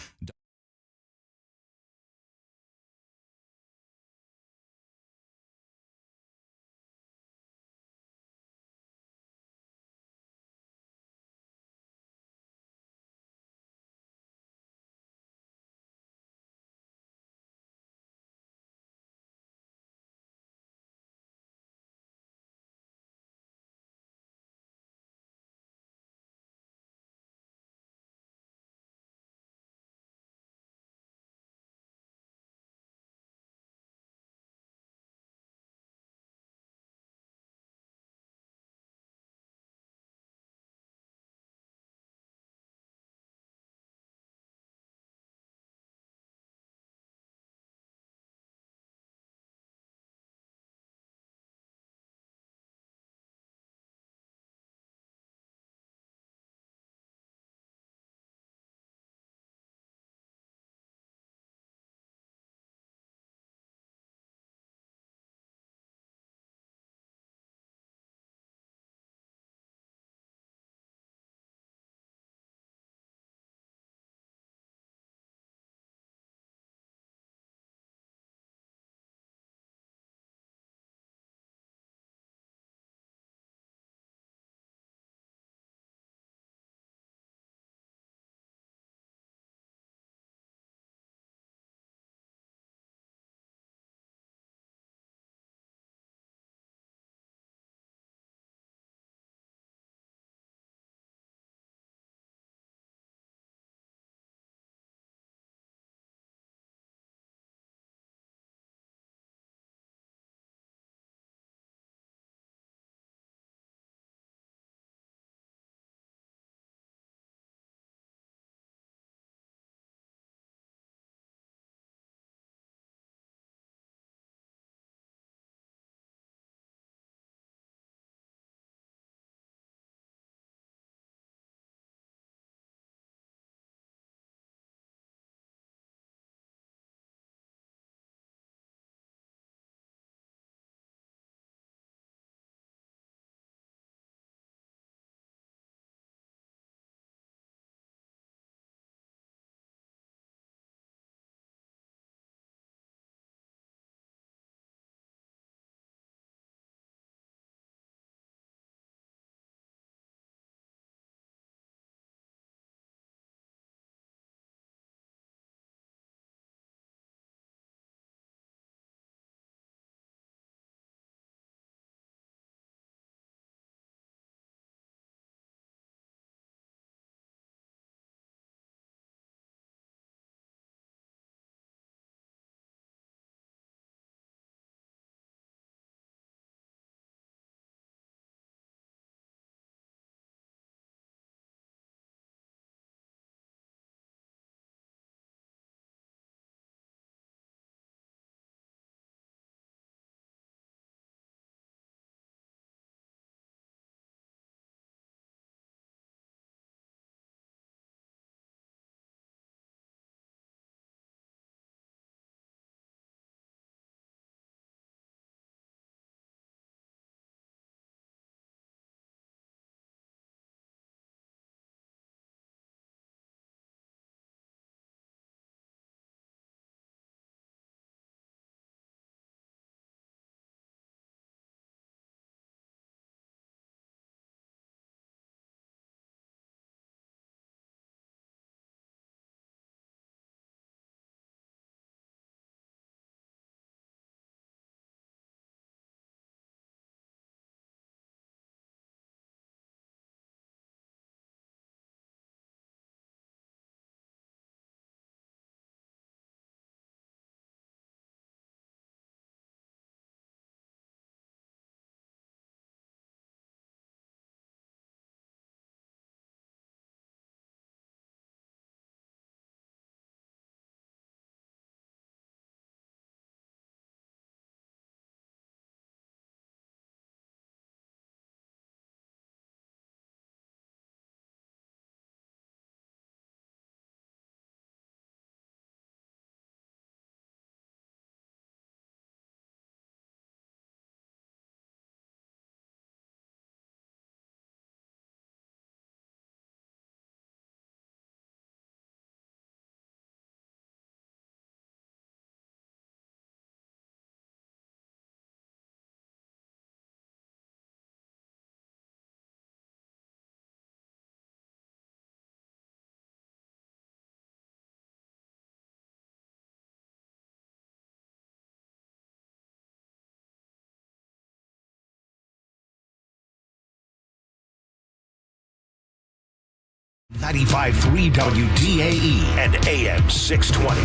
95.3 WDAE and AM 620.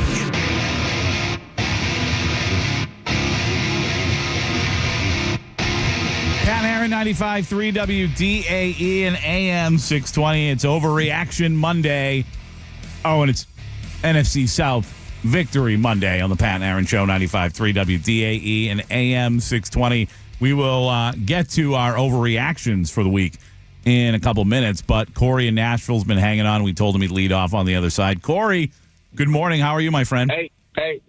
Pat Aaron, 95.3 WDAE and AM 620. It's Overreaction Monday. Oh, and it's NFC South Victory Monday on the Pat Aaron Show, 95.3 WDAE and AM 620. We will get to our overreactions for the week in a couple minutes, but Corey in Nashville's been hanging on. We told him he'd lead off on the other side. Corey, good morning. How are you, my friend? Hey,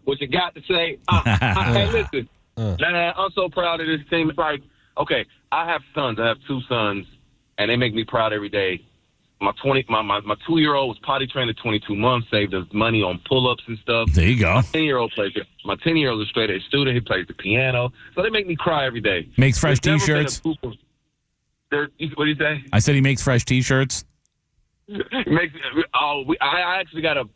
what you got to say? Hey, listen. Man, I'm so proud of this team. It's like, okay, I have sons. I have two sons, and they make me proud every day. My 2-year-old was potty trained at 22 months, saved us money on pull-ups and stuff. There you go. My 10-year-old is a straight-A student. He plays the piano. So they make me cry every day. Makes fresh T-shirts. What do you say? I said he makes fresh T-shirts. I actually got them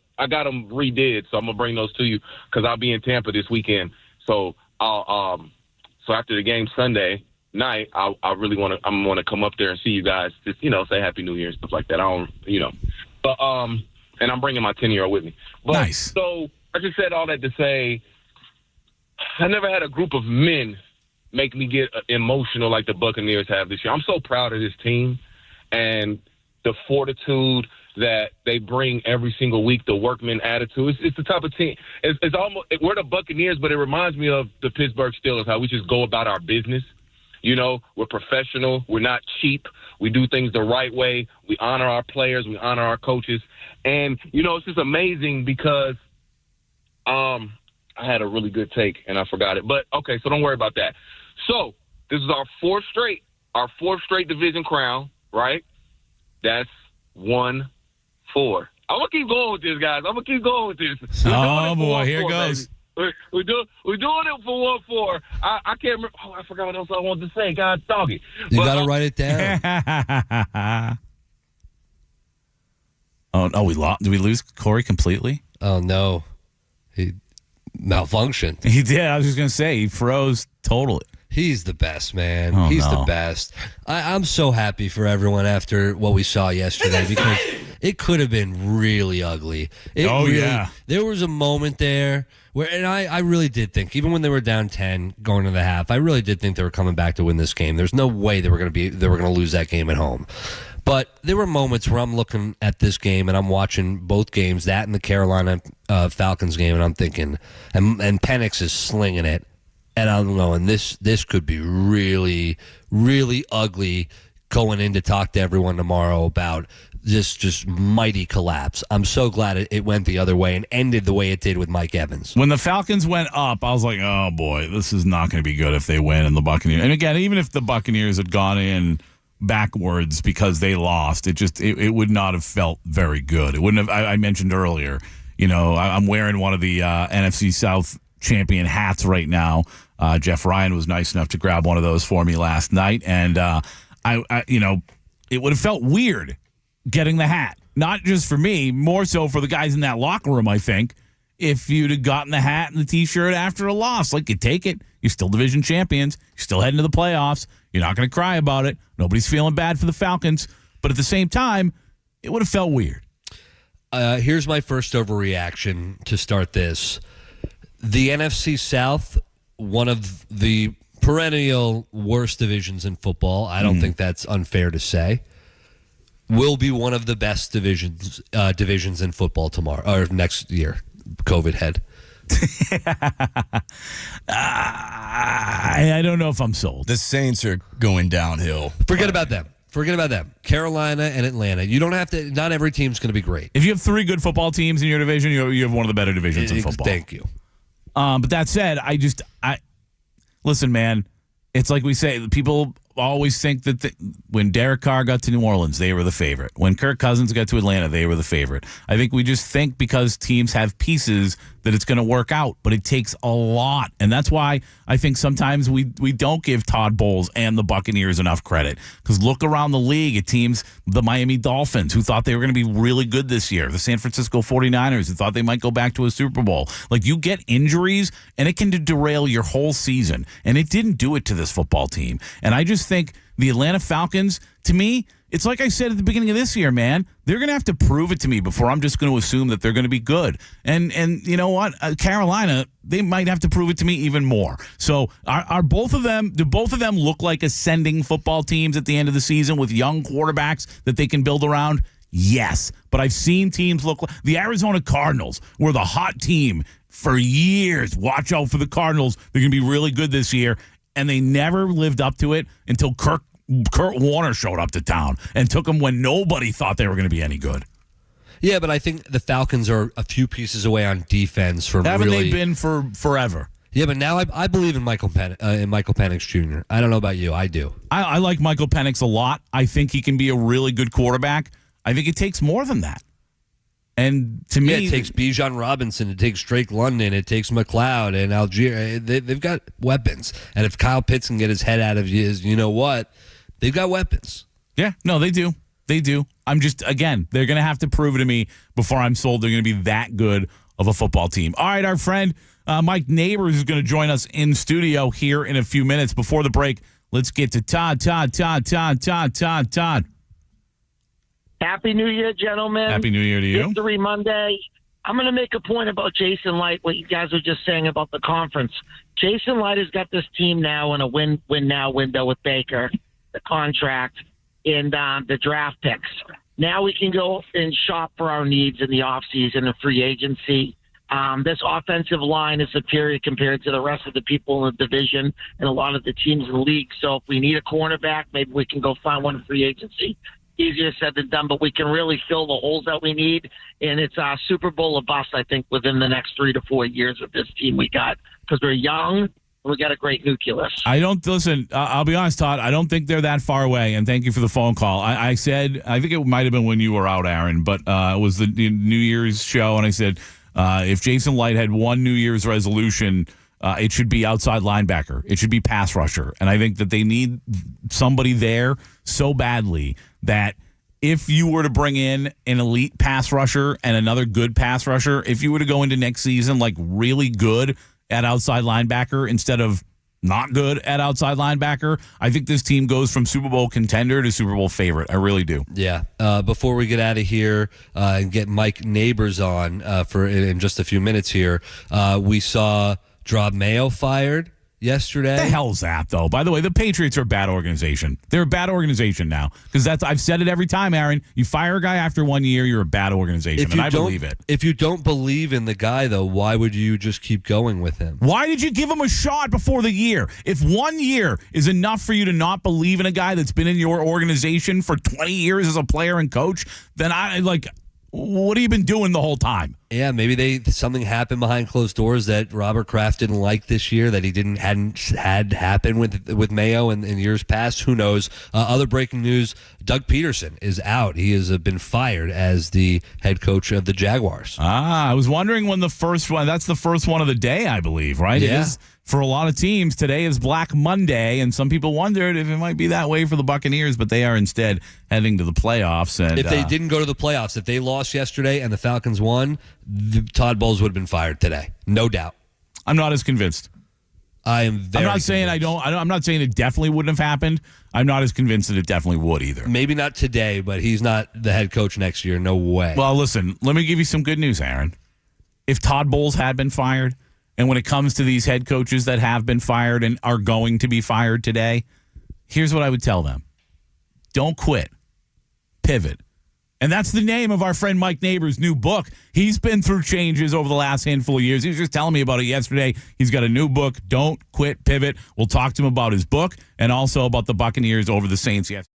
redid, so I'm gonna bring those to you because I'll be in Tampa this weekend. So so after the game Sunday night, I'm want to come up there and see you guys. Just say Happy New Year and stuff like that. But and I'm bringing my 10-year-old with me. But, nice. So I just said all that to say, I never had a group of men make me get emotional like the Buccaneers have this year. I'm so proud of this team and the fortitude that they bring every single week, the workman attitude. It's the type of team. It's almost, we're the Buccaneers, but it reminds me of the Pittsburgh Steelers, how we just go about our business. We're professional. We're not cheap. We do things the right way. We honor our players. We honor our coaches. And, it's just amazing because I had a really good take and I forgot it. But, okay, so don't worry about that. So this is our fourth straight division crown, right? That's 1-4. I'm going to keep going with this, guys. I'm going to keep going with this. Oh, boy, here it goes. We're doing it for 1-4. I can't remember. Oh, I forgot what else I wanted to say. God dog it. You got to write it down. Oh, we lost. Did we lose Corey completely? Oh, no. He malfunctioned. He did. I was just going to say, he froze totally. He's the best, man. Oh, He's no. the best. I'm so happy for everyone after what we saw yesterday because it could have been really ugly. Yeah. There was a moment there where, and I really did think, even when they were down 10 going to the half, I really did think they were coming back to win this game. There's no way they were going to lose that game at home. But there were moments where I'm looking at this game and I'm watching both games, that and the Carolina Falcons game, and I'm thinking, and Penix is slinging it. And I'm going, this could be really, really ugly going in to talk to everyone tomorrow about this just mighty collapse. I'm so glad it went the other way and ended the way it did with Mike Evans. When the Falcons went up, I was like, oh, boy, this is not going to be good if they win. And the Buccaneers, and again, even if the Buccaneers had gone in backwards because they lost, it would not have felt very good. It wouldn't have. I mentioned earlier, I'm wearing one of the NFC South champion hats right now. Jeff Ryan was nice enough to grab one of those for me last night, and it would have felt weird getting the hat, not just for me, more so for the guys in that locker room. I think if you'd have gotten the hat and the T-shirt after a loss, like, you take it, you're still division champions, you're still heading to the playoffs, you're not going to cry about it. Nobody's feeling bad for the Falcons, but at the same time, it would have felt weird. Here's my first overreaction to start this. The NFC South, one of the perennial worst divisions in football, I don't think that's unfair to say, will be one of the best divisions in football tomorrow or next year. COVID head. I don't know if I'm sold. The Saints are going downhill. Forget about them. Carolina and Atlanta. You don't have to. Not every team's going to be great. If you have three good football teams in your division, you have one of the better divisions in football. Thank you. But that said, listen, man. It's like we say, people always think that when Derek Carr got to New Orleans, they were the favorite. When Kirk Cousins got to Atlanta, they were the favorite. I think we just think because teams have pieces that it's going to work out, but it takes a lot. And that's why I think sometimes we don't give Todd Bowles and the Buccaneers enough credit. Because look around the league at teams, the Miami Dolphins, who thought they were going to be really good this year, the San Francisco 49ers, who thought they might go back to a Super Bowl. Like, you get injuries, and it can derail your whole season. And it didn't do it to this football team. And I just think the Atlanta Falcons, to me, it's like I said at the beginning of this year, man. They're going to have to prove it to me before I'm just going to assume that they're going to be good. And you know what? Carolina, they might have to prove it to me even more. So are both of them, do both of them look like ascending football teams at the end of the season with young quarterbacks that they can build around? Yes. But I've seen teams look like the Arizona Cardinals were the hot team for years. Watch out for the Cardinals. They're going to be really good this year. And they never lived up to it until Kurt Warner showed up to town and took them when nobody thought they were going to be any good. Yeah, but I think the Falcons are a few pieces away on defense from Haven't really... they been for forever? Yeah, but now I believe in Michael Penix Jr. I don't know about you. I do. I like Michael Penix a lot. I think he can be a really good quarterback. I think it takes more than that. And to me... it takes Bijan Robinson. It takes Drake London. It takes McLeod and Algier. They've got weapons. And if Kyle Pitts can get his head out of his, you know what... They've got weapons. Yeah, no, they do. They do. I'm just, again, they're going to have to prove it to me before I'm sold they're going to be that good of a football team. All right, our friend Mike Neighbors is going to join us in studio here in a few minutes. Before the break, let's get to Todd. Happy New Year, gentlemen. Happy New Year to you. Victory Monday. I'm going to make a point about Jason Light, what you guys were just saying about the conference. Jason Light has got this team now in a win-now window with Baker, the contract, and the draft picks. Now we can go and shop for our needs in the offseason and free agency. This offensive line is superior compared to the rest of the people in the division and a lot of the teams in the league. So if we need a cornerback, maybe we can go find one in free agency. Easier said than done, but we can really fill the holes that we need. And it's a Super Bowl or bust, I think, within the next 3 to 4 years with this team we got, because we're young. We got a great nucleus. I don't listen. I'll be honest, Todd. I don't think they're that far away. And thank you for the phone call. I said, I think it might have been when you were out, Aaron, but it was the New Year's show. And I said, if Jason Light had one New Year's resolution, it should be outside linebacker. It should be pass rusher. And I think that they need somebody there so badly that if you were to bring in an elite pass rusher and another good pass rusher, if you were to go into next season like really good at outside linebacker instead of not good at outside linebacker, I think this team goes from Super Bowl contender to Super Bowl favorite. I really do. Yeah. Before we get out of here and get Mike Neighbors on for in just a few minutes here, we saw Rob Mayo fired yesterday. What the hell's that, though? By the way, the Patriots are a bad organization. They're a bad organization now. Because I've said it every time, Aaron. You fire a guy after 1 year, you're a bad organization. And I believe it. If you don't believe in the guy, though, why would you just keep going with him? Why did you give him a shot before the year? If 1 year is enough for you to not believe in a guy that's been in your organization for 20 years as a player and coach, then what have you been doing the whole time? Yeah, maybe something happened behind closed doors that Robert Kraft didn't like this year that he hadn't had happen with Mayo in years past. Who knows? Other breaking news: Doug Peterson is out. He has been fired as the head coach of the Jaguars. I was wondering when the first one. That's the first one of the day, I believe. Right? Yeah. It is. For a lot of teams, today is Black Monday, and some people wondered if it might be that way for the Buccaneers, but they are instead heading to the playoffs. And if they didn't go to the playoffs, if they lost yesterday and the Falcons won, Todd Bowles would have been fired today, no doubt. I'm not as convinced. I'm not saying I'm not saying it definitely wouldn't have happened. I'm not as convinced that it definitely would either. Maybe not today, but he's not the head coach next year. No way. Well, listen, let me give you some good news, Aaron. If Todd Bowles had been fired, and when it comes to these head coaches that have been fired and are going to be fired today, here's what I would tell them. Don't quit. Pivot. And that's the name of our friend Mike Neighbors' new book. He's been through changes over the last handful of years. He was just telling me about it yesterday. He's got a new book, Don't Quit, Pivot. We'll talk to him about his book and also about the Buccaneers over the Saints yesterday.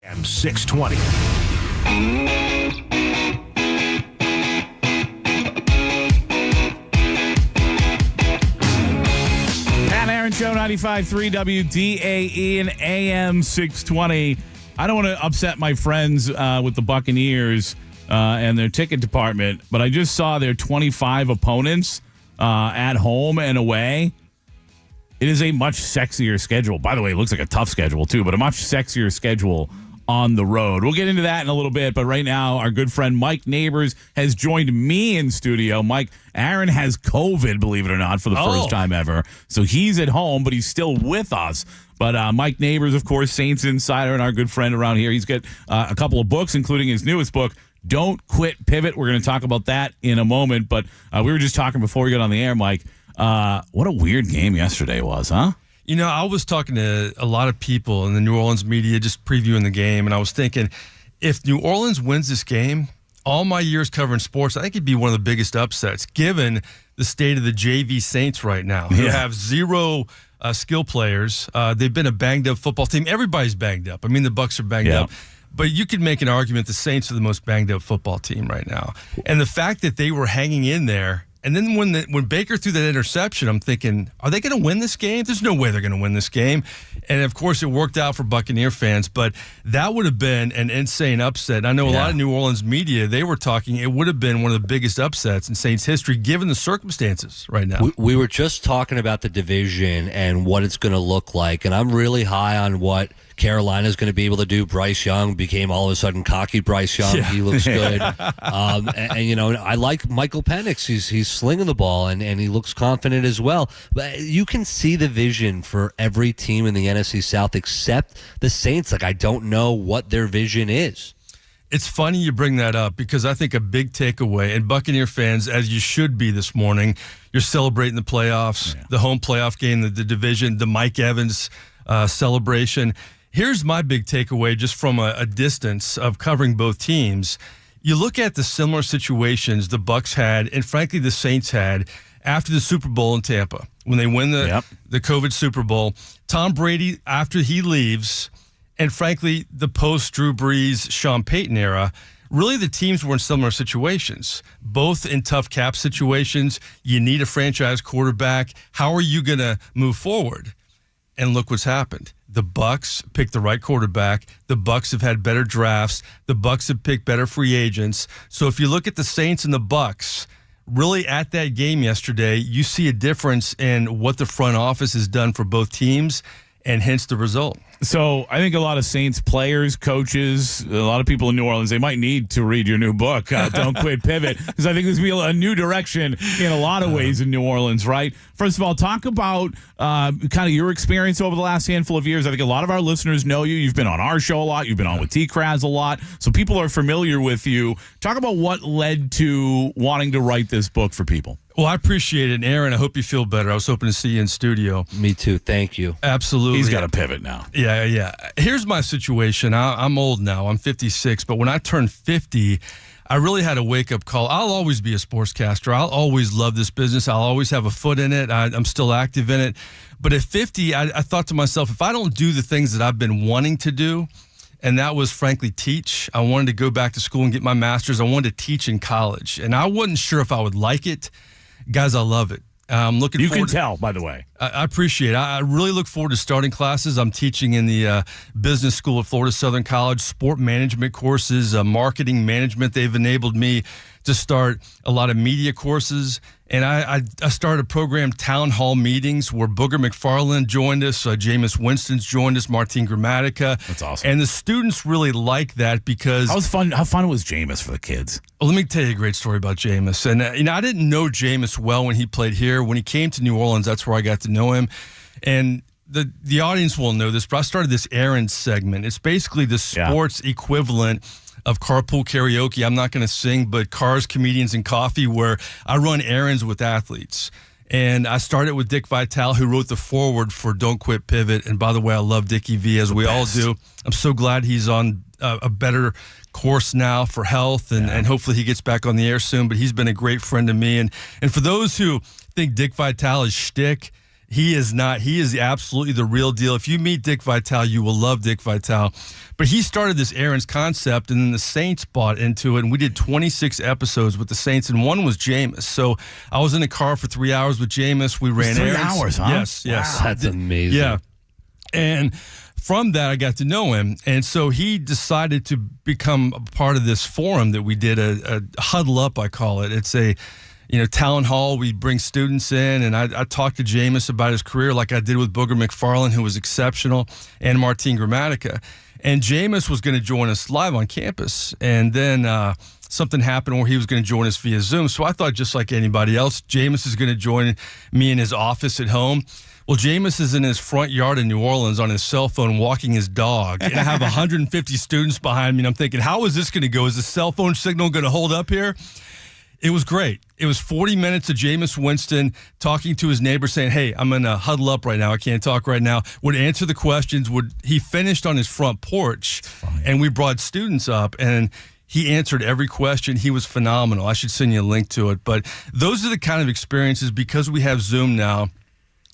620. Pat Aaron Show, 95.3 WDAE and AM 620. I don't want to upset my friends with the Buccaneers and their ticket department, but I just saw their 25 opponents at home and away. It is a much sexier schedule. By the way, it looks like a tough schedule too, but a much sexier schedule on the road. We'll get into that in a little bit, but right now, our good friend Mike Neighbors has joined me in studio. Mike, Aaron has COVID, believe it or not, for the first time ever. So he's at home, but he's still with us. But Mike Neighbors, of course, Saints Insider and our good friend around here. He's got a couple of books, including his newest book, Don't Quit Pivot. We're going to talk about that in a moment. But we were just talking before we got on the air, Mike. What a weird game yesterday was, huh? You know, I was talking to a lot of people in the New Orleans media just previewing the game, and I was thinking, if New Orleans wins this game, all my years covering sports, I think it'd be one of the biggest upsets, given the state of the JV Saints right now, who have zero skill players. They've been a banged-up football team. Everybody's banged up. I mean, the Bucs are banged up. But you could make an argument the Saints are the most banged-up football team right now. And the fact that they were hanging in there, and then when Baker threw that interception, I'm thinking, are they going to win this game? There's no way they're going to win this game. And, of course, it worked out for Buccaneer fans. But that would have been an insane upset. I know a lot of New Orleans media, they were talking it would have been one of the biggest upsets in Saints history, given the circumstances right now. We were just talking about the division and what it's going to look like. And I'm really high on what Carolina's going to be able to do. Bryce Young became all of a sudden cocky Bryce Young. He looks good. And, you know, I like Michael Penix. He's slinging the ball, and he looks confident as well. But you can see the vision for every team in the NFC South except the Saints. Like, I don't know what their vision is. It's funny you bring that up because I think a big takeaway, and Buccaneer fans, as you should be this morning, you're celebrating the playoffs, the home playoff game, the division, the Mike Evans celebration. Here's my big takeaway just from a distance of covering both teams. You look at the similar situations the Bucs had, and frankly the Saints had, after the Super Bowl in Tampa. When they win the COVID Super Bowl, Tom Brady, after he leaves, and frankly the post-Drew Brees, Sean Payton era, really the teams were in similar situations, both in tough cap situations. You need a franchise quarterback. How are you going to move forward? And look what's happened. The Bucs picked the right quarterback. The Bucs have had better drafts. The Bucs have picked better free agents. So if you look at the Saints and the Bucs, really at that game yesterday, you see a difference in what the front office has done for both teams, and hence the result. So I think a lot of Saints players, coaches, a lot of people in New Orleans, they might need to read your new book, Don't Quit Pivot, because I think there's going to be a new direction in a lot of ways in New Orleans, right? First of all, talk about kind of your experience over the last handful of years. I think a lot of our listeners know you. You've been on our show a lot. You've been on with T-Kraz a lot. So people are familiar with you. Talk about what led to wanting to write this book for people. Well, I appreciate it. And Aaron, I hope you feel better. I was hoping to see you in studio. Me too. Thank you. Absolutely. He's got a pivot now. Yeah. Here's my situation. I'm old now. I'm 56. But when I turned 50, I really had a wake-up call. I'll always be a sportscaster. I'll always love this business. I'll always have a foot in it. I'm still active in it. But at 50, I thought to myself, if I don't do the things that I've been wanting to do, and that was, frankly, teach. I wanted to go back to school and get my master's. I wanted to teach in college. And I wasn't sure if I would like it. Guys, I love it. I'm looking You forward can tell, by the way. I appreciate it. I really look forward to starting classes. I'm teaching in the business school at Florida Southern College, sport management courses, marketing management. They've enabled me to start a lot of media courses. And I started a program, Town Hall Meetings, where Booger McFarland joined us, Jameis Winston's joined us, Martin Gramatica. That's awesome. And the students really like that because... How fun was Jameis for the kids? Well, let me tell you a great story about Jameis. And, I didn't know Jameis well when he played here. When he came to New Orleans, that's where I got to know him. And the audience will know this, but I started this Aaron segment. It's basically the sports equivalent of carpool karaoke. I'm not going to sing, but cars, comedians, and coffee, where I run errands with athletes. And I started with Dick Vitale, who wrote the foreword for Don't Quit Pivot. And by the way, I love Dickie V, as we all do. I'm so glad he's on a better course now for health, and hopefully he gets back on the air soon. But he's been a great friend to me. And for those who think Dick Vitale is shtick, He is not. He is absolutely the real deal. If you meet Dick Vitale, you will love Dick Vitale. But he started this Aaron's concept, and then the Saints bought into it, and we did 26 episodes with the Saints, and one was Jameis. So I was in the car for 3 hours with Jameis. We ran 3 errands. hours, huh? Yes. Wow. That's amazing. Yeah. And from that, I got to know him. And so he decided to become a part of this forum that we did, a huddle up, I call it. It's a town hall. We bring students in, and I talked to Jameis about his career like I did with Booger McFarland, who was exceptional, and Martin Gramatica. And Jameis was going to join us live on campus. And then something happened where he was going to join us via Zoom. So I thought, just like anybody else, Jameis is going to join me in his office at home. Well, Jameis is in his front yard in New Orleans on his cell phone walking his dog. And I have 150 students behind me, and I'm thinking, how is this going to go? Is the cell phone signal going to hold up here? It was great. It was 40 minutes of Jameis Winston talking to his neighbor saying, hey, I'm going to huddle up right now. I can't talk right now. Would answer the questions. He finished on his front porch, and we brought students up, and he answered every question. He was phenomenal. I should send you a link to it. But those are the kind of experiences, because we have Zoom now,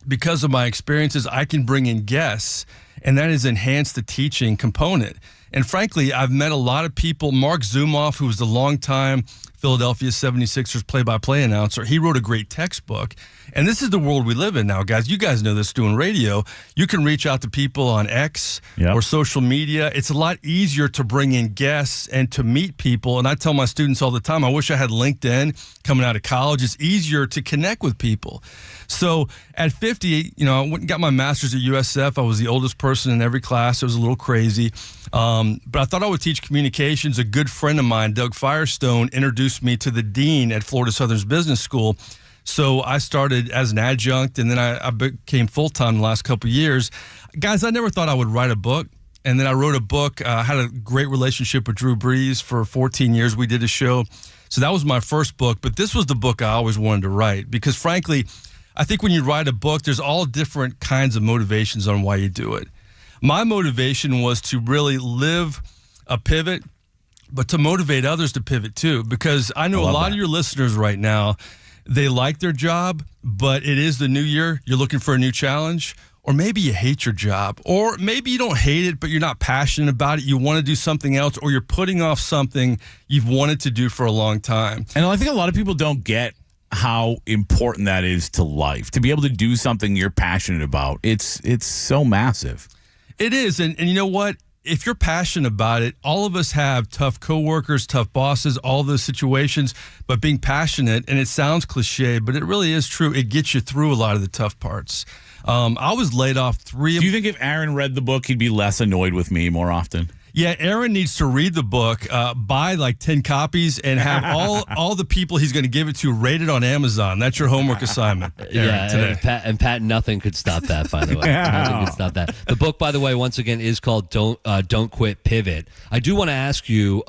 because of my experiences, I can bring in guests, and that has enhanced the teaching component. And frankly, I've met a lot of people. Mark Zumoff, who was the longtime Philadelphia 76ers play-by-play announcer, he wrote a great textbook. And this is the world we live in now, guys. You guys know this doing radio. You can reach out to people on X or social media. It's a lot easier to bring in guests and to meet people. And I tell my students all the time, I wish I had LinkedIn coming out of college. It's easier to connect with people. So at 50, I went and got my master's at USF. I was the oldest person in every class. It was a little crazy. But I thought I would teach communications. A good friend of mine, Doug Firestone, introduced me to the dean at Florida Southern's Business School. So I started as an adjunct, and then I became full-time the last couple of years. Guys, I never thought I would write a book. And then I wrote a book. I had a great relationship with Drew Brees for 14 years. We did a show. So that was my first book. But this was the book I always wanted to write because, frankly, I think when you write a book, there's all different kinds of motivations on why you do it. My motivation was to really live a pivot, but to motivate others to pivot too, because I know a lot of your listeners right now, they like their job, but it is the new year. You're looking for a new challenge, or maybe you hate your job, or maybe you don't hate it, but you're not passionate about it. You want to do something else, or you're putting off something you've wanted to do for a long time. And I think a lot of people don't get how important that is to life. To be able to do something you're passionate about, it's so massive. It is, and you know what? If you're passionate about it, all of us have tough coworkers, tough bosses, all those situations, but being passionate, and it sounds cliche, but it really is true, it gets you through a lot of the tough parts. I was laid off Do you think if Aaron read the book, he'd be less annoyed with me more often? Yeah, Aaron needs to read the book, buy like 10 copies, and have all the people he's going to give it to rated on Amazon. That's your homework assignment, Aaron, today. And Pat, nothing could stop that, by the way. Nothing could stop that. The book, by the way, once again, is called Don't Quit, Pivot. I do want to ask you,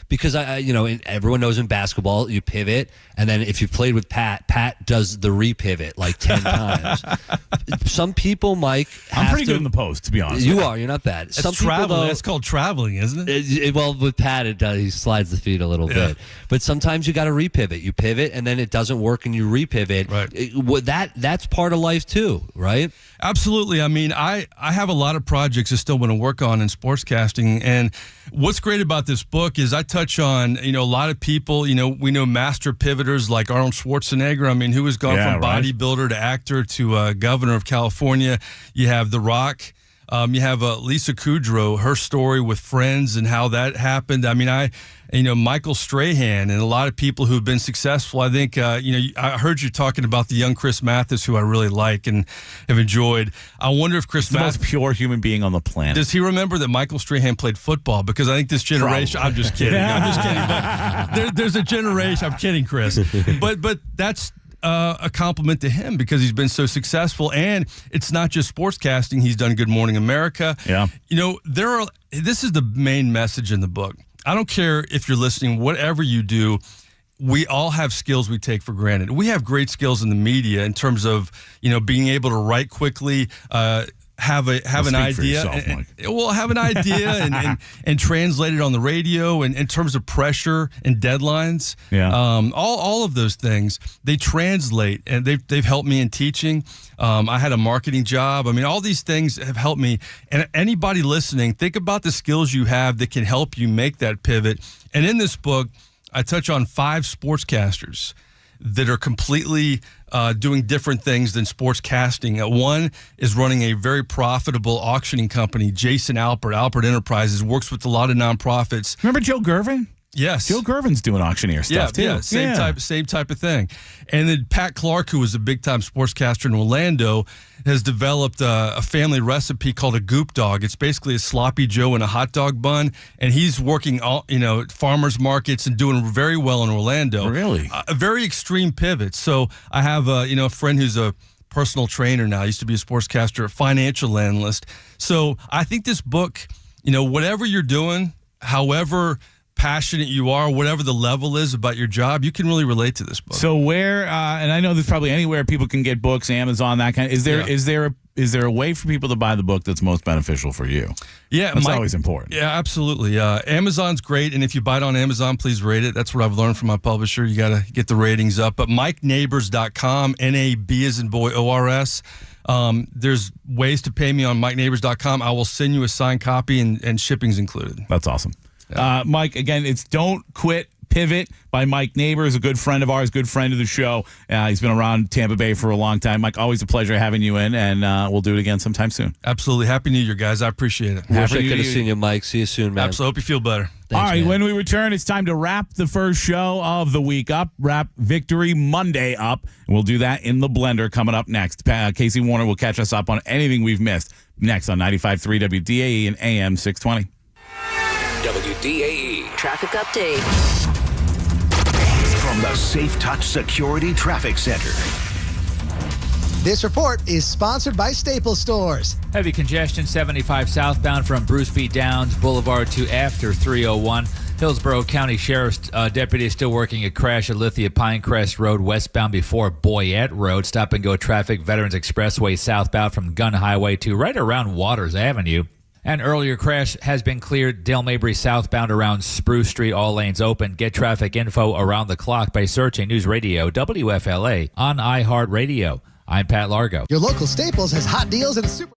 because everyone knows in basketball, you pivot, and then if you played with Pat does the repivot like 10 times. Some people, Mike, I'm pretty good in the post, to be honest. You are. You're not bad. Some people, though, that's called traveling, isn't it? Well, with Pat, it does. He slides the feet a little bit. But sometimes you got to repivot. You pivot, and then it doesn't work, and you repivot. Right. That's part of life too, right? Absolutely. I mean, I have a lot of projects I still want to work on in sportscasting, and what's great about this book is I touch on, a lot of people, we know master pivoters like Arnold Schwarzenegger. I mean, who has gone from bodybuilder to actor to governor of California. You have The Rock. You have Lisa Kudrow, her story with Friends and how that happened. I mean, Michael Strahan and a lot of people who've been successful. I think, I heard you talking about the young Chris Mathis, who I really like and have enjoyed. I wonder if Chris Mathis, the most pure human being on the planet. Does he remember that Michael Strahan played football? Because I think this generation, Probably. I'm just kidding. I'm just kidding. But there's a generation, I'm kidding, Chris. But that's a compliment to him because he's been so successful, and it's not just sportscasting. He's done Good Morning America. Yeah. This is the main message in the book. I don't care if you're listening, whatever you do, we all have skills we take for granted. We have great skills in the media in terms of, being able to write quickly, have an idea. Have an idea and translate it on the radio and in terms of pressure and deadlines. Yeah. All of those things they translate, and they've helped me in teaching. I had a marketing job. I mean, all these things have helped me. And anybody listening, think about the skills you have that can help you make that pivot. And in this book, I touch on 5 sportscasters that are completely doing different things than sportscasting. One is running a very profitable auctioning company, Jason Alpert Enterprises, works with a lot of nonprofits. Remember Joe Gervin? Yes. Joe Gervin's doing auctioneer stuff, too. Yeah, same type of thing. And then Pat Clark, who was a big-time sportscaster in Orlando, has developed a family recipe called a Goop Dog. It's basically a sloppy Joe in a hot dog bun, and he's working at farmers markets and doing very well in Orlando. Really? A very extreme pivot. So I have a friend who's a personal trainer now. Used to be a sportscaster, a financial analyst. So I think this book, whatever you're doing, however passionate you are, whatever the level is about your job, you can really relate to this book. So where, and I know there's probably anywhere people can get books, Amazon, that kind of, is there a way for people to buy the book that's most beneficial for you? Yeah. That's always important. Yeah, absolutely. Amazon's great. And if you buy it on Amazon, please rate it. That's what I've learned from my publisher. You got to get the ratings up. But MikeNeighbors.com, NAB as in boy, ORS. There's ways to pay me on MikeNeighbors.com. I will send you a signed copy and shipping's included. That's awesome. Mike, again, it's Don't Quit, Pivot by Mike Neighbors, a good friend of ours, good friend of the show. He's been around Tampa Bay for a long time. Mike, always a pleasure having you in, and we'll do it again sometime soon. Absolutely. Happy New Year, guys. I appreciate it. Wish I could have seen you, Mike. See you soon, man. Absolutely. Hope you feel better. Thanks, all right, man. When we return, it's time to wrap the first show of the week up, wrap Victory Monday up, and we'll do that in the blender coming up next. Casey Warner will catch us up on anything we've missed next on 95.3 WDAE and AM 620. WDAE Traffic Update. From the Safe Touch Security Traffic Center. This report is sponsored by Staples Stores. Heavy congestion 75 southbound from Bruce B. Downs Boulevard to after 301. Hillsborough County Sheriff's deputy is still working a crash at Lithia Pinecrest Road westbound before Boyette Road. Stop and go traffic Veterans Expressway southbound from Gun Highway to right around Waters Avenue. An earlier crash has been cleared. Dale Mabry southbound around Spruce Street, all lanes open. Get traffic info around the clock by searching News Radio WFLA on iHeartRadio. I'm Pat Largo. Your local Staples has hot deals and super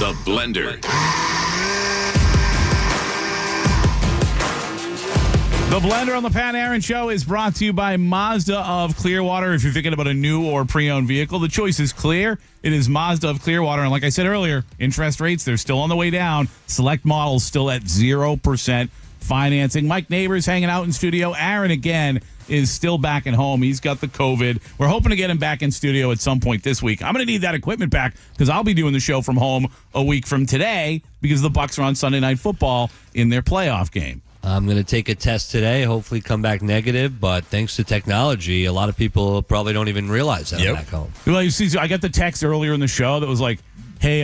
The Blender. The Blender on the Pat Aaron Show is brought to you by Mazda of Clearwater. If you're thinking about a new or pre-owned vehicle, the choice is clear. It is Mazda of Clearwater. And like I said earlier, interest rates, they're still on the way down. Select models still at 0% financing. Mike Neighbors hanging out in studio. Aaron, again, is still back at home. He's got the COVID. We're hoping to get him back in studio at some point this week. I'm going to need that equipment back because I'll be doing the show from home a week from today because the Bucs are on Sunday Night Football in their playoff game. I'm going to take a test today, hopefully come back negative, but thanks to technology, a lot of people probably don't even realize that I'm back home. Well, you see, I got the text earlier in the show that was like, hey,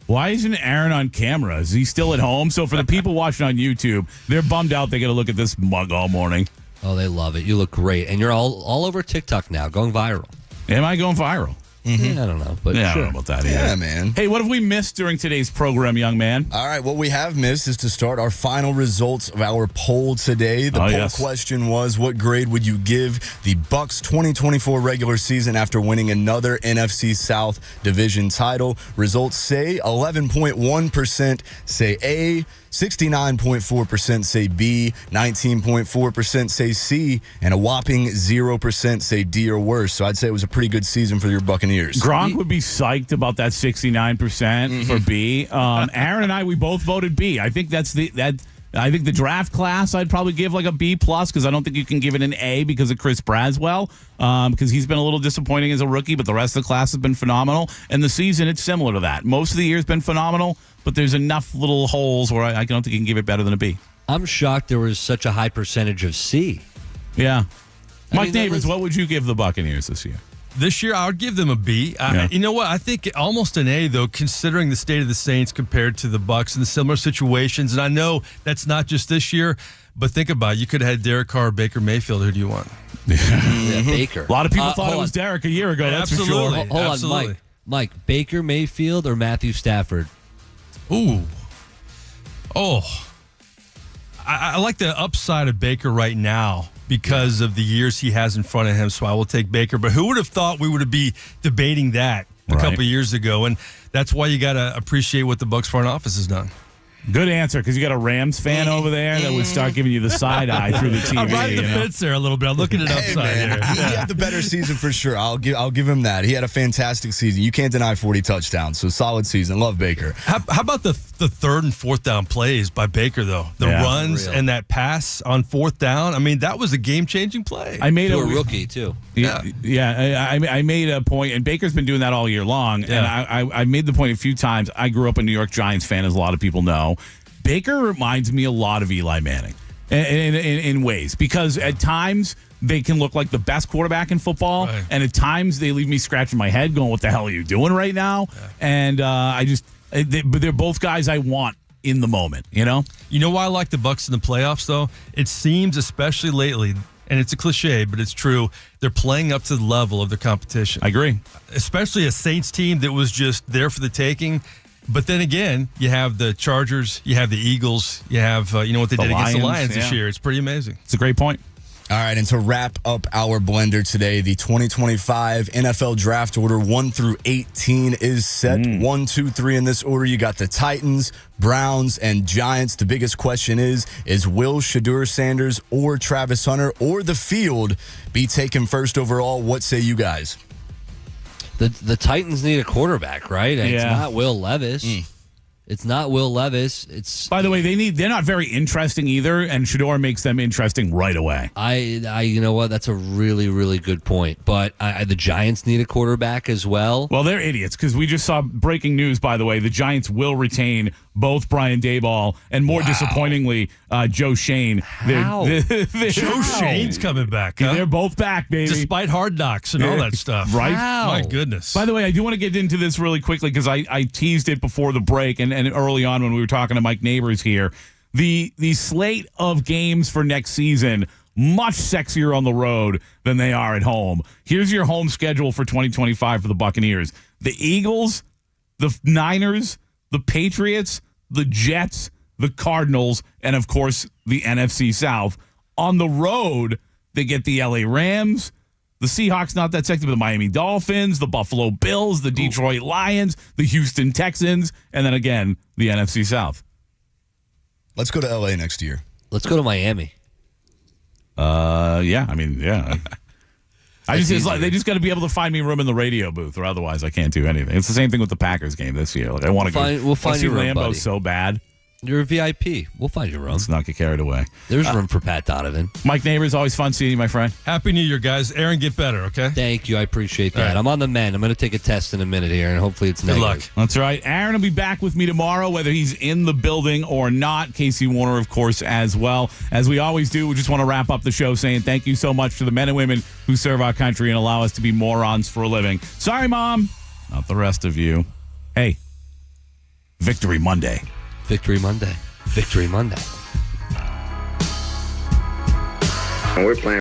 why isn't Aaron on camera? Is he still at home? So for the people watching on YouTube, they're bummed out. They got to look at this mug all morning. Oh, they love it. You look great. And you're all over TikTok now, going viral. Am I going viral? Mm-hmm. Yeah, I don't know. But yeah, sure. I don't know about that either. Yeah, man. Hey, what have we missed during today's program, young man? All right, what we have missed is to start our final results of our poll today. The poll question was, what grade would you give the Bucs 2024 regular season after winning another NFC South division title? Results say 11.1% say A, 69.4% say B, 19.4% say C, and a whopping 0% say D or worse. So I'd say it was a pretty good season for your Buccaneers. Gronk would be psyched about that 69% for B. Aaron and I, we both voted B. I think I think the draft class I'd probably give like a B plus because I don't think you can give it an A because of Chris Braswell because he's been a little disappointing as a rookie, but the rest of the class has been phenomenal. And the season, it's similar to that. Most of the year's been phenomenal, but there's enough little holes where I don't think you can give it better than a B. I'm shocked there was such a high percentage of C. Yeah. Mike Neighbors, what would you give the Buccaneers this year? This year, I would give them a B. You know what? I think almost an A, though, considering the state of the Saints compared to the Bucs and the similar situations. And I know that's not just this year, but think about it. You could have had Derek Carr or Baker Mayfield. Who do you want? Yeah, Baker. A lot of people thought it was Derek a year ago. That's for sure. Hold on, Mike. Baker Mayfield or Matthew Stafford? Ooh. Oh. I like the upside of Baker right now because of the years he has in front of him, so I will take Baker. But who would have thought we would be debating that a couple of years ago? And that's why you got to appreciate what the Bucs front office has done. Good answer, because you got a Rams fan over there that would start giving you the side eye through the TV. I'm riding the fence there a little bit. I'm looking at upside here. He had the better season for sure. I'll give him that. He had a fantastic season. You can't deny 40 touchdowns. So solid season. Love Baker. How about the third and fourth down plays by Baker though? The runs and that pass on fourth down. I mean, that was a game-changing play. I made a rookie too. I made a point, and Baker's been doing that all year long. And I made the point a few times. I grew up a New York Giants fan, as a lot of people know. Baker reminds me a lot of Eli Manning in ways, because at times they can look like the best quarterback in football, and at times they leave me scratching my head going, what the hell are you doing right now? And but they're both guys I want in the moment, you know? You know why I like the Bucs in the playoffs, though? It seems, especially lately, and it's a cliche, but it's true, they're playing up to the level of their competition. I agree. Especially a Saints team that was just there for the taking. But then again, you have the Chargers, you have the Eagles, you have what they did against the Lions this year. It's pretty amazing. It's a great point. All right, and to wrap up our blender today, the 2025 NFL draft order 1 through 18 is set. 1, 2, 3 in this order. You got the Titans, Browns, and Giants. The biggest question is will Shadur Sanders or Travis Hunter or the field be taken first overall? What say you guys? The Titans need a quarterback, right? It's not Will Levis. It's not Will Levis. It's, by the way, they're not very interesting either, and Shador makes them interesting right away. I you know what? That's a really, really good point. But the Giants need a quarterback as well. Well, they're idiots, because we just saw breaking news, by the way. The Giants will retain both Brian Daboll and, more disappointingly, Joe Shane. How? Joe Shane's coming back, huh? They're both back, baby. Despite Hard Knocks and all that stuff. Right? How? My goodness. By the way, I do want to get into this really quickly, because I teased it before the break and early on when we were talking to Mike Neighbors here. The slate of games for next season, much sexier on the road than they are at home. Here's your home schedule for 2025 for the Buccaneers. The Eagles, the Niners, the Patriots, the Jets, the Cardinals, and, of course, the NFC South. On the road, they get the LA Rams, The Seahawks, not that sexy, but the Miami Dolphins, the Buffalo Bills, the Detroit Lions, the Houston Texans, and then again, the NFC South. Let's go to LA next year. Let's go to Miami. Yeah. I mean, yeah. They just got to be able to find me room in the radio booth, or otherwise I can't do anything. It's the same thing with the Packers game this year. Like, I want to go. We'll find your room, Lambeau buddy. so bad. You're a VIP. We'll find your room. Let's not get carried away. There's room for Pat Donovan. Mike Neighbors, always fun seeing you, my friend. Happy New Year, guys. Aaron, get better, okay? Thank you. I appreciate that. Right. I'm on the mend. I'm going to take a test in a minute here, and hopefully it's Good negative. luck. That's right. Aaron will be back with me tomorrow, whether he's in the building or not. Casey Warner, of course, as well. As we always do, we just want to wrap up the show saying thank you so much to the men and women who serve our country and allow us to be morons for a living. Sorry, Mom. Not the rest of you. Hey, Victory Monday. Victory Monday. Victory Monday. We're playing.